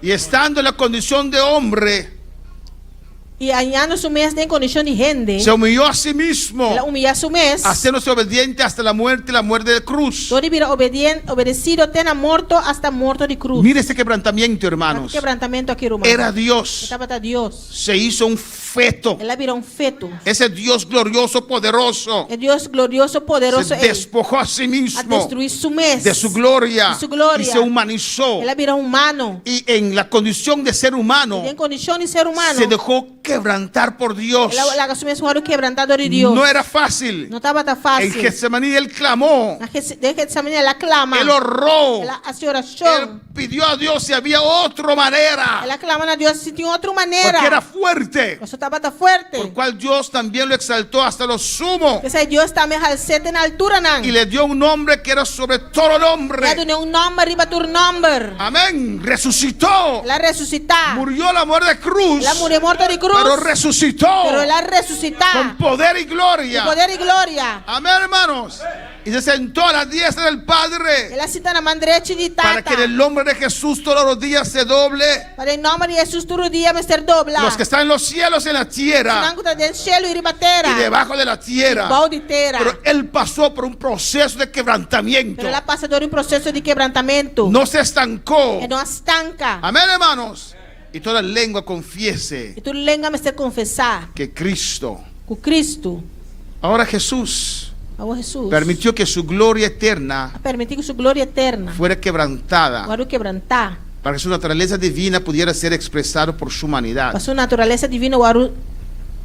Y estando en la condición de hombre, E añando su mes en condición de gente. se humilló a sí mismo, Ela humilha su mes. haciéndose obediente hasta la muerte y la muerte de cruz. Todo vira obedecido, tena muerto hasta muerto de cruz. Mire este quebrantamiento, hermanos. Quebrantamento aqui, irmão. Era Dios. Estava para Deus. Se hizo un feto. Ela virou feto. Ese Dios glorioso, poderoso, É Deus glorioso, poderoso. se despojó a sí A mismo destruir su mes. de su gloria, De su gloria. y se humanizó. Ela virou humano. Y en la condición de ser humano, Em condição de ser humano. se dejó quebrantar por Dios. Ela assumiu esse waru quebrantado de Deus. No era fácil. Não estava tão En fácil. Getsemaní él clamó, De Getsemane ela clama. él oró, Ela a él oração. pidió a Dios si había otra manera, Ela clama a Deus se tinha outra porque maneira. era fuerte, Você estava tão forte. por cual Dios también lo exaltó hasta lo sumo Esse Deus também halsete na altura não. y le dio un nombre que era sobre todo Ela nombre. deu nome riba tur nome. Amén. Resucitó, Ela ressuscitar. murió la muerte de cruz, Ela morreu morta de cruz. pero resucitó Pero ela ressuscitar. con poder y gloria. Poder e glória. Amén, hermanos. Y se sentó a la diestra del Padre Ela senta na mandrete de para Tata. que en el nombre de Jesús todos los días se doble. Para em nome de Jesus todo dia me ser dobla. Los que están en los cielos y en la tierra Nango tá dentro do cielo e riba terra. y debajo de la tierra. Balde terra. Pero él pasó por un proceso de quebrantamiento. Pero ela passa por um processo de quebrantamento. No se estancó. E não estanca. Amén, hermanos. Y toda lengua confiese E tu lenga me ser confessar que Cristo. com Cristo. Ahora Jesús Ao Jesus. permitió que su gloria eterna Permitir que sua glória eterna. fuera quebrantada Agora o quebrantar. para que su naturaleza divina pudiera ser expresada por su humanidad. Para sua natureza divina o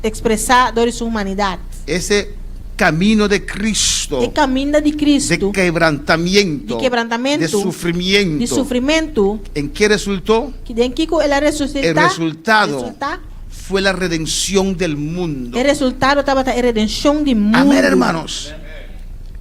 expressar dor sua humanidade. Ese camino de Cristo, E caminho de Cristo. de quebrantamiento, De quebrantamento, de sufrimiento, de sofrimento. ¿en qué resultó? Que den Kiko ela ressuscita. El resultado Resulta, fue la redención del mundo. o resultado estava a redenção do mundo. Amén, hermanos.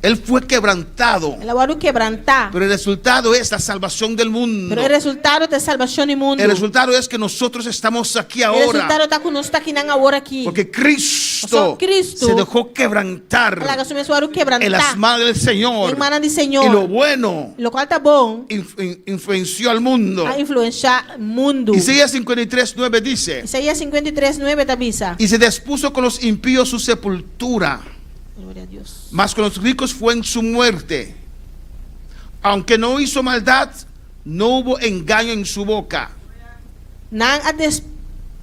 Él fue quebrantado, Ela agora o quebrantar. pero el resultado es la salvación del mundo. Pero o resultado da salvação do mundo. El resultado es que nosotros estamos aquí O resultado ahora está conosco aqui na hora aqui. porque Cristo Cristo se dejó quebrantar Ela assumiu o quebrantar. en las manos del Señor, Hermana do y Senhor. lo bueno Lo qual tá bom. influenció al mundo. A influenciar o mundo. Isaías 53:9 dice: Isaías 53:9 te avisa. y se dispuso con los impíos su sepultura, Glória a Deus. mas con los ricos fue en su muerte. Aunque no hizo maldad, no hubo engaño en su boca. Não a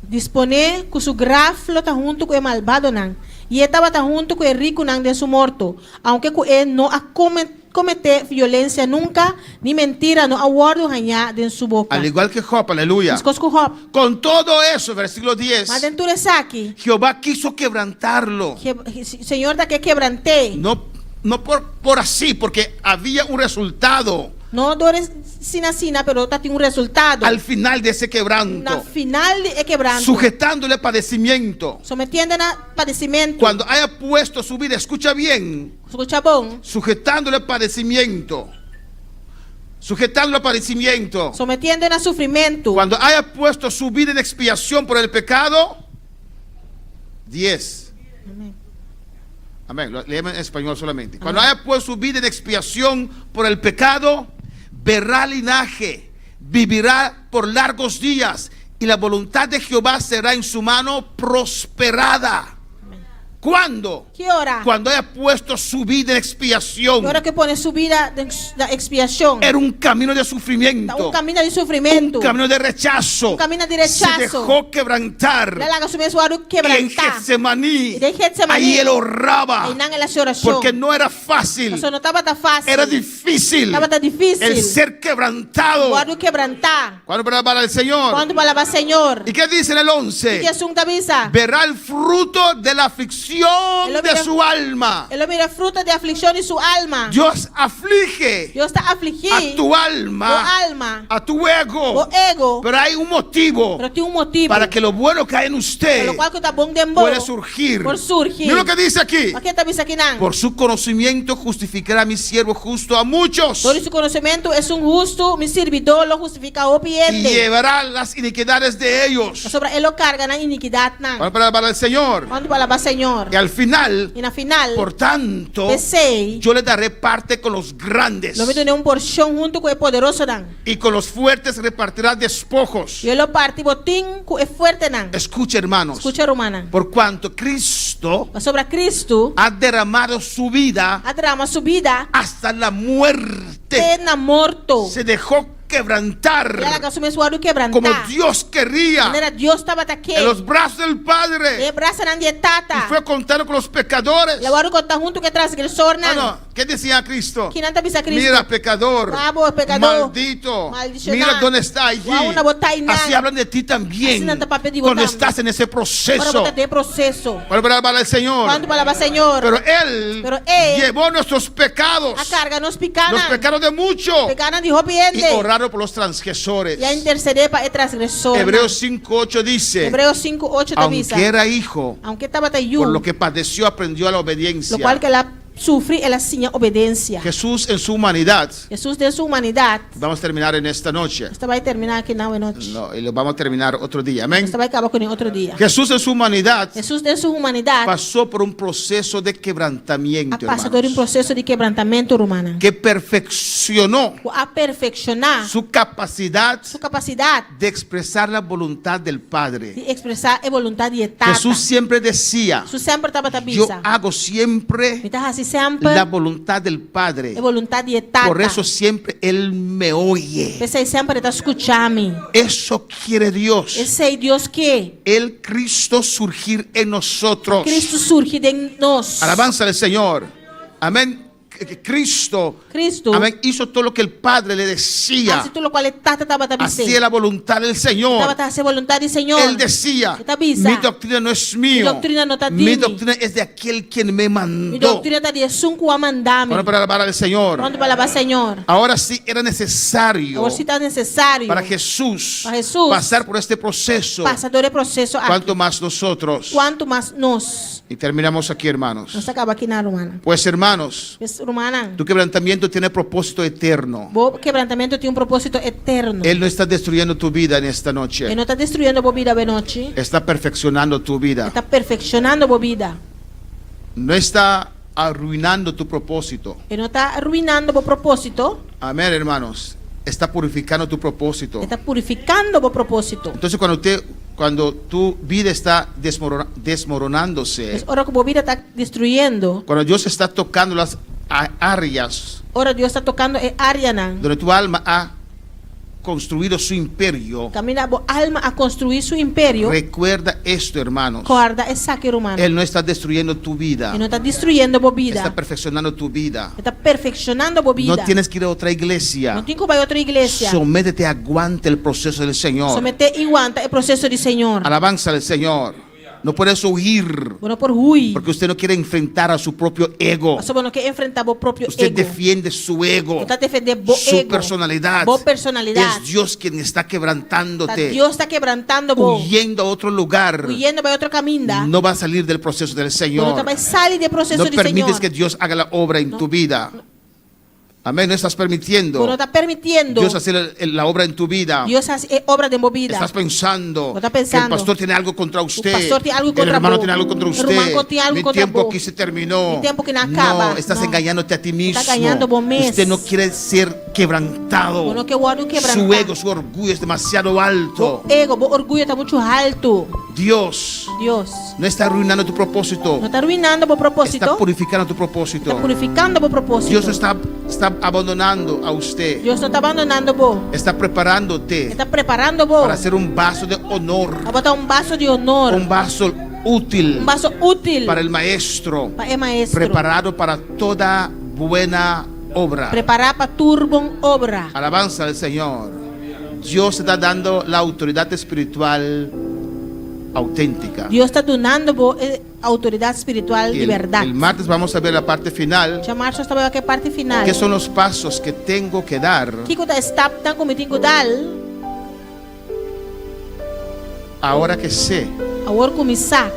disponer com seu graflo tá junto com o malvado não. E ele estava tá junto com o rico não de seu morto. Aunque com ele não a cometer violência nunca, ni mentira no aguardo ganhar de sua boca. Al igual que Job, aleluya. Con todo eso, versículo 10, Mas dentro dessa aqui, Jehová quiso quebrantarlo. Senhor da que quebrantei. No por así, porque había un resultado Não dores sina, pero tem resultado. al final de ese Na quebranto, final de quebranto. sujetándole padecimiento. Sometiendo a padecimento. Cuando haya puesto su vida, escucha bien, Escucha bom. sujetándole padecimiento. Sujetándole a padecimiento. Sometiendo a sufrimiento. Cuando haya puesto su vida en expiación por el pecado. 10. Amén. Lo leemos en español solamente. Cuando haya puesto su vida en expiación por el pecado, verá linaje, vivirá por largos días, y la voluntad de Jehová será en su mano prosperada. ¿Cuándo? Que hora? Cuando haya puesto su vida en expiación. Que hora que pone su vida de expiación. Era un camino de sufrimiento. Un camino de sufrimiento. Un camino de rechazo. Un camino de rechazo. Se dejó quebrantar. Y en Getsemaní, ahí él oraba. Porque no era fácil. Era difícil. El ser quebrantado. ¿Cuándo para el Señor? ¿Y qué dice en el 11? Verá el fruto de la aflicción de su alma. Ele mira fruto de aflicción de su alma. Dios aflige Dios está afligido a tu alma, a tu ego. Pero hay un motivo para que lo bueno que hay en usted pueda surgir. Mira lo que dice aquí. Por su conocimiento justificará a mi siervo justo a muchos. Por su conocimiento es un justo, mi servidor lo justifica y llevará las iniquidades de ellos. Sobre él lo carga na iniquidad na. Para el Señor. Señor. Y al final, por tanto, yo le daré parte con los grandes. Y con los fuertes repartirá despojos. Escucha, hermanos. Por cuanto Cristo ha derramado su vida hasta la muerte. Se dejó quebrantar Ela começou a quebrantar. como Dios quería Maneira Deus estava aqui. en los brazos del E Padre. braça na Y tata. fue contando con los pecadores. La guardo contar junto que transgressor Ah, nan. no. ¿Qué decía Cristo? Que não tá bisa Cristo. Mira, pecador, Bravo, pecador. maldito, Maldicionado. mira dónde está allí. Guau, una botaina. Así hablan de ti también Así no te papel de cuando botar. estás en ese Agora proceso. vou ter processo. Para el Señor. Quando palavra Senhor. Pero Él Pero Él llevó nuestros pecados, a carga nos los picana. pecados de muchos, Picana de y ropiente. oraron por los transgresores. E a interceder para o transgressor. Hebreos 5:8 dice, Hebreus 5:8 te avisa. aunque era hijo, Aunque estava por taiu. lo que padeció aprendió a la obediencia. Lo qual que ela sofre, ela tinha obediência. Jesús en su humanidad, Jesus de sua humanidade. vamos a terminar en esta noche. Esta vai terminar aqui na noite. No, y lo vamos a terminar otro día. Amén. Esta vai acabar com ele outro dia. Jesús en su humanidad Jesus de sua humanidade pasó por un proceso de quebrantamiento, passa por um hermanos, processo de quebrantamento humana. que perfeccionó A perfeccionar su capacidad sua capacidade de expresar la voluntad del Padre. de expressar a vontade de tata. Jesús siempre decía, Jesus sempre estava yo tabisa. hago siempre Então assim sempre la voluntad del Padre. a vontade de tata. Por eso siempre Él me oye. Pensei sempre está escutando-me. Eso quiere Dios. Esse é Deus que El Cristo surgir en nosotros. Cristo surge de nós. Alabanza del Señor. Amén. Que Cristo, Cristo. amén, hizo todo lo que el Padre le decía. Assim tudo o qual tata estava tabisa. Hacía la voluntad del Señor. Estava a ser vontade do Senhor. Él decía, Está bisa. mi doctrina no es mío. Mi doctrina no está Mi dimi. doctrina es de aquel quien me Mi mandó. doutrina está de sunco a mandar-me. Bueno, para alabar al Señor. Pronto para lavar Senhor. Ahora sí era necesario Agora se está necessário para Jesús Para Jesús pasar por este proceso. passador de processo aqui. Cuanto más nosotros. Quanto mais nós. Y terminamos aquí, hermanos. Nós acaba aqui na romana. Pues, hermanos, Romana. tu quebrantamiento tiene propósito eterno. O quebrantamento tem propósito eterno. Él no está destruyendo tu vida en esta noche. Ele não está destruindo a vida de noite. Está perfeccionando tu vida. Está perfeccionando a vida. No está arruinando tu propósito. Ele não está arruinando o propósito. Amén, hermanos. Está purificando tu propósito. Ele está purificando o propósito. Entonces, cuando tu vida está desmoronándose, Es hora que a vida está destruyendo. cuando Dios está tocando las áreas Ora Deus está tocando a área nan. donde tu alma ha construido su imperio, Camina a alma a construir su imperio. recuerda esto, hermanos. Guarda é saque humano. Él no está destruyendo tu vida. Ele não está destruindo a vida. Está perfeccionando tu vida. Está perfeccionando a vida. No tienes que ir a otra iglesia. Não tem que ir a outra igreja. Sométete, aguante el proceso del Señor. Someter e aguanta o processo do Senhor. Alabanza del Señor. No puedes huir Bueno, por ruim. porque usted no quiere enfrentar a su propio ego. Mas bueno, que enfrentar o próprio Usted ego. defiende su ego, Está defendendo o su ego. personalidad. Bo personalidade. Es Dios quien está quebrantándote, Deus está quebrantando bo. huyendo a otro lugar. Huyendo para outro caminho. No va a salir del proceso del Bueno, Señor. também sai do processo No do permites Senhor. que Dios haga la obra en tu vida. Amén. No estás permitiendo Bueno, está permitiendo. Dios hacer la obra en tu vida. Deus faz obra de movida. Estás pensando Está que el pensando. pastor tiene algo contra usted, pastor tiene algo el contra hermano vos. tiene algo contra El usted. hermano tiene algo Mi contra tiempo vos. aquí se terminó. Mi tiempo que no acaba. No, estás No. engañándote a ti mismo. Está engañando vos mismo. Usted no quiere ser quebrantado. Bueno, que guardo quebrantar. Su ego, su orgullo es demasiado alto. O ego, o orgulho está muito alto. Dios Deus no está arruinando tu propósito. não está arruinando o propósito. Está purificando tu propósito. Está purificando o propósito. Dios está abandonando a usted. Deus não está abandonando vos. Está preparándote Está preparando vos. para ser un vaso de honor. A botar vaso de honor. Un vaso útil Vaso útil. para el maestro. Para el maestro. Preparado para toda buena obra. Preparar para turbo obra. Alabanza al Señor. Dios está dando la autoridad espiritual auténtica. Deus está donando vos autoridade espiritual Y de verdade. el martes vamos a ver la parte final. Chamar só estava aqui a parte final. ¿Qué son los pasos que tengo que dar Que está step tan como tenho dar. ahora que sé Agora começar.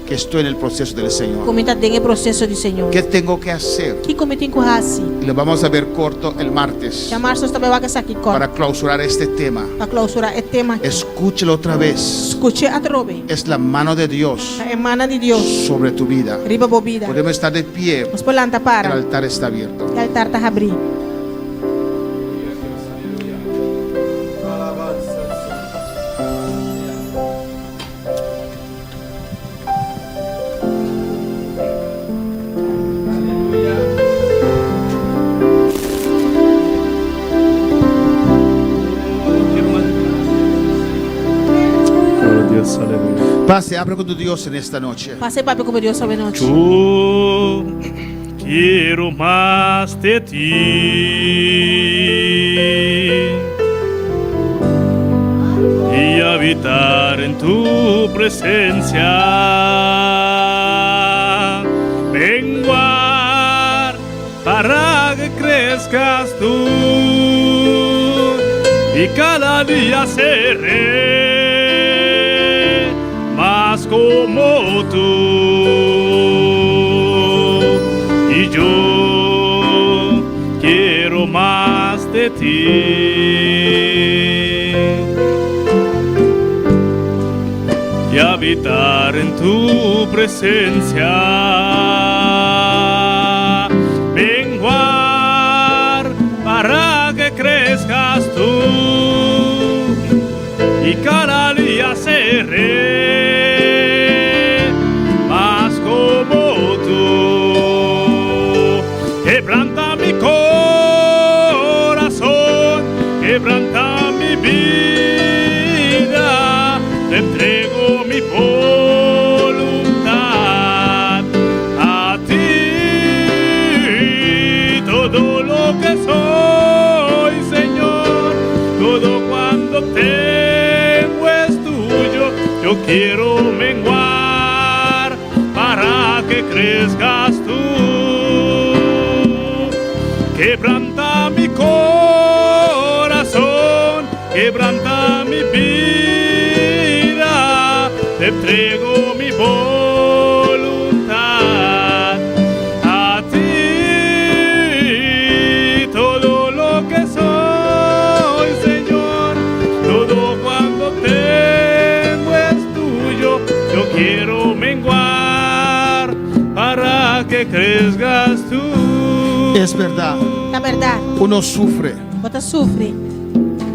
que estoy en el proceso del Señor? Como está dentro do processo do Senhor. ¿Qué tengo que hacer? Que como tenho que fazer. Y lo vamos a ver corto el martes Chamar só estava aqui para clausurar este tema. para clausurar o tema. Aqui. Escúchelo otra vez. Escute a trove. Es la mano de Dios A emana de Deus. sobre tu vida. Riba bobida. Podemos estar de pie. Mas polanta El para. altar está abierto. O altar está abrindo. Pase, habla con tu Dios en esta noche. Pase papi como Dios sabe noche. Yo quiero más de ti y habitar en tu presencia. Menguar para que crezcas tú y cada día seré más como tú. Y yo quiero más de ti y habitar en tu presencia. Menguar para que crezcas tú y cada día seré más como tú. Quebranta mi corazón, quebranta mi vida, te entrego mi voluntad a ti. Todo lo que soy, Señor, todo cuando tengo es tuyo. Yo quiero menguar para que crezcas tú. Quebranta mi corazón, quebranta mi vida, te entrego mi voluntad a ti. Todo lo que soy, Señor, todo cuando tengo es tuyo. Yo quiero menguar para que crezcas tú. Es verdad. La verdad. Uno sufre, Você sofre,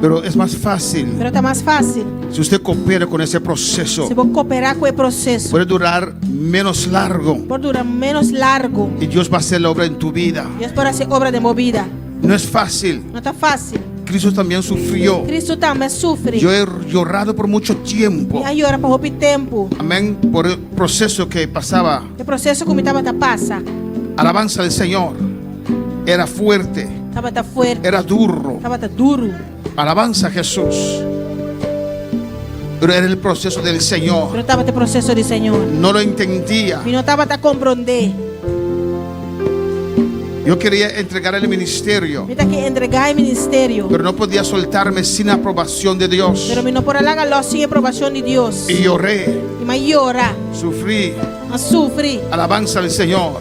pero es más fácil pero está mais fácil si usted coopera con ese proceso. se você cooperar com o processo. Puede durar menos largo Por durar menos largo. y Dios va a hacer la obra en tu vida. Deus pode ser obra de movida. No es fácil. Não está fácil. Cristo también sufrió. Cristo também sofre. Yo he llorado por mucho tiempo. E aí ora para roubar tempo. Amén. Por el proceso que pasaba. O processo como estava passa. Alabanza del Señor. Era fuerte. Estava fuerte. Era duro. Estava duro. Alabanza a Jesús. Pero era el proceso del Señor. Pero estava o processo do Senhor. No lo entendía. E não estava a compreender. Yo quería entregar el ministerio, Me que entregar o ministério. pero no podía soltarme sin aprobación de Dios. Pero me não por largar sem aprovação de Deus. Y lloré, E mais llorar. sufrí. A sofrer. Alabanza al Señor.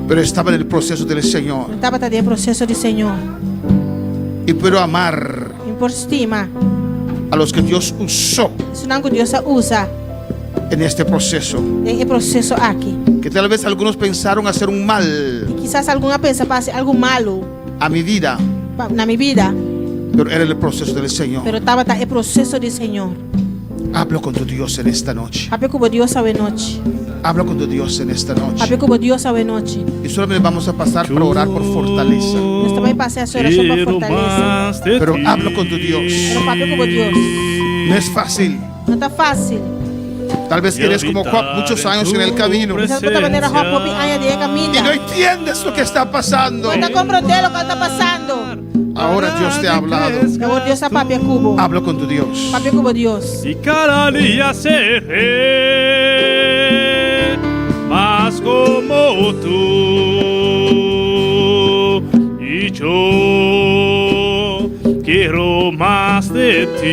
Pero estaba en el proceso del Señor. Estava no processo do Senhor. Y puedo amar E por cima. a los que Dios usó Isso não que Deus usa. en este proceso. É processo aqui. Que tal vez algunos pensaron hacer un mal E quizás alguma pensa passe algo malo a mi vida, na minha vida. pero era el proceso del Señor. Pero estava o processo do Senhor. Hablo con tu Dios en esta noche. Papi como Deus sabe noite. Hablo con tu Dios en esta Papi noche. como Deus sabe noite. Y solamente vamos a pasar para orar por fortaleza. Nós também passamos a oração para fortaleza. Pero hablo con tu Dios. Pero papi como Deus. No es fácil. Não está fácil. Tal vez tienes como muchos años en el camino Quizás você maneira a roupa anos de y no caminho. entiendes lo que está pasando. Não está compreendendo o que está passando. Ahora Dios te ha hablado. Agora Deus está papi cubo. Hablo con tu Dios. Papi como Deus. Y cada día seré más como tú. Y yo quiero más de ti.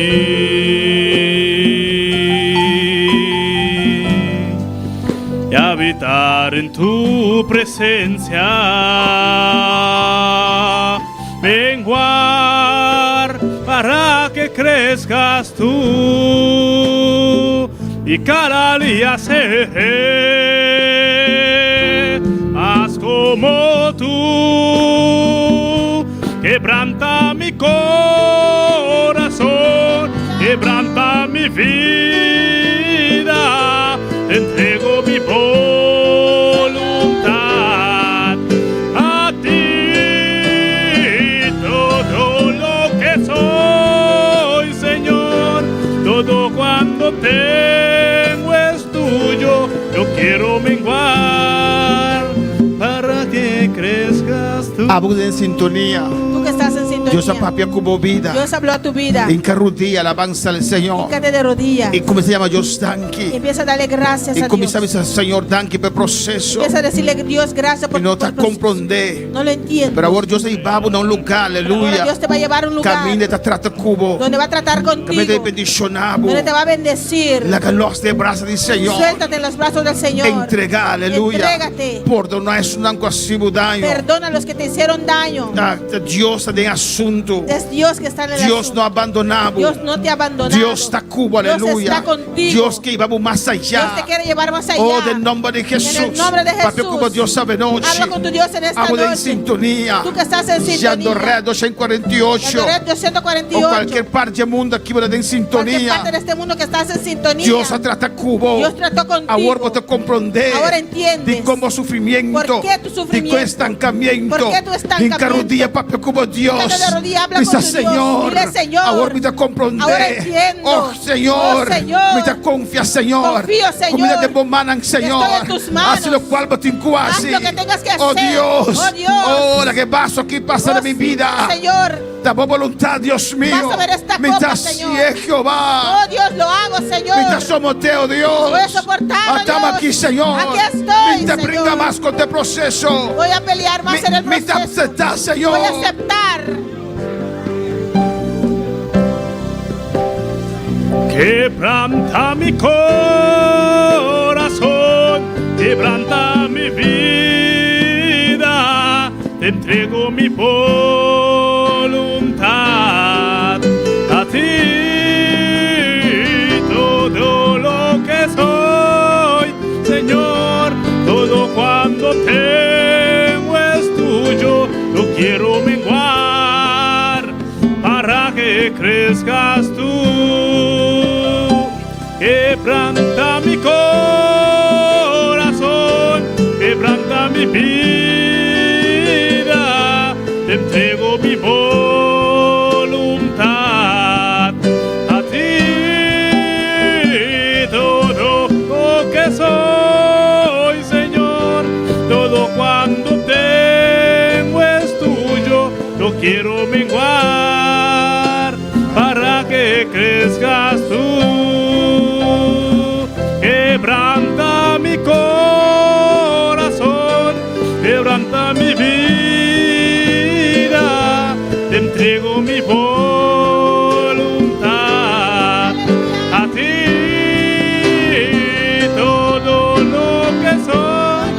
Y habitar en tu presencia. Menguar para que crezcas tú y cada día seré más como tú. Quebranta mi corazón, quebranta mi vida, te entrego mi voluntad a ti. Todo lo que soy, que crezcas tú. Abude en sintonía. Tú que estás en sintonía. Dios apapia como vida. Dios habló a tu vida. En carrodía alabanza al Señor. Híncate de rodillas. Y como se llama Dios Danki. Empieza a darle gracias Y a como Dios. sabes al Señor Danki por proceso. Empieza a decirle Dios gracias por Y no por te el proceso. comprende. No lo entiendo. Pero ahora Dios te lleva a un lugar, Ahora aleluya. Dios te va a llevar a un lugar Camine te trata cubo. donde va a tratar Camine te contigo, bendicionabo. donde te va a bendecir. La que los de brazos del Señor. Suéltate en los brazos del Señor. Entrega, aleluya. Entrégate. Perdonar es un anco daño. Perdona a los que te hicieron daño. Dios está en asunto. Es Dios que está en el Dios asunto. no abandonado. Dios no te ha abandonado. Dios está cubo, Dios aleluya. está contigo. Dios que íbamos más Dios te allá. quiere llevar más allá. Oh, del nombre de Jesús. En el nombre de Papi, Jesús. como Dios sabe noche. Habla con tu Dios en esta Habla en noche. sintonía. Tú que estás en sintonía. Yandorrea 248. Yandorrea O 248. cualquier parte del mundo aquí va en Cualquier sintonía. parte de este mundo que estás en sintonía. Dios trata cubo. Dios trató contigo. Ahora te comprende. Ahora entiendes. De cómo sufrimiento. ¿Por qué tu sufrimiento? De tu estancamiento. ¿Por qué tu estancamiento? En carrodilla, papi, como Dios. Híncate de rodillas, habla Dice, con tu Dios. Señor. Dile, Señor. Ahora me te comprende. Ahora entiendo. Oh, Señor. Oh, Señor. Me te confía, Señor. Confío, Señor. Comida de bomanan, Señor. Estoy en tus manos. Haz lo cual me te Haz lo que tengas que Oh, hacer. Dios. Oh, Dios. Oh, la que paso aquí pasa de mi vida. Señor. Da voluntad, Dios mío. Vas a ver esta Mientras copa, sí Señor. es Jehová. Oh, Dios, lo hago, Señor. Mientras somos Teo, Dios. Voy a soportar, Estamos Dios. aquí, Señor. Aquí estoy, Mientras Señor. brinda más con este proceso. Voy a pelear más en el Mientras proceso. aceptar, Señor. Voy a aceptar. Quebranta mi corazón, quebranta mi vida, te entrego mi voluntad. A ti todo lo que soy, Señor, todo cuando tengo es tuyo, lo quiero menguar para que crezcas tú. Quebranta mi corazón, quebranta mi vida, te entrego mi voluntad. A ti todo lo que soy, Señor, todo cuando tengo es tuyo, lo quiero menguar para que crezcas tú. Quebranta mi corazón, quebranta mi vida, te entrego mi voluntad. A ti todo lo que soy,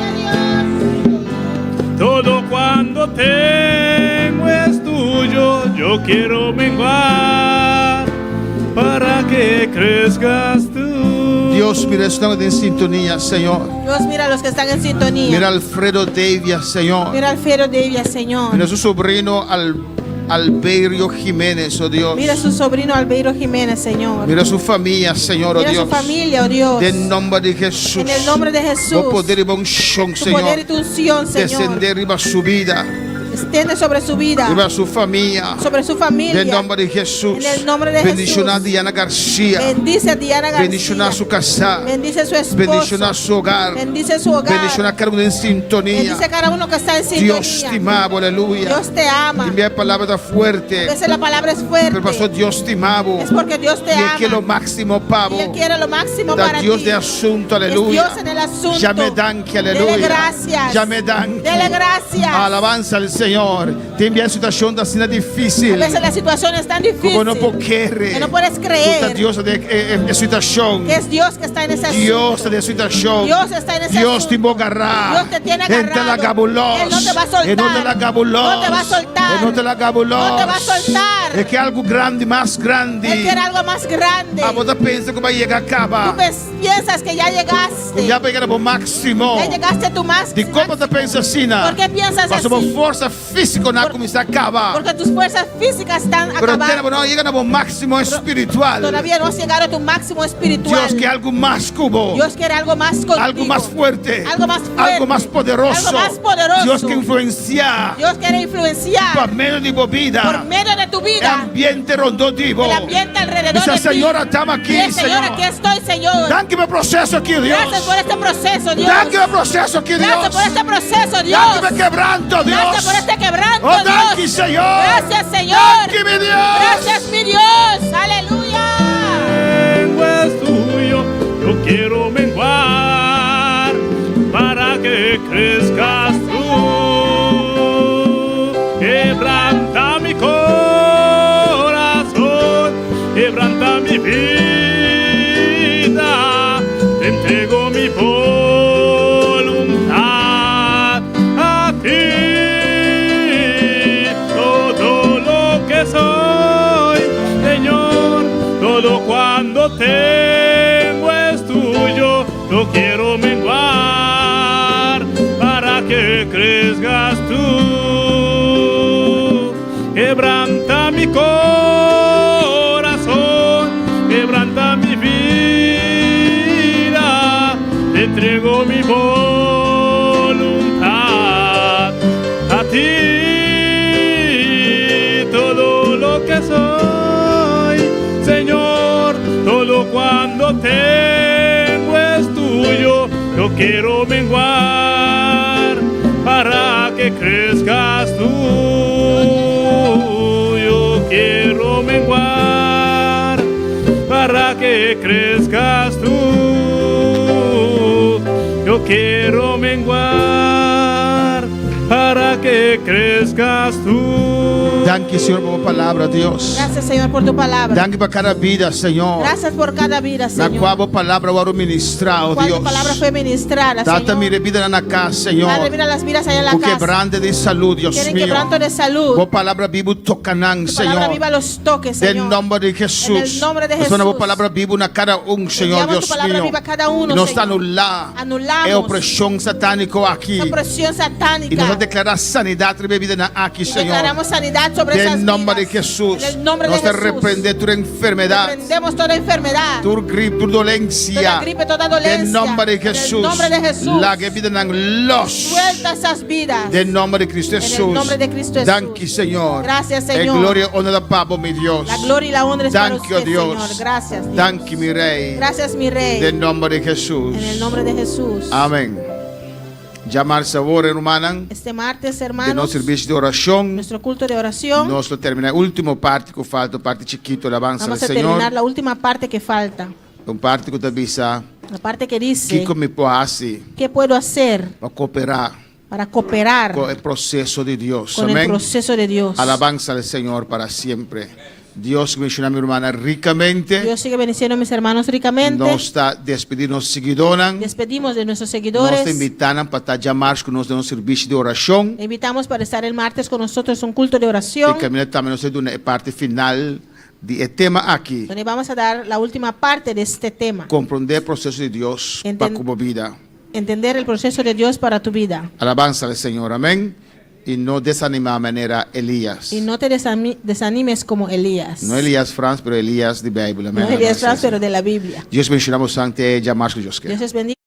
todo cuando tengo es tuyo, yo quiero menguar para que crezcas tú. Dios, mira, estamos en sintonía, Señor. Dios, mira a los que están en sintonía. Mira a Alfredo Devia, Señor. Mira al Fiero de ella, Señor. Mira a su sobrino Alberio Jiménez, oh Dios. Mira a su sobrino Albeiro Jiménez, Señor. Mira a su familia, Señor, oh Mira a Dios. su familia, oh Dios. En nombre de Jesús. En el nombre de Jesús. Tu poder y unción, Tu Señor. poder y tu unción, Señor. Descender riba su vida. Extiende sobre su vida. Riba su familia. Sobre su familia. En nombre de Jesús. En el nombre de Bendición a Jesús. Diana García. Bendice a Diana García. Bendición a su casa. Bendice su esposo. Bendición a su hogar. Bendice su hogar. Bendición a cada uno en sintonía. Bendice a cada uno que está en sintonía. Dios te ama, aleluya. Dios te ama. Envía palabra fuerte. A veces la palabra es fuerte. Pero pasó Dios te amaba. Es porque Dios te Y Él ama. quiere lo máximo, pavo. Y Él quiere lo máximo Da para Dios ti. de asunto, Es aleluya. Dios en el asunto. Ya me dan que, aleluya. Dele gracias. Ya me dan que. Dele gracias. Alabanza al Señor. Te envía situación de así A difícil. veces la situación es tan difícil. Como no puedo creer. Que no puedes creer. Dios de situación. Que es Dios que está en ese asunto. Dios de situación. Dios está en ese Dios te asunto. agarrar. Dios te tiene agarrado. Entre la gabulos. Él no te va a soltar. Él no te la gabulos. No te va a soltar. Él no te la gabulos. No te va a soltar. Es que algo grande, más grande. Él quiere algo más grande. A vos piensas que va a llegar a cabo. Tú piensas que ya llegaste. Ya llegará a máximo. Ya llegaste a tu máximo. ¿De cómo te piensas así? ¿Por qué piensas así? así? Fuerza física no comienza a acabar. Porque tus fuerzas físicas están Pero acabadas. no llegan a un máximo espiritual. Todavía no has llegado a tu máximo espiritual. Dios quiere algo más cubo. Dios quiere algo más contigo. Algo más fuerte. Algo más fuerte. Algo más poderoso. Algo más poderoso. Dios quiere influenciar. Dios quiere influenciar. Por medio de tu vida. Por medio de tu vida. vida. ambiente rondativo. El ambiente alrededor Dice, de Señor, ti. estamos aquí, Dice, Señor, Señor. aquí estoy, Señor. Danke por proceso aquí, Dios. Gracias por este proceso, Dios. Danke por proceso aquí, Dios. Gracias por este proceso, Dios. Danke por quebranto, Dios. Gracias por este quebranto, Oh, danke, Dios. Señor. Gracias, Señor. Danke, mi Dios. Gracias, mi Dios. Aleluya. Tengo es tuyo, yo quiero menguar para que crezcas tú. Quebranta mi corazón, quebranta mi vida, te entrego mi voluntad a ti. Todo lo que soy, Señor, todo cuando tengo es tuyo, lo quiero menguar para que crezcas tú. Quebranta mi corazón, quebranta mi vida, te entrego mi voluntad a ti. Todo lo que soy, Señor, todo cuando tengo es tuyo, yo quiero menguar para que crezcas tú. Yo quiero menguar para que crezcas tú. Yo quiero menguar para que crezcas tú. Danke, Señor, por tu palabra, Dios. Gracias, Señor, por tu palabra. Danke por cada vida, Señor. Gracias por cada vida, Na Señor. qual a palavra eu ministrar, oh Cuál Deus. tu palabra fue ministrada, Trata Señor. mi vida na casa, Senhor. Padre, mira las vidas allá en la O casa. quebrante de saúde, Deus Tienen mío. quebranto de salud. Boa palavra Bíblia tocanang, Tu palabra Senhor. viva los toques, Em Señor. nome de Jesus. En el nombre de Nós temos a boa Jesús. palavra Bíblia na cada Senhor, Enviamos Deus tu palabra mío. viva a cada uno, E nós está Señor. anular Anulamos é opressão satânica aqui. esa presión E satánica. nós vamos declarar sanidade sobre a vida na aqui, Y Senhor. declaramos sanidad sobre esas Em nome de vidas. Jesus. En el nombre de Nós te Jesús. repreender toda enfermidade, Reprendemos toda enfermedad. toda gripe, toda dolência. Toda gripe, toda dolencia. Em nome de En el Jesus. nombre de Jesús. Larga a vida na los. Suelta esas vidas. Em nome de Cristo En el Jesus. nombre de Cristo Jesús. Danke, Senhor. Gracias, E Señor. glória e honra da Papa, meu Deus. La gloria y la honra es para Danke, usted, Dios. Señor. Gracias, Dios. Danke, mi Rei. Gracias, mi Rey. Em nome de Jesus. En el nombre de Jesús. Amém. Llamar sabor, hermana, Este martes, de hermanos, nosso serviço de oração. nuestro culto de oración. Nós terminar a última parte que falta, parte chiquito, alabança ao Vamos a Senhor. terminar la última parte que falta. Parte que te avisa La parte que dice, que me pode ¿qué puedo hacer para cooperar para cooperar com o processo de Deus. con el Amém. proceso de Dios? Alabanza al Señor para siempre. Dios menciona a mi hermana ricamente. Dios sigue bendiciendo a mis hermanos ricamente. Nos está despedindo seguidoras. Despedimos de nuestros Nos seguidores. invitam para llamar con nosotros en un servicio de oración. Le invitamos para estar el martes con nosotros un culto de oración, Y caminar también nosotros una parte final del tema aquí. donde vamos a dar la última parte de este tema. Comprender el proceso de Dios para como vida. Entender el proceso de Dios para tu vida. Alabanza al Señor. Amén. Y no desanimar de manera Elías. Y no te desanimes como Elías. No Elías Franz, pero Elías de Bíblia. Amén. No Elías Alabanza al Franz, pero de la Biblia. Dios bendiga ante llamar con Dios. Dios es bendito.